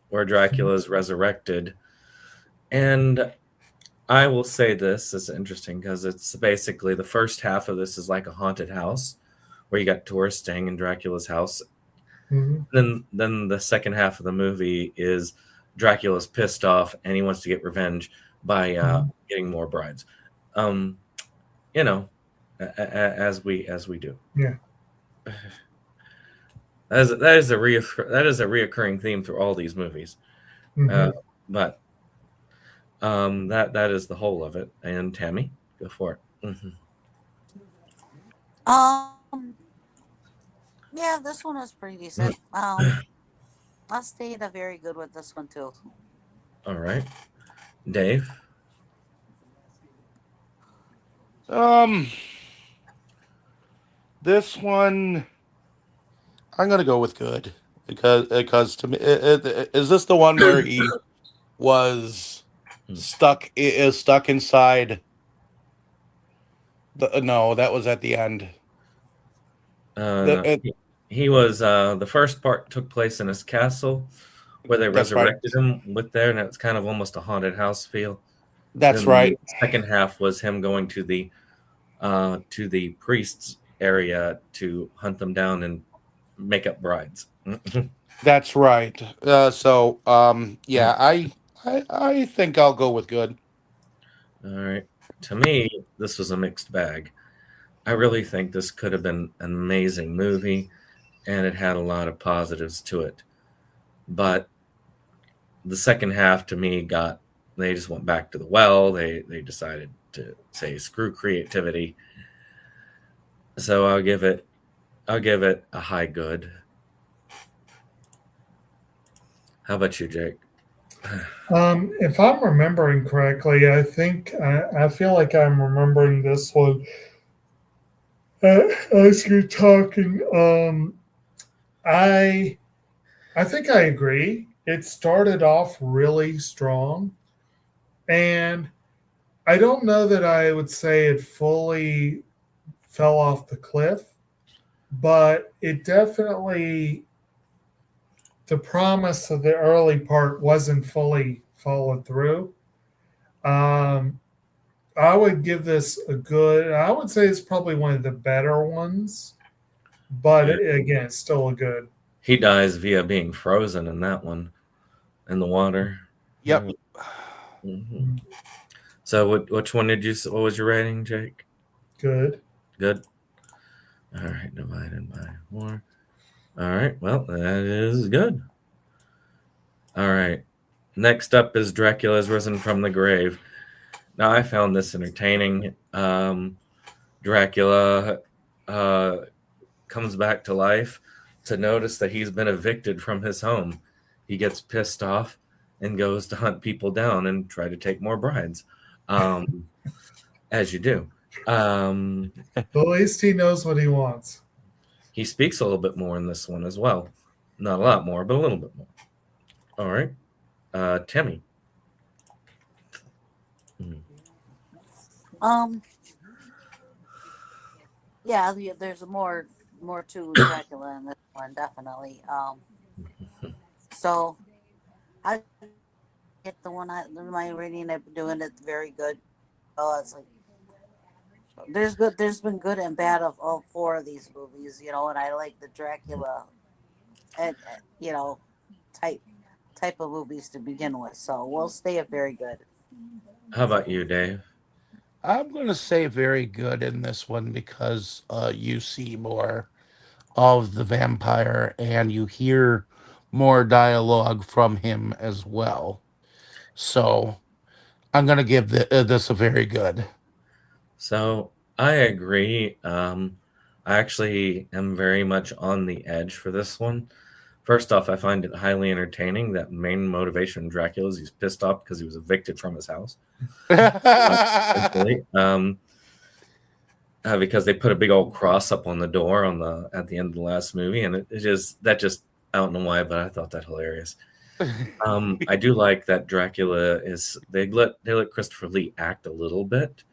where Dracula is resurrected. And I will say this is interesting because it's basically the first half of this is like a haunted house where you got tourists staying in Dracula's house. Mhm. Then the second half of the movie is Dracula's pissed off and he wants to get revenge by getting more brides. You know, as we do. Yeah. That is a reoccurring theme through all these movies. Mhm. But that is the whole of it. And Tammy, go for it. Yeah, this one was pretty decent. I'll stay at a very good with this one too. All right, Dave. This one, I'm gonna go with good because to me, is this the one where he was stuck inside? No, that was at the end. He was the first part took place in his castle where they That's right. resurrected him with there, and it's kind of almost a haunted house feel. That's Then right. The second half was him going to the priest's area to hunt them down and make up brides. That's right. Yeah, I think I'll go with good. All right. To me, this was a mixed bag. I really think this could have been an amazing movie, and it had a lot of positives to it. But the second half, to me, they just went back to the well. They decided to say screw creativity. So I'll give it a high good. How about you, Jake? If I'm remembering correctly, I think I feel like I'm remembering this one as you're talking. I think I agree. It started off really strong, and I don't know that I would say it fully fell off the cliff, but it definitely, the promise of the early part wasn't fully followed through. I would give this a good, I would say it's probably one of the better ones, but again, it's still a good. He dies via being frozen in that one, in the water. Yep. Mm-hmm. So which one what was your rating, Jake? Good. Good. All right, divided by 4. All right, well, that is good. All right. Next up is Dracula's Risen from the Grave. Now, I found this entertaining. Dracula comes back to life to notice that he's been evicted from his home. He gets pissed off and goes to hunt people down and try to take more brides, as you do. At least he knows what he wants. He speaks a little bit more in this one as well. Not a lot more, but a little bit more. All right. Timmy. Yeah, there's more to Dracula in this one, definitely. So I get the one my rating. I'm doing it very good. Oh, it's like there's been good and bad of all 4 of these movies, and I like the Dracula and type of movies to begin with. So we'll stay at very good. How about you, Dave? I'm going to say very good in this one because you see more of the vampire and you hear more dialogue from him as well. So I'm going to give this a very good. So I agree. I actually am very much on the edge for this one. First off, I find it highly entertaining that main motivation of Dracula is he's pissed off because he was evicted from his house. Because they put a big old cross up on the door at the end of the last movie, and it just I don't know why, but I thought that hilarious. I do like that Dracula is they let Christopher Lee act a little bit,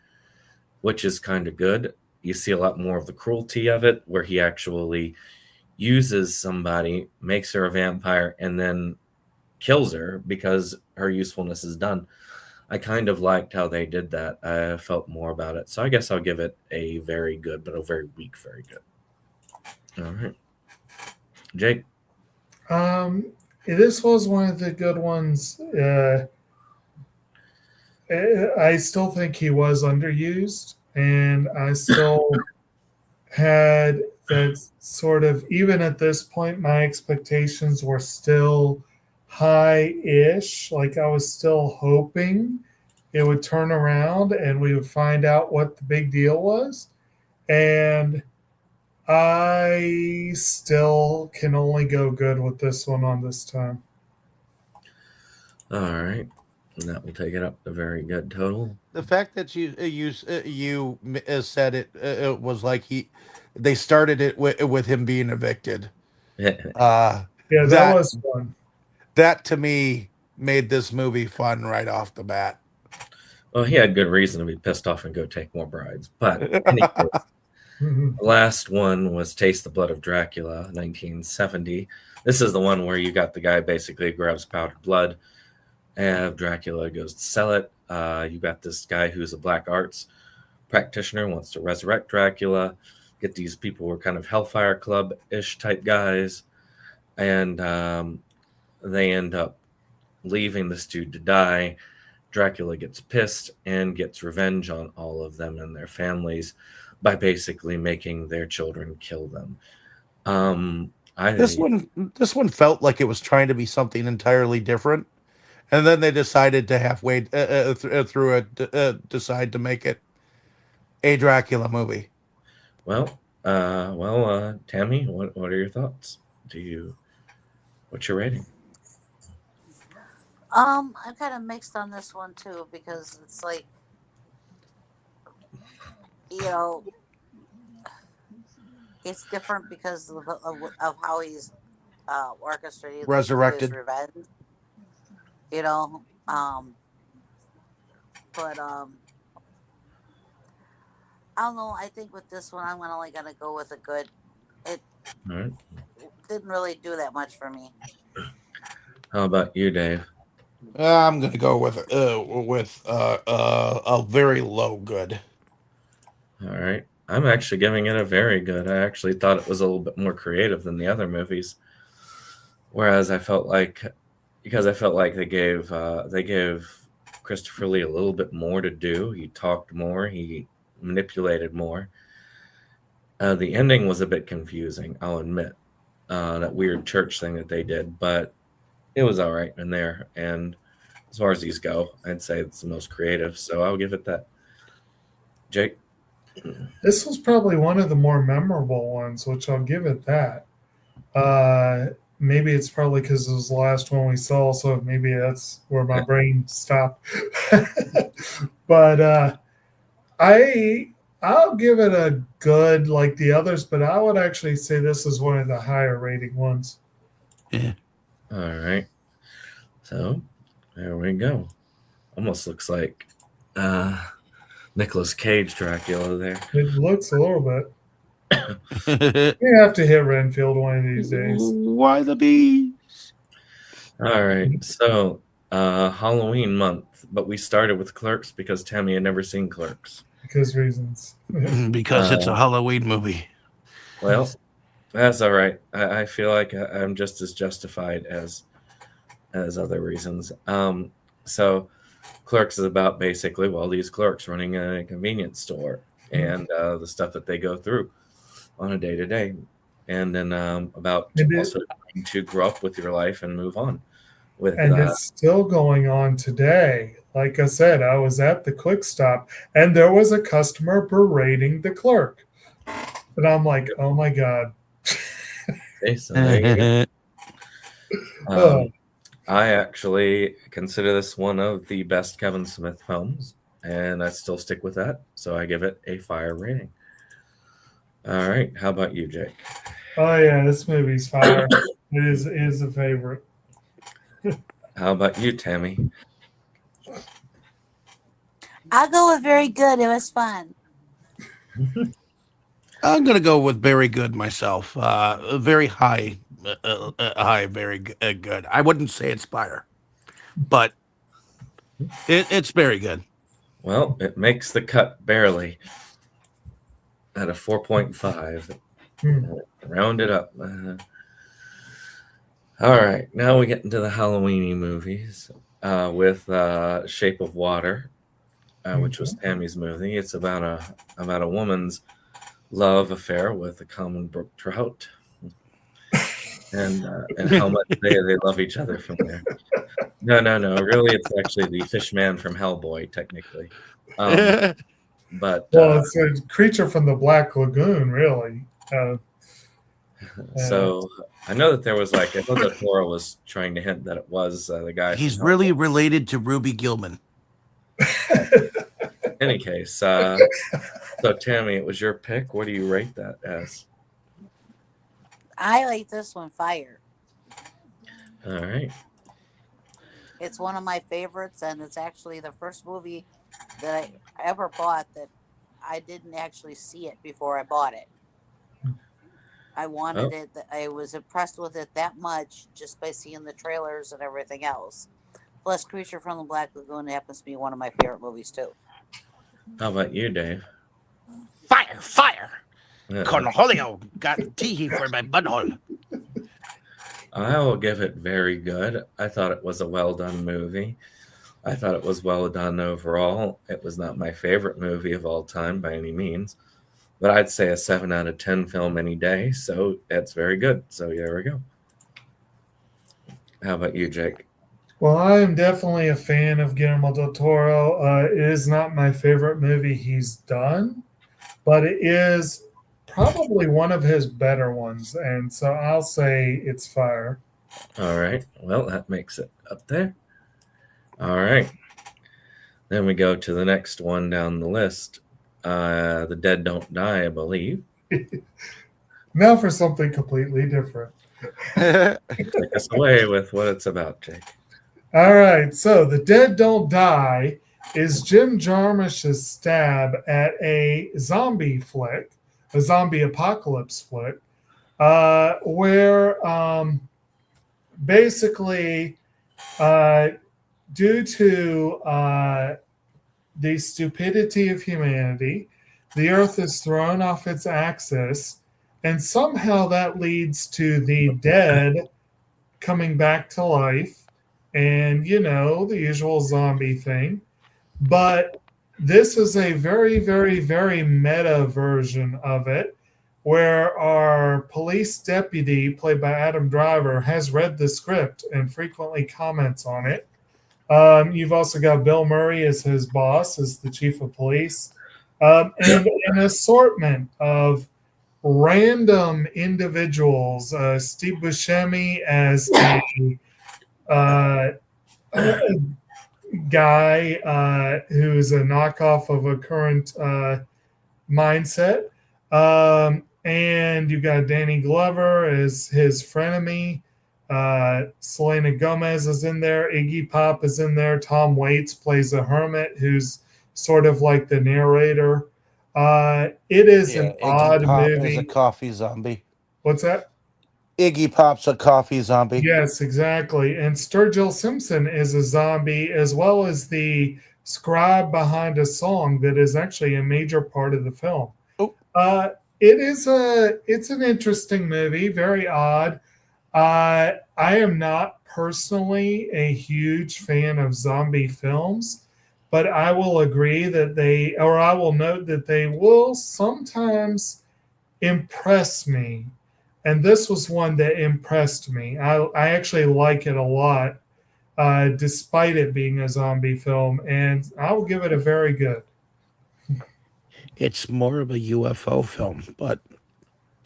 which is kind of good. You see a lot more of the cruelty of it, where he actually uses somebody, makes her a vampire, and then kills her because her usefulness is done. I kind of liked how they did that. I felt more about it. So I guess I'll give it a very good, but a very weak, very good. All right. Jake? This was one of the good ones. I still think he was underused, and I still had that sort of, even at this point, my expectations were still high-ish. Like I was still hoping it would turn around and we would find out what the big deal was. And I still can only go good with this one on this time. All right. And that will take it up to very good total. The fact that you said it was like they started it with him being evicted. Yeah, that That was fun. that to me made this movie fun right off the bat. Well, he had good reason to be pissed off and go take more brides. But anyway, the last one was Taste the Blood of Dracula, 1970. This is the one where you got the guy basically grabs powdered blood, and Dracula goes to sell it. You got this guy who's a black arts practitioner, wants to resurrect Dracula, get these people who are kind of Hellfire Club-ish type guys, and they end up leaving this dude to die. Dracula gets pissed and gets revenge on all of them and their families by basically making their children kill them. This one felt like it was trying to be something entirely different, and then they decided to halfway through it decide to make it a Dracula movie. Well, Tammy, what are your thoughts? What's your rating? I'm kind of mixed on this one too, because it's like, it's different because of how he's orchestrated Resurrected. his revenge. But I don't know. I think with this one, I'm only gonna go with a good. It All right. didn't really do that much for me. How about you, Dave? I'm gonna go with a very low good. All right. I'm actually giving it a very good. I actually thought it was a little bit more creative than the other movies. Whereas I felt like they gave Christopher Lee a little bit more to do. He talked more. He manipulated more. The ending was a bit confusing, I'll admit. That weird church thing that they did, but it was all right in there. And as far as these go, I'd say it's the most creative. So I'll give it that. Jake? This was probably one of the more memorable ones, which I'll give it that. Maybe it's probably because it was the last one we saw, so maybe that's where my brain stopped. But I'll give it a good like the others, but I would actually say this is one of the higher rating ones. Yeah. All right. So there we go. Almost looks like Nicolas Cage Dracula there. It looks a little bit. We have to hit Renfield one of these days. Why the bees? All right. So Halloween month, but we started with Clerks because Tammy had never seen Clerks. Because reasons. Because it's a Halloween movie. Well, that's all right. I feel like I'm just as justified as other reasons. So Clerks is about basically, these clerks running a convenience store and the stuff that they go through on a day-to-day. And then about also trying to grow up with your life and move on. And it's still going on today. Like I said, I was at the Quick Stop and there was a customer berating the clerk. And I'm like, oh my God. Okay, so there you go. I actually consider this one of the best Kevin Smith films, and I still stick with that. So I give it a fire rating. All right. How about you, Jake? Oh, yeah, this movie's fire. It is a favorite. How about you, Tammy? I'll go with very good. It was fun. I'm gonna go with very good myself. Very high, very good. I wouldn't say it's fire, but it's very good. Well, it makes the cut barely at a 4.5. Round it up. All right, now we get into the Halloweeny movies with Shape of Water, which was Tammy's movie. It's about a woman's love affair with a common brook trout, and how much they love each other from there. No. Really, it's actually the fish man from Hellboy, technically. But Well, it's a creature from the Black Lagoon, really. So I know that there was I thought that Flora was trying to hint that it was the guy. He's really related to Ruby Gilman. In any case, so Tammy, it was your pick. What do you rate that as? I like this one fire. All right. It's one of my favorites, and it's actually the first movie that I ever bought that I didn't actually see it before I bought it. I wanted it. I was impressed with it that much just by seeing the trailers and everything else. Plus, Creature from the Black Lagoon happens to be one of my favorite movies too. How about you, Dave? Fire! Cornholio got tee for my butthole. I will give it very good. I thought it was a well done movie. I thought it was well done overall. It was not my favorite movie of all time by any means, but I'd say a 7 out of 10 film any day. So it's very good. So there we go. How about you, Jake? Well, I am definitely a fan of Guillermo del Toro. It is not my favorite movie he's done, but it is probably one of his better ones. And so I'll say it's fire. All right. Well, that makes it up there. All right. Then we go to the next one down the list. The Dead Don't Die, I believe. Now for something completely different. Take us away with what it's about, Jake. All right. So The Dead Don't Die is Jim Jarmusch's stab at a zombie flick, a zombie apocalypse flick, where basically due to the stupidity of humanity, the earth is thrown off its axis, and somehow that leads to the dead coming back to life, and the usual zombie thing. But this is a very, very, very meta version of it, where our police deputy, played by Adam Driver, has read the script and frequently comments on it. You've also got Bill Murray as his boss, as the chief of police, and an assortment of random individuals. Steve Buscemi as a guy who's a knockoff of a current mindset. And you've got Danny Glover as his frenemy. Selena Gomez is in there. Iggy Pop is in there. Tom Waits plays a hermit who's sort of like the narrator. It is an odd movie. Is a coffee zombie. What's that? Iggy Pop's a coffee zombie. Yes, exactly. And Sturgill Simpson is a zombie, as well as the scribe behind a song that is actually a major part of the film. Oh. It's an interesting movie, very odd. I am not personally a huge fan of zombie films, but I will agree that I will note that they will sometimes impress me. And this was one that impressed me. I actually like it a lot, despite it being a zombie film, and I'll give it a very good. It's more of a UFO film, but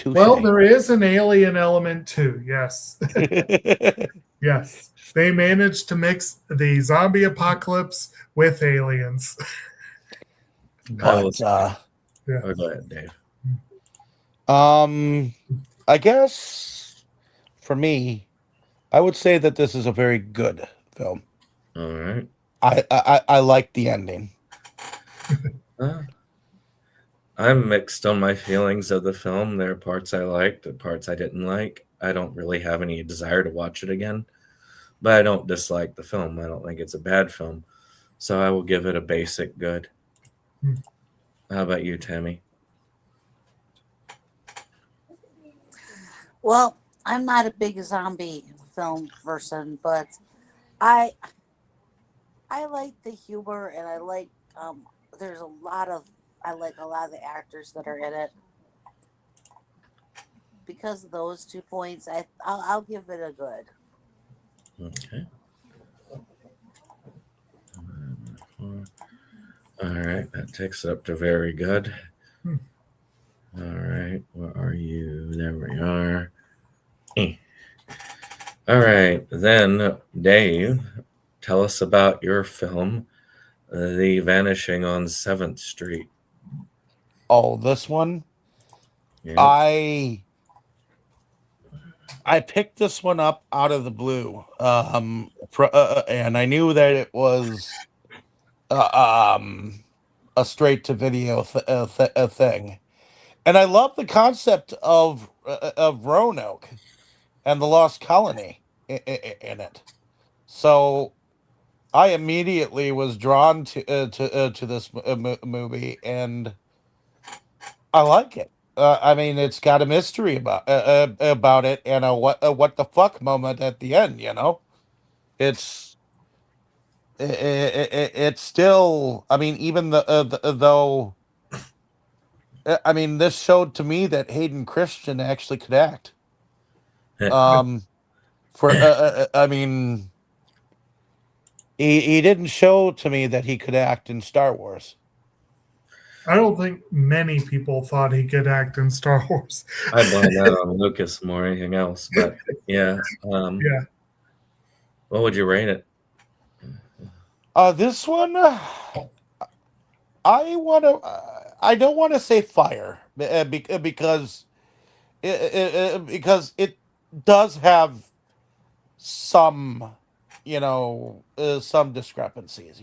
well, there is an alien element too. Yes. Yes. They managed to mix the zombie apocalypse with aliens. But, Oh, go ahead, Dave. I guess for me, I would say that this is a very good film. All right. I like the ending. I'm mixed on my feelings of the film. There are parts I liked, the parts I didn't like. I don't really have any desire to watch it again, but I don't dislike the film. I don't think it's a bad film, so I will give it a basic good. How about you, Tammy? Well, I'm not a big zombie film person, but I like the humor, and I like there's a lot of I like a lot of the actors that are in it. Because of those 2 points, I'll give it a good. Okay. All right, that takes it up to very good. All right, where are you? There we are. All right, then, Dave, tell us about your film, The Vanishing on 7th Street. Oh, this one? Yeah. I picked this one up out of the blue, and I knew that it was a straight to video thing, and I love the concept of Roanoke and the Lost Colony in it. So I immediately was drawn to this movie, and I like it. I mean, it's got a mystery about it, and a what the fuck moment at the end. You know, it's it's still. I mean, even though. I mean, this showed to me that Hayden Christian actually could act. I mean, he didn't show to me that he could act in Star Wars. I don't think many people thought he could act in Star Wars. I blame that on Lucas more than anything else, but yeah. Yeah. What would you rate it? This one, I don't want to say fire because it does have some, some discrepancies,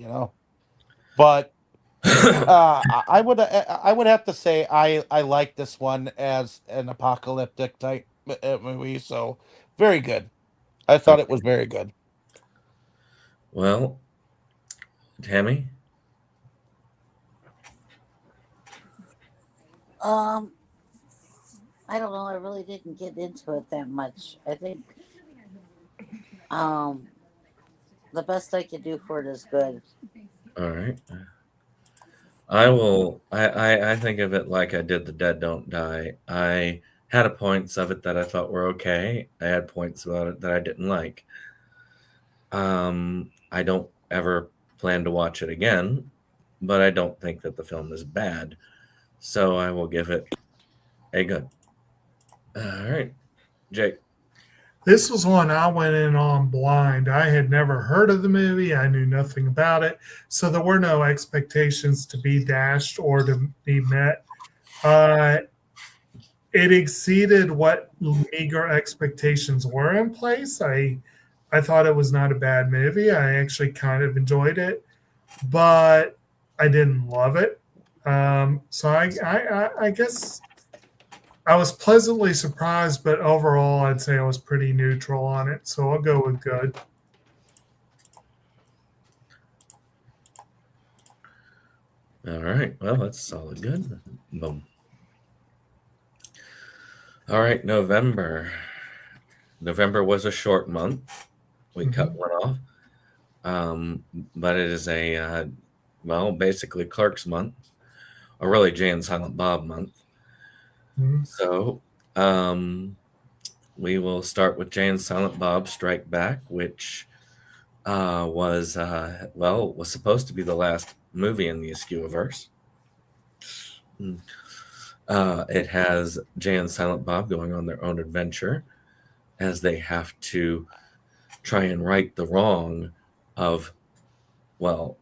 but I would have to say I like this one as an apocalyptic type movie. So very good. I thought it was very good. Well, Tammy? I don't know. I really didn't get into it that much. I think the best I could do for it is good. All right. I think of it like I did The Dead Don't Die. I had points of it that I thought were okay. I had points about it that I didn't like. I don't ever plan to watch it again, but I don't think that the film is bad. So I will give it a good. All right. Jake. This was one I went in on blind. I had never heard of the movie. I knew nothing about it. So there were no expectations to be dashed or to be met. It exceeded what meager expectations were in place. I thought it was not a bad movie. I actually kind of enjoyed it, but I didn't love it. So I guess I was pleasantly surprised, but overall, I'd say I was pretty neutral on it. So I'll go with good. All right. Well, that's solid good. Boom. All right. November. November was a short month. We cut one off. But it is basically Clerks month, or really Jay and Silent Bob month. So we will start with Jay and Silent Bob Strike Back, which was supposed to be the last movie in the Askew-averse. It has Jay and Silent Bob going on their own adventure as they have to try and right the wrong of, a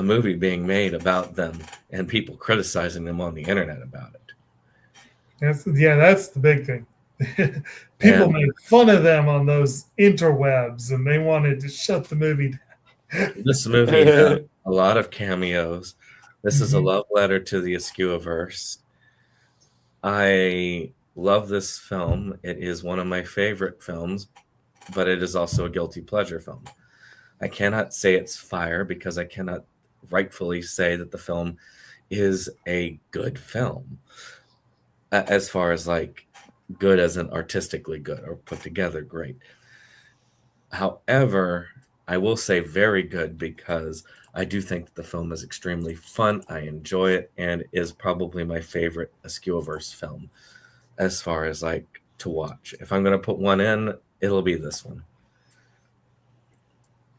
movie being made about them and people criticizing them on the internet about it. That's the big thing. People And made fun of them on those interwebs, and they wanted to shut the movie down. this movie has a lot of cameos. This is a Mhm. love letter to the Askewiverse. I love this film. It is one of my favorite films, but it is also a guilty pleasure film. I cannot say it's fire because I cannot rightfully say that the film is a good film. As far as like good as in artistically good or put together great. However, I will say very good because I do think that the film is extremely fun. I enjoy it and is probably my favorite Askewiverse film as far as like to watch. If I'm going to put one in, it'll be this one.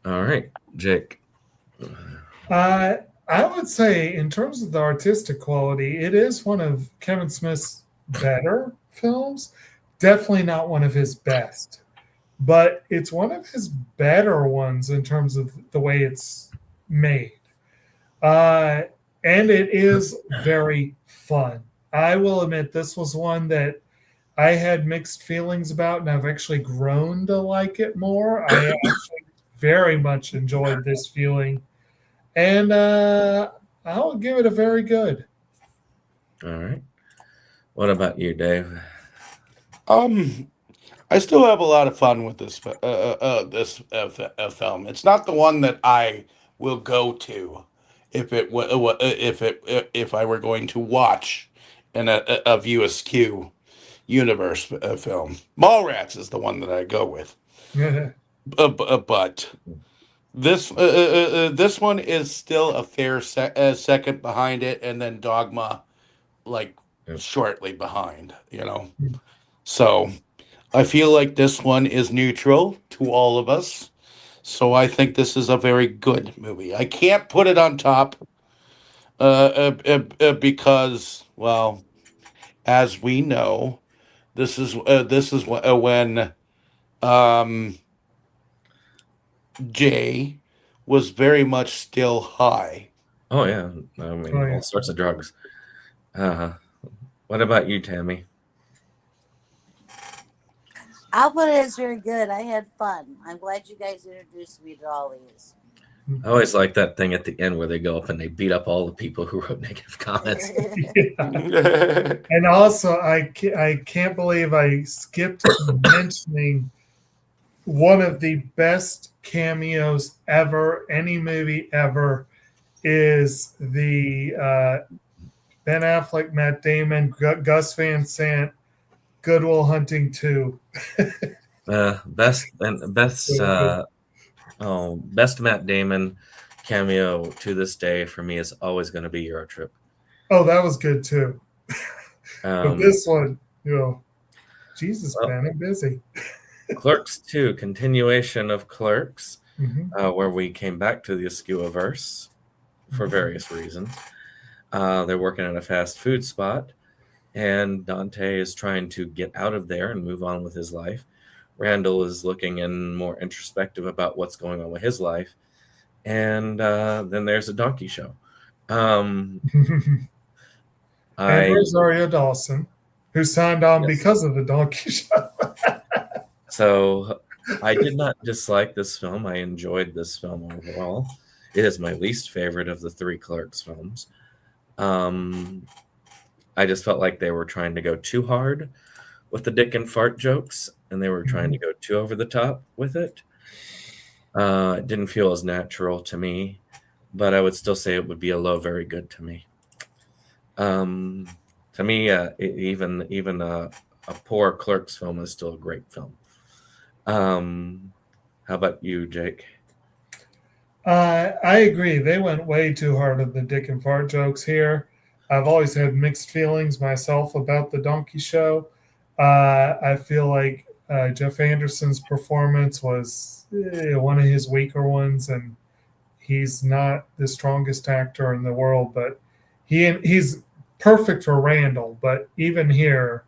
All right, Jake. I would say, in terms of the artistic quality, it is one of Kevin Smith's better films. Definitely not one of his best, but it's one of his better ones in terms of the way it's made. And it is very fun. I will admit this was one that I had mixed feelings about, and I've actually grown to like it more. I actually very much enjoyed this feeling, and I'll give it a very good. All right. What about you, Dave? I still have a lot of fun with this film. It's not the one that I will go to if I were going to watch a View Askew universe film. Mallrats is the one that I go with. But this one is still a fair second behind it, and then Dogma, like shortly behind. So I feel like this one is neutral to all of us. So I think this is a very good movie. I can't put it on top because, well, as we know, this is when Jay was very much still high. Oh yeah, I mean Oh, yeah. all sorts of drugs. What about you, Tammy? I'll put it as very good. I had fun. I'm glad you guys introduced me to all these. I always like that thing at the end where they go up and they beat up all the people who wrote negative comments. And also, I can't believe I skipped mentioning one of the best cameos ever, any movie ever, is the Ben Affleck, Matt Damon, Gus Van Sant, Good Will Hunting 2. Best Matt Damon cameo to this day for me is always going to be Eurotrip. Oh, that was good too. But this one, Jesus, man, I'm busy. Clerks 2, continuation of Clerks, Mhm. where we came back to the Askewiverse for various reasons. They're working at a fast food spot, and Dante is trying to get out of there and move on with his life. Randall is looking in more introspective about what's going on with his life. And then there's a donkey show. And Rosario Dawson, who signed on because of the donkey show. So I did not dislike this film. I enjoyed this film overall. It is my least favorite of the 3 Clerks films. I just felt like they were trying to go too hard with the dick and fart jokes, and they were trying to go too over the top with it. It didn't feel as natural to me, but I would still say it would be a low very good to me. To me, even a poor Clerks film is still a great film. How about you, Jake? I agree. They went way too hard on the dick and fart jokes here. I've always had mixed feelings myself about the donkey show. I feel like Jeff Anderson's performance was one of his weaker ones, and he's not the strongest actor in the world, but he's perfect for Randall. But even here,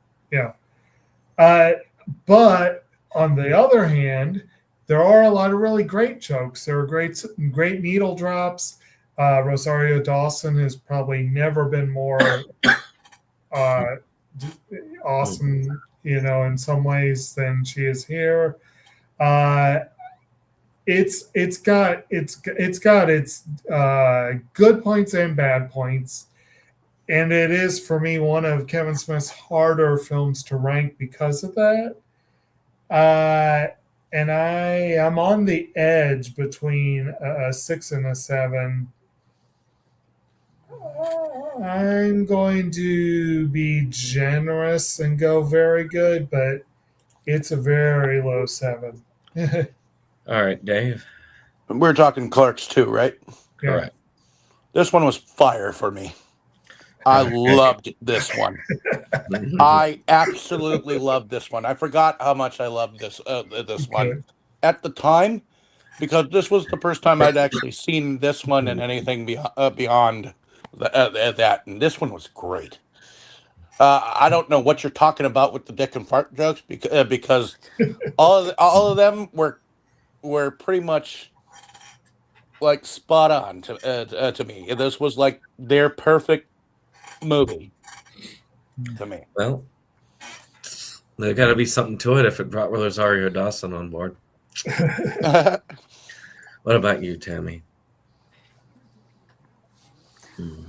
but on the other hand, there are a lot of really great jokes. There are great needle drops. Rosario Dawson has probably never been more awesome in some ways than she is here. Uh, it's got its good points and bad points, and it is for me one of Kevin Smith's harder films to rank because of that. And I'm on the edge between a 6 and a 7. I'm going to be generous and go very good, but it's a very low 7. All right, Dave. We're talking Clerks too, right? Yeah. Correct. This one was fire for me. I loved this one. I absolutely loved this one. I forgot how much I loved this one at the time, because this was the first time I'd actually seen this one and anything beyond that. And this one was great. I don't know what you're talking about with the dick and fart jokes, because all of them were pretty much like spot on to me. This was like their perfect movie to me. Well, there got to be something to it if it brought Rosario Dawson on board. What about you, Tammy?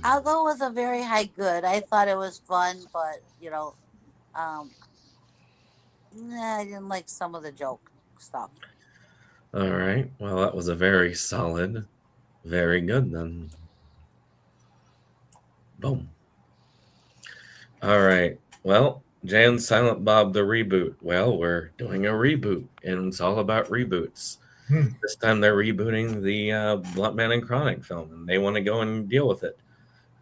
I'll go with a very high good. I thought it was fun, but I didn't like some of the joke stuff. All right. Well, that was a very solid, very good then. Boom. All right. Well, Jay and Silent Bob, the reboot. Well, we're doing a reboot, and it's all about reboots. This time they're rebooting the Blunt Man and Chronic film, and they want to go and deal with it.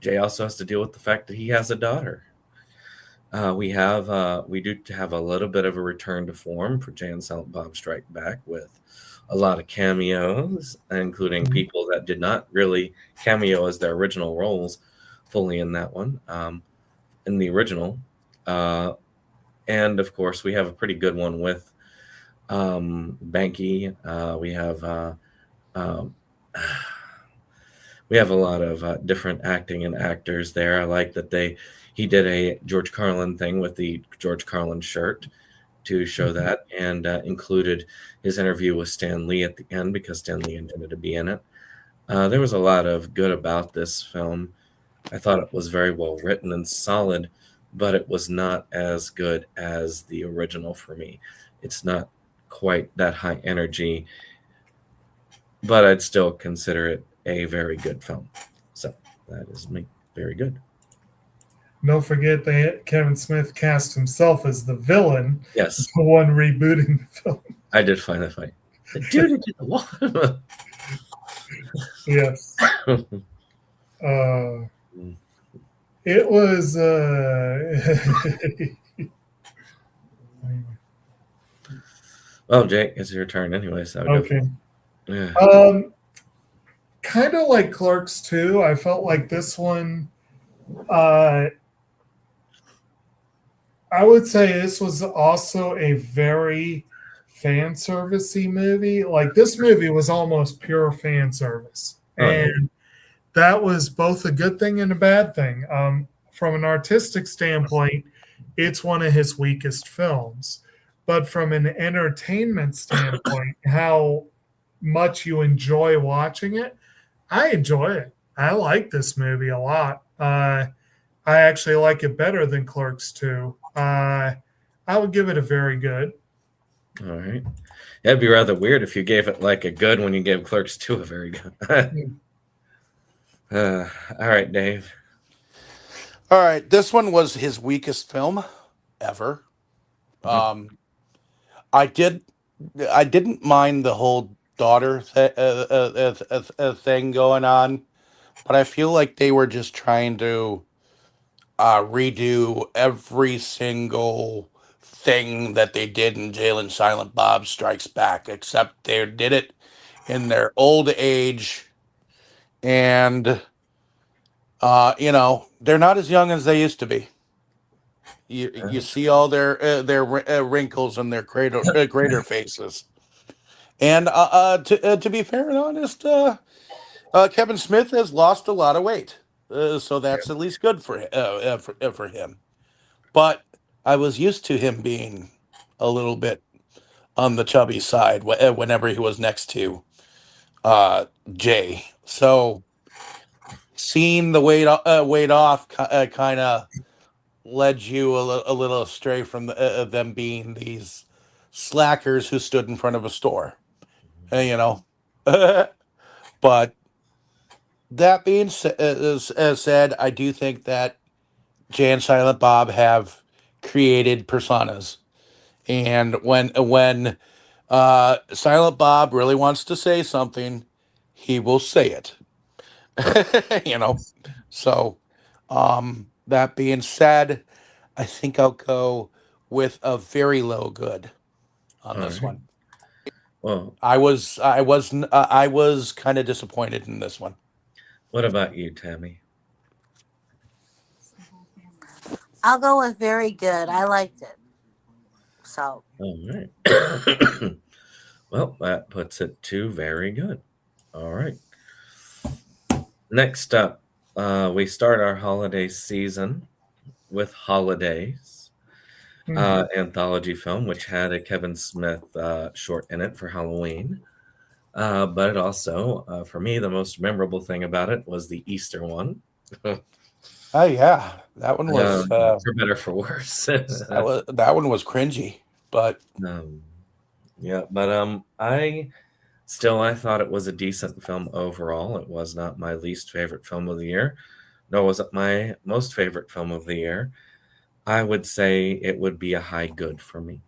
Jay also has to deal with the fact that he has a daughter. We do have a little bit of a return to form for Jay and Silent Bob Strike Back, with a lot of cameos, including people that did not really cameo as their original roles fully in that one, in the original. And of course, we have a pretty good one with Banky. We have a lot of different acting and actors there. I like that he did a George Carlin thing with the George Carlin shirt to show that, and included his interview with Stan Lee at the end, because Stan Lee intended to be in it. There was a lot of good about this film. I thought it was very well written and solid, but it was not as good as the original for me. It's not quite that high energy, but I'd still consider it a very good film. So that is me. Very good. Don't forget that Kevin Smith cast himself as the villain. Yes. The one rebooting the film. I did find that funny. The dude who did the water. Yes. It was Well, Jake, it's your turn anyway. So okay. Yeah. Kind of like Clerks 2. I felt like this one, I would say this was also a very fan servicey movie. Like, this movie was almost pure fan service. And that was both a good thing and a bad thing. From an artistic standpoint, it's one of his weakest films. But from an entertainment standpoint, how much you enjoy watching it, I enjoy it. I like this movie a lot. I actually like it better than Clerks 2. I would give it a very good. All right. It'd be rather weird if you gave it like a good when you gave Clerks 2 a very good. All right, Dave. All right, this one was his weakest film ever. I didn't mind the whole daughter thing going on, but I feel like they were just trying to redo every single thing that they did in Jay and Silent Bob Strikes Back, except they did it in their old age, and they're not as young as they used to be. You see all their wrinkles and their greater faces. And to be fair and honest, Kevin Smith has lost a lot of weight, so that's at least good for him. But I was used to him being a little bit on the chubby side whenever he was next to Jay. So seeing the weight off kind of led you a little astray from them being these slackers who stood in front of a store, you know. But that being said, I do think that Jay and Silent Bob have created personas, and when Silent Bob really wants to say something, he will say it. You know. So, that being said, I think I'll go with a very low good on All this right. one. Well, I was kind of disappointed in this one. what about you, Tammy? I'll go with very good. I liked it. So All right. Well, that puts it to very good. All right. Next up, we start our holiday season with Holidays, anthology film, which had a Kevin Smith short in it for Halloween. But it also, for me, the most memorable thing about it was the Easter one. Oh yeah, that one was For better or for worse. that one was cringy, but Yeah, but I thought it was a decent film overall. It was not my least favorite film of the year, nor was it my most favorite film of the year. I would say it would be a high good for me.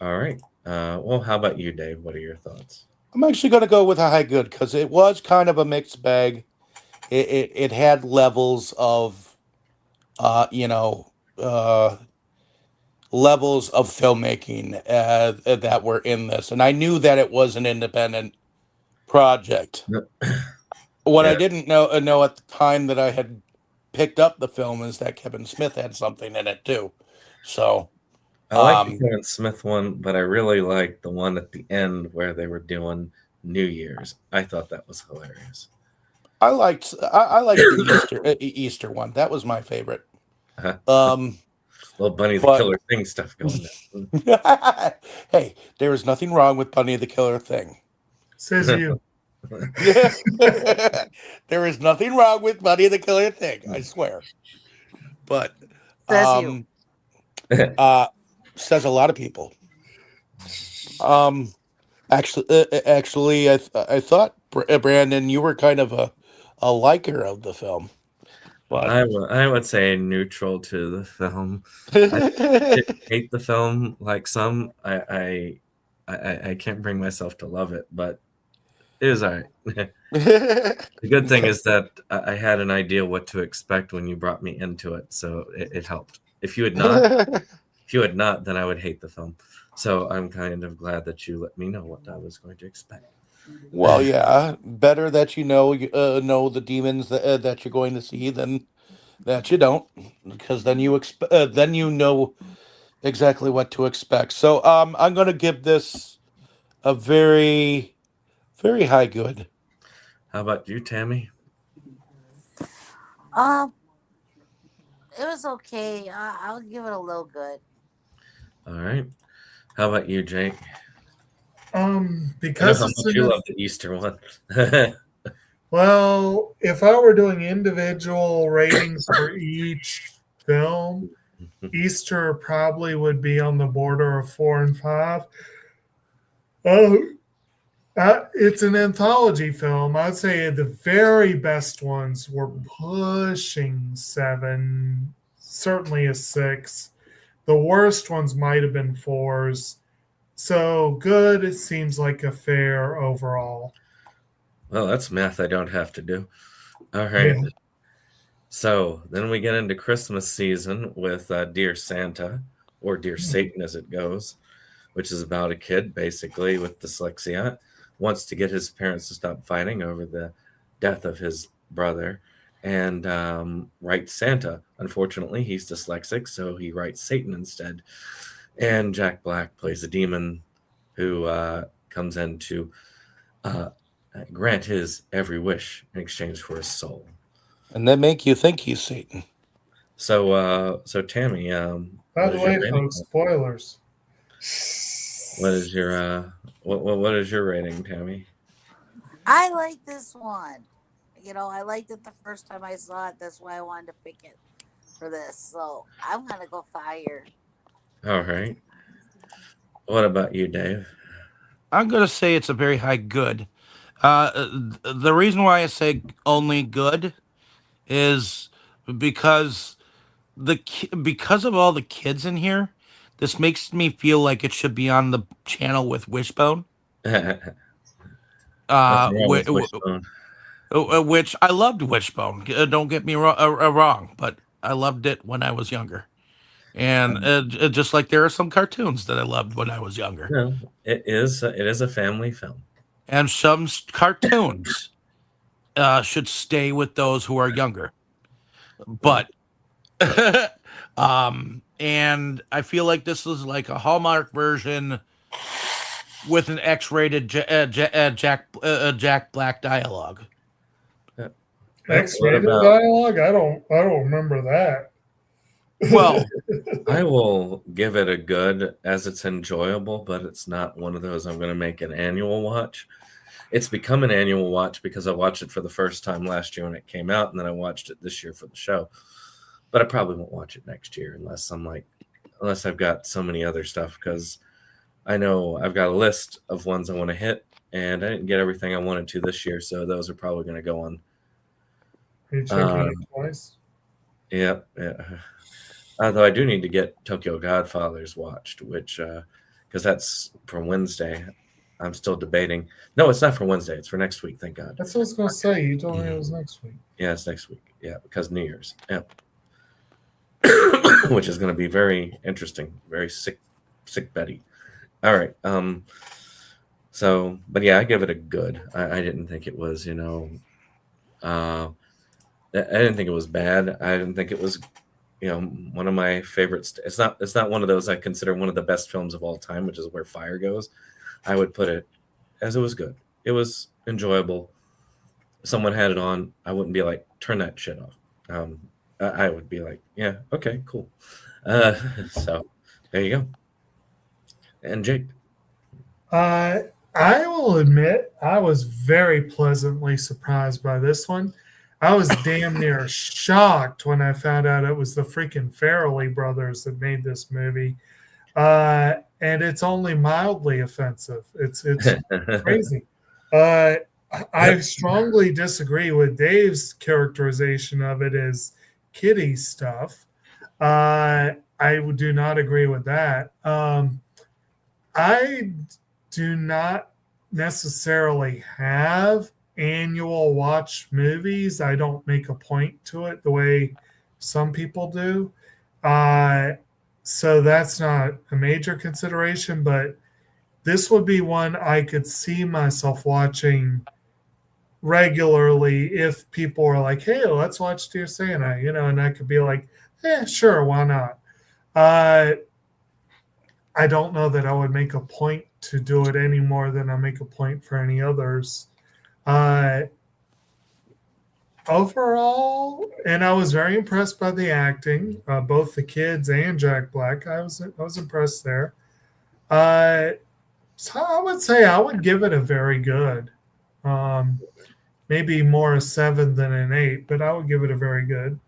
All right. Well, how about you, Dave? What are your thoughts? I'm actually going to go with a high good because it was kind of a mixed bag. It had levels of, you know, levels of filmmaking that were in this, and I knew that it was an independent project. What I didn't know at the time that I had picked up the film is that Kevin Smith had something in it too. So I like the Kevin Smith one, but I really liked the one at the end where they were doing New Year's. I thought that was hilarious. I liked the Easter one. That was my favorite. Little Bunny the Killer Thing stuff going on. Hey, there is nothing wrong with Bunny the Killer Thing. Says you. There is nothing wrong with Bunny the Killer Thing. I swear. But says you. Says a lot of people. Actually, I thought Brandon, you were kind of a liker of the film. But I would say neutral to the film. I didn't hate the film like some. I can't bring myself to love it, but it was all right. The good thing is that I had an idea what to expect when you brought me into it, so it helped. If you had not, then I would hate the film. So I'm kind of glad that you let me know what I was going to expect. Well, yeah, better that you know the demons that you're going to see than that you don't, because then you know exactly what to expect. So I'm going to give this a very, very high good. How about you, Tammy? It was okay. I'll give it a little good. All right. How about you, Jake? Because how much you love the Easter one. Well, if I were doing individual ratings for each film, Easter probably would be on the border of 4 and 5. It's an anthology film. I'd say the very best ones were pushing 7, certainly a 6. The worst ones might have been 4s. So good, it seems like a fair overall. Well, that's math I don't have to do. All right. Yeah. So then we get into Christmas season with Dear Santa, or Dear Satan as it goes, which is about a kid basically with dyslexia, wants to get his parents to stop fighting over the death of his brother, and writes Santa. Unfortunately, he's dyslexic, so he writes Satan instead. And Jack Black plays a demon who comes in to grant his every wish in exchange for his soul. And they make you think he's Satan. So Tammy, By what the is your way, rating? folks, spoilers. What is your what is your rating, Tammy? I like this one. I liked it the first time I saw it. That's why I wanted to pick it for this. So I'm gonna go fire. All right. What about you, Dave? I'm gonna say it's a very high good. The reason why I say only good is because because of all the kids in here. This makes me feel like it should be on the channel with Wishbone. Nothing Uh, wrong whi- with Wishbone. which I loved Wishbone. Don't get me wrong, but I loved it when I was younger. And just like there are some cartoons that I loved when I was younger, No, it is a family film. and some cartoons should stay with those who are younger. But and I feel like this is like a Hallmark version with an X-rated Jack Black dialogue. X-rated about- dialogue? I don't remember that. Well, I will give it a good as it's enjoyable, but it's not one of those I'm going to make an annual watch. It's become an annual watch because I watched it for the first time last year when it came out, and then I watched it this year for the show. But I probably won't watch it next year unless I've got so many other stuff, because I know I've got a list of ones I want to hit, and I didn't get everything I wanted to this year, so those are probably going to go on. Are you checking it twice? Yeah. Although I do need to get Tokyo Godfathers watched, which because that's for Wednesday. I'm still debating. No, it's not for Wednesday. It's for next week. Thank God. That's what I was going to say. You told me it was next week. Yeah, it's next week. Yeah, because New Year's. Yeah. Which is going to be very interesting. Very sick Betty. All right. So, but yeah, I give it a good. I didn't think it was, I didn't think it was bad. I didn't think it was, one of my favorites. It's not one of those I consider one of the best films of all time, which is Where Fire Goes. I would put it as it was good. It was enjoyable. If someone had it on, I wouldn't be like, turn that shit off. I would be like, yeah, okay, cool. So there you go. And Jake. I will admit I was very pleasantly surprised by this one. I was damn near shocked when I found out it was the freaking Farrelly brothers that made this movie. And it's only mildly offensive. It's crazy. I strongly disagree with Dave's characterization of it as kiddie stuff. I do not agree with that. I do not necessarily have annual watch movies. I don't make a point to it the way some people do. So that's not a major consideration, but this would be one I could see myself watching regularly if people are like, hey, let's watch Dear Santa, and I could be like, sure, why not? I don't know that I would make a point to do it any more than I make a point for any others. Overall, and I was very impressed by the acting, both the kids and Jack Black. I was impressed there. So I would say I would give it a very good. Maybe more a 7 than an 8, but I would give it a very good.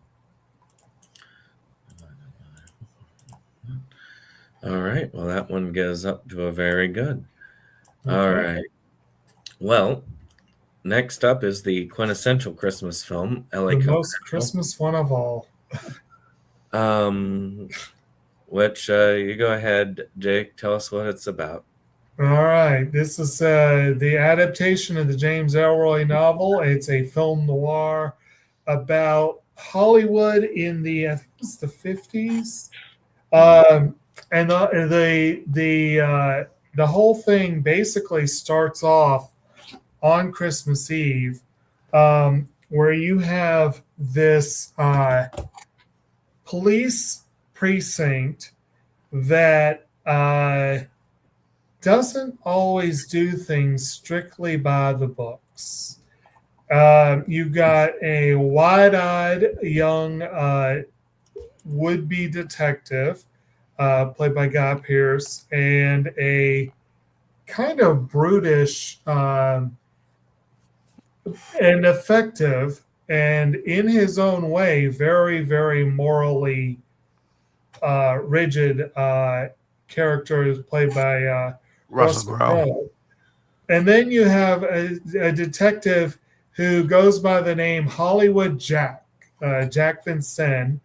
All right. Well, that one goes up to a very good. Okay. All right. Well, next up is the quintessential Christmas film, LA The Commercial, most Christmas one of all. which you go ahead, Jake. Tell us what it's about. All right. This is the adaptation of the James Ellroy novel. It's a film noir about Hollywood in I think it's the 50s. And the whole thing basically starts off on Christmas Eve, where you have this police precinct that doesn't always do things strictly by the books. You've got a wide-eyed young would-be detective, played by Guy Pearce, and a kind of brutish and effective, and in his own way, very, very morally rigid character is played by Russell Crowe. Crowe. And then you have a detective who goes by the name Hollywood Jack, Jack Vincennes,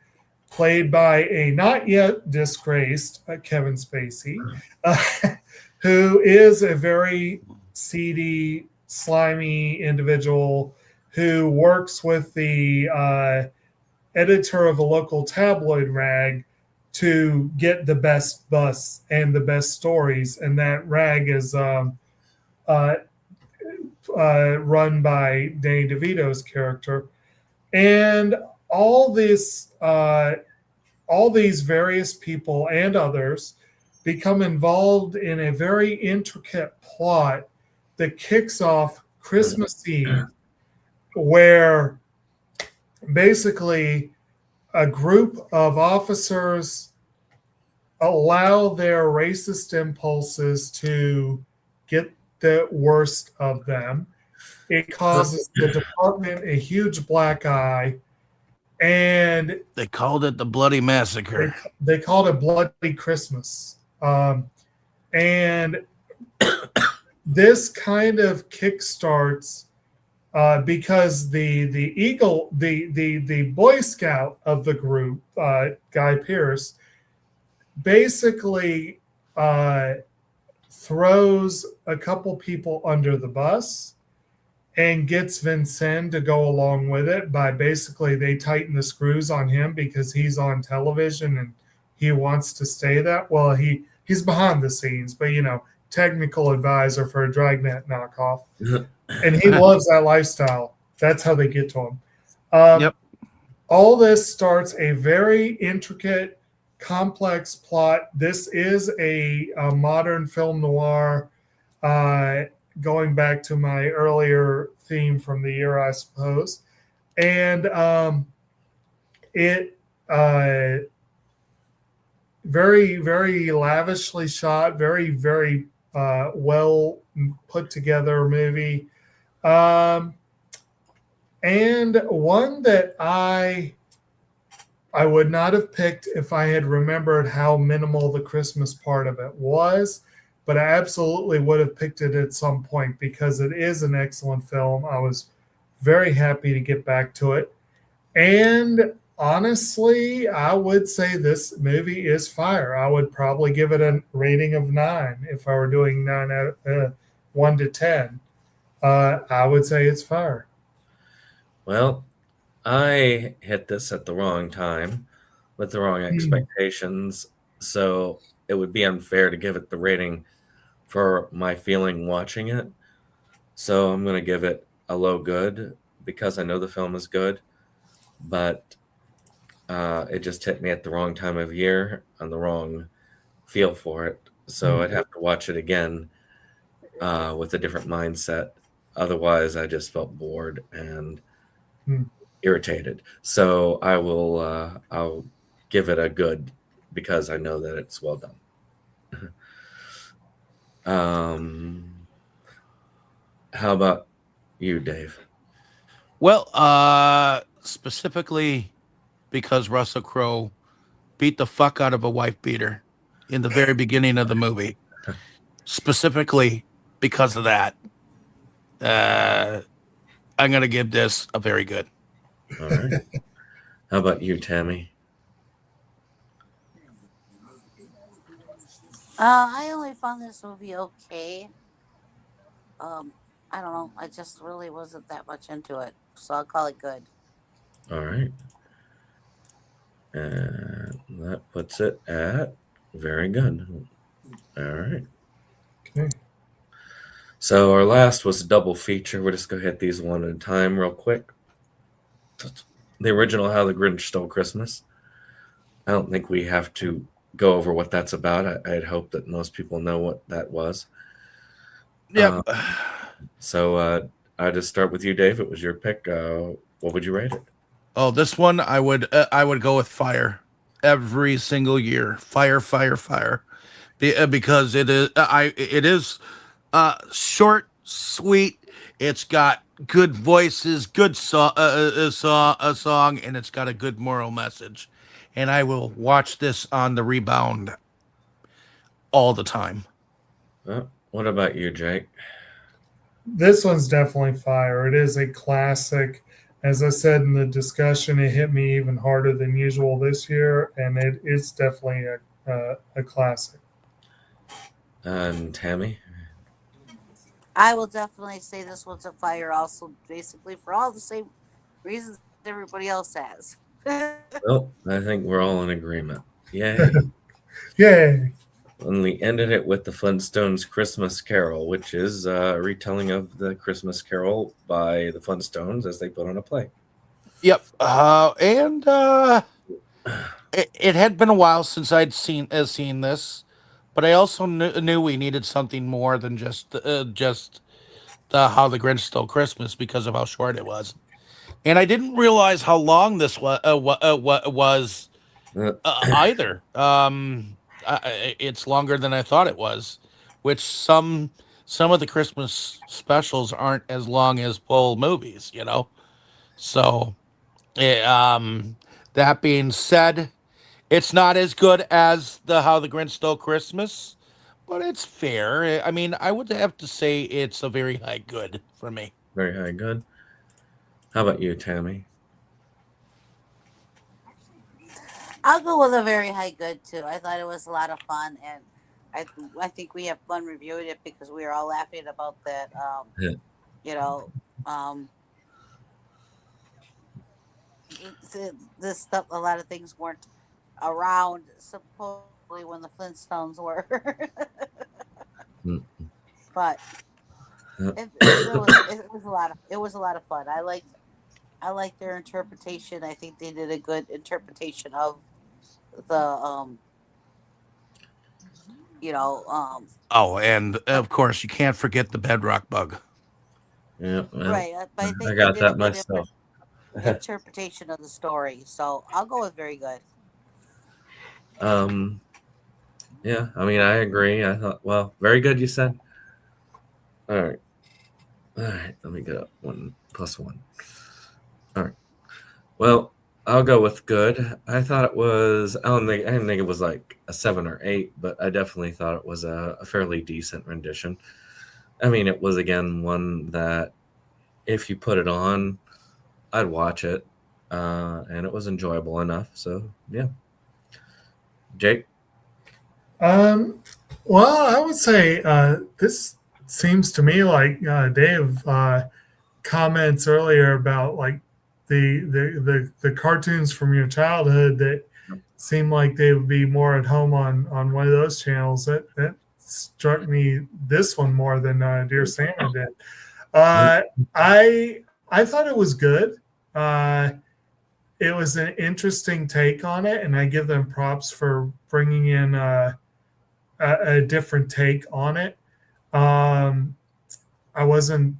played by a not yet disgraced Kevin Spacey, who is a very seedy, slimy individual who works with the editor of a local tabloid rag to get the best busts and the best stories. And that rag is run by Danny DeVito's character. And all these various people and others become involved in a very intricate plot that kicks off Christmas Eve, where basically a group of officers allow their racist impulses to get the worst of them. It causes the department a huge black eye, and They called it the Bloody Massacre. they called it Bloody Christmas. And this kind of kickstarts because the Boy Scout of the group, Guy Pearce, basically throws a couple people under the bus and gets Vincennes to go along with it by basically they tighten the screws on him because he's on television and he wants to stay that. Well, he's behind the scenes, but technical advisor for a Dragnet knockoff. And he loves that lifestyle. That's how they get to him. Yep. All this starts a very intricate, complex plot. This is a modern film noir, going back to my earlier theme from the year, I suppose. And it very, very lavishly shot, very, very well put together movie. And one that I would not have picked if I had remembered how minimal the Christmas part of it was, but I absolutely would have picked it at some point because it is an excellent film. I was very happy to get back to it. And honestly, I would say this movie is fire. I would probably give it a rating of 9 if I were doing 1 to 10. I would say it's fire. Well, I hit this at the wrong time with the wrong expectations, so it would be unfair to give it the rating for my feeling watching it. So I'm going to give it a low good because I know the film is good, but it just hit me at the wrong time of year and the wrong feel for it. So I'd have to watch it again with a different mindset. Otherwise, I just felt bored and irritated. So I'll give it a good because I know that it's well done. How about you, Dave? Well, specifically because Russell Crowe beat the fuck out of a wife beater in the very beginning of the movie. Specifically because of that, I'm going to give this a very good. All right. How about you, Tammy? I only found this movie okay. I don't know. I just really wasn't that much into it, so I'll call it good. All right. And that puts it at very good. All right. Okay. So our last was a double feature. We'll just go hit these one at a time real quick. The original How the Grinch Stole Christmas. I don't think we have to go over what that's about. I'd hope that most people know what that was. Yeah. So I'll just start with you, Dave. It was your pick. What would you rate it? Oh, this one I would go with fire. every single year. Fire, fire, fire. Because it is short, sweet. It's got good voices, good song, and it's got a good moral message. And I will watch this on the rebound all the time. What about you, Jake? This one's definitely fire. It is a classic. As I said in the discussion, it hit me even harder than usual this year, and it's definitely a classic. And Tammy? I will definitely say this one's a fire also, basically for all the same reasons everybody else has. Well, I think we're all in agreement. Yay. Yay. And we ended it with the Flintstones Christmas Carol, which is a retelling of the Christmas Carol by the Flintstones as they put on a play. Yep. It had been a while since I'd seen this, but I also knew we needed something more than just the How the Grinch Stole Christmas because of how short it was, and I didn't realize how long this was either. It's longer than I thought it was, which some of the Christmas specials aren't as long as full movies, you know. So, that being said, it's not as good as the How the Grinch Stole Christmas, but it's fair. I mean, I would have to say it's a very high good for me. Very high good. How about you, Tammy? I'll go with a very high good too. I thought it was a lot of fun, and I think we have fun reviewing it because we were all laughing about that. Yeah. You know, this stuff. A lot of things weren't around supposedly when the Flintstones were, but it was a lot of fun. I liked their interpretation. I think they did a good interpretation of the Oh, and of course you can't forget the bedrock bug. Yeah, well, right. But I think I got they did that myself. interpretation of the story. So I'll go with very good. Yeah, I mean, I agree. I thought, well, very good, you said. All right. Let me get up 1 + 1. All right. Well, I'll go with good. I thought it was. I didn't think it was like a 7 or 8, but I definitely thought it was a fairly decent rendition. I mean, it was again one that if you put it on, I'd watch it, and it was enjoyable enough. So yeah, Jake. Well, I would say this seems to me like Dave comments earlier about like the cartoons from your childhood that seem like they would be more at home on one of those channels. That struck me this one more than Dear Santa did. I thought it was good. It was an interesting take on it, and I give them props for bringing in a different take on it. I wasn't,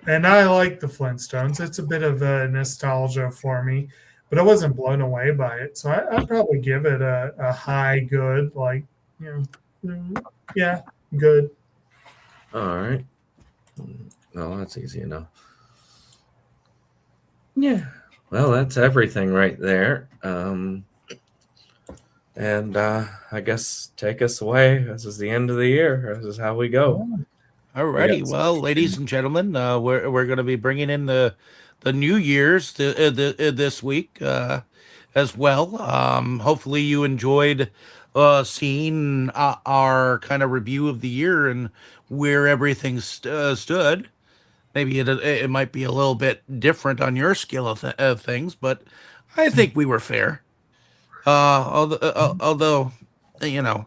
and I like the Flintstones. It's a bit of a nostalgia for me, but I wasn't blown away by it. So I'd probably give it a high good, like, yeah, good. All right. Well, that's easy enough. Yeah. Well, that's everything right there. And I guess take us away. This is the end of the year. This is how we go. Alrighty, well, ladies and gentlemen, we're going to be bringing in the New Year's this week as well. Hopefully, you enjoyed seeing our kind of review of the year and where everything stood. Maybe it might be a little bit different on your scale of things, but I think we were fair. Although, you know,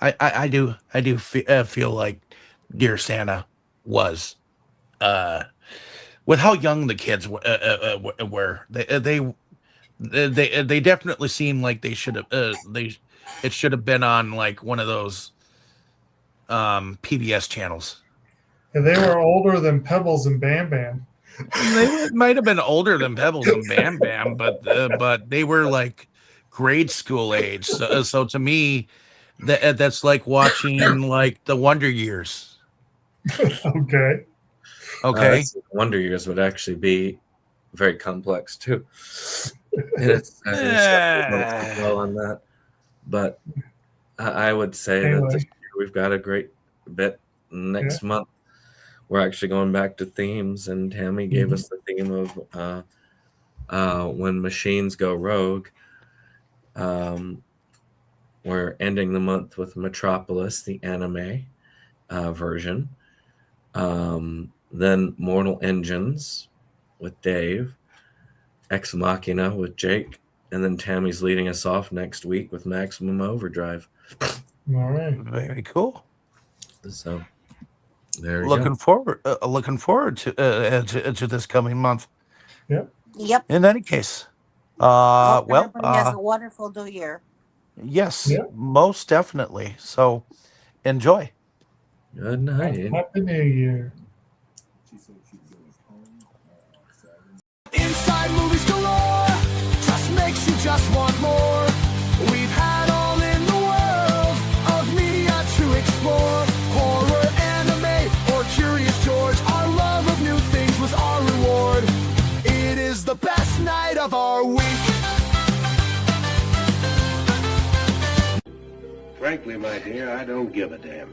I do feel like Dear Santa was, with how young the kids were, they definitely seemed like they should have it should have been on like one of those PBS channels. And they were older than Pebbles and Bam Bam. They might have been older than Pebbles and Bam Bam, but they were like grade school age. So to me, that's like watching like the Wonder Years. Okay. Okay. Wonder Years would actually be very complex too. And it's well on that, but I would say that this year we've got a great bit. Next month, we're actually going back to themes, and Tammy gave us the theme of when machines go rogue. We're ending the month with Metropolis, the anime version. Then Mortal Engines with Dave, Ex Machina with Jake, and then Tammy's leading us off next week with Maximum Overdrive. All right. Very cool. So there you looking forward to this coming month. Yep. In any case, Everybody has a wonderful new year. yes, most definitely. So enjoy. Good night. Happy New Year. Inside movies galore, just makes you just want more. We've had all in the world of media to explore. Horror, anime, or Curious George. Our love of new things was our reward. It is the best night of our week. Frankly, my dear, I don't give a damn.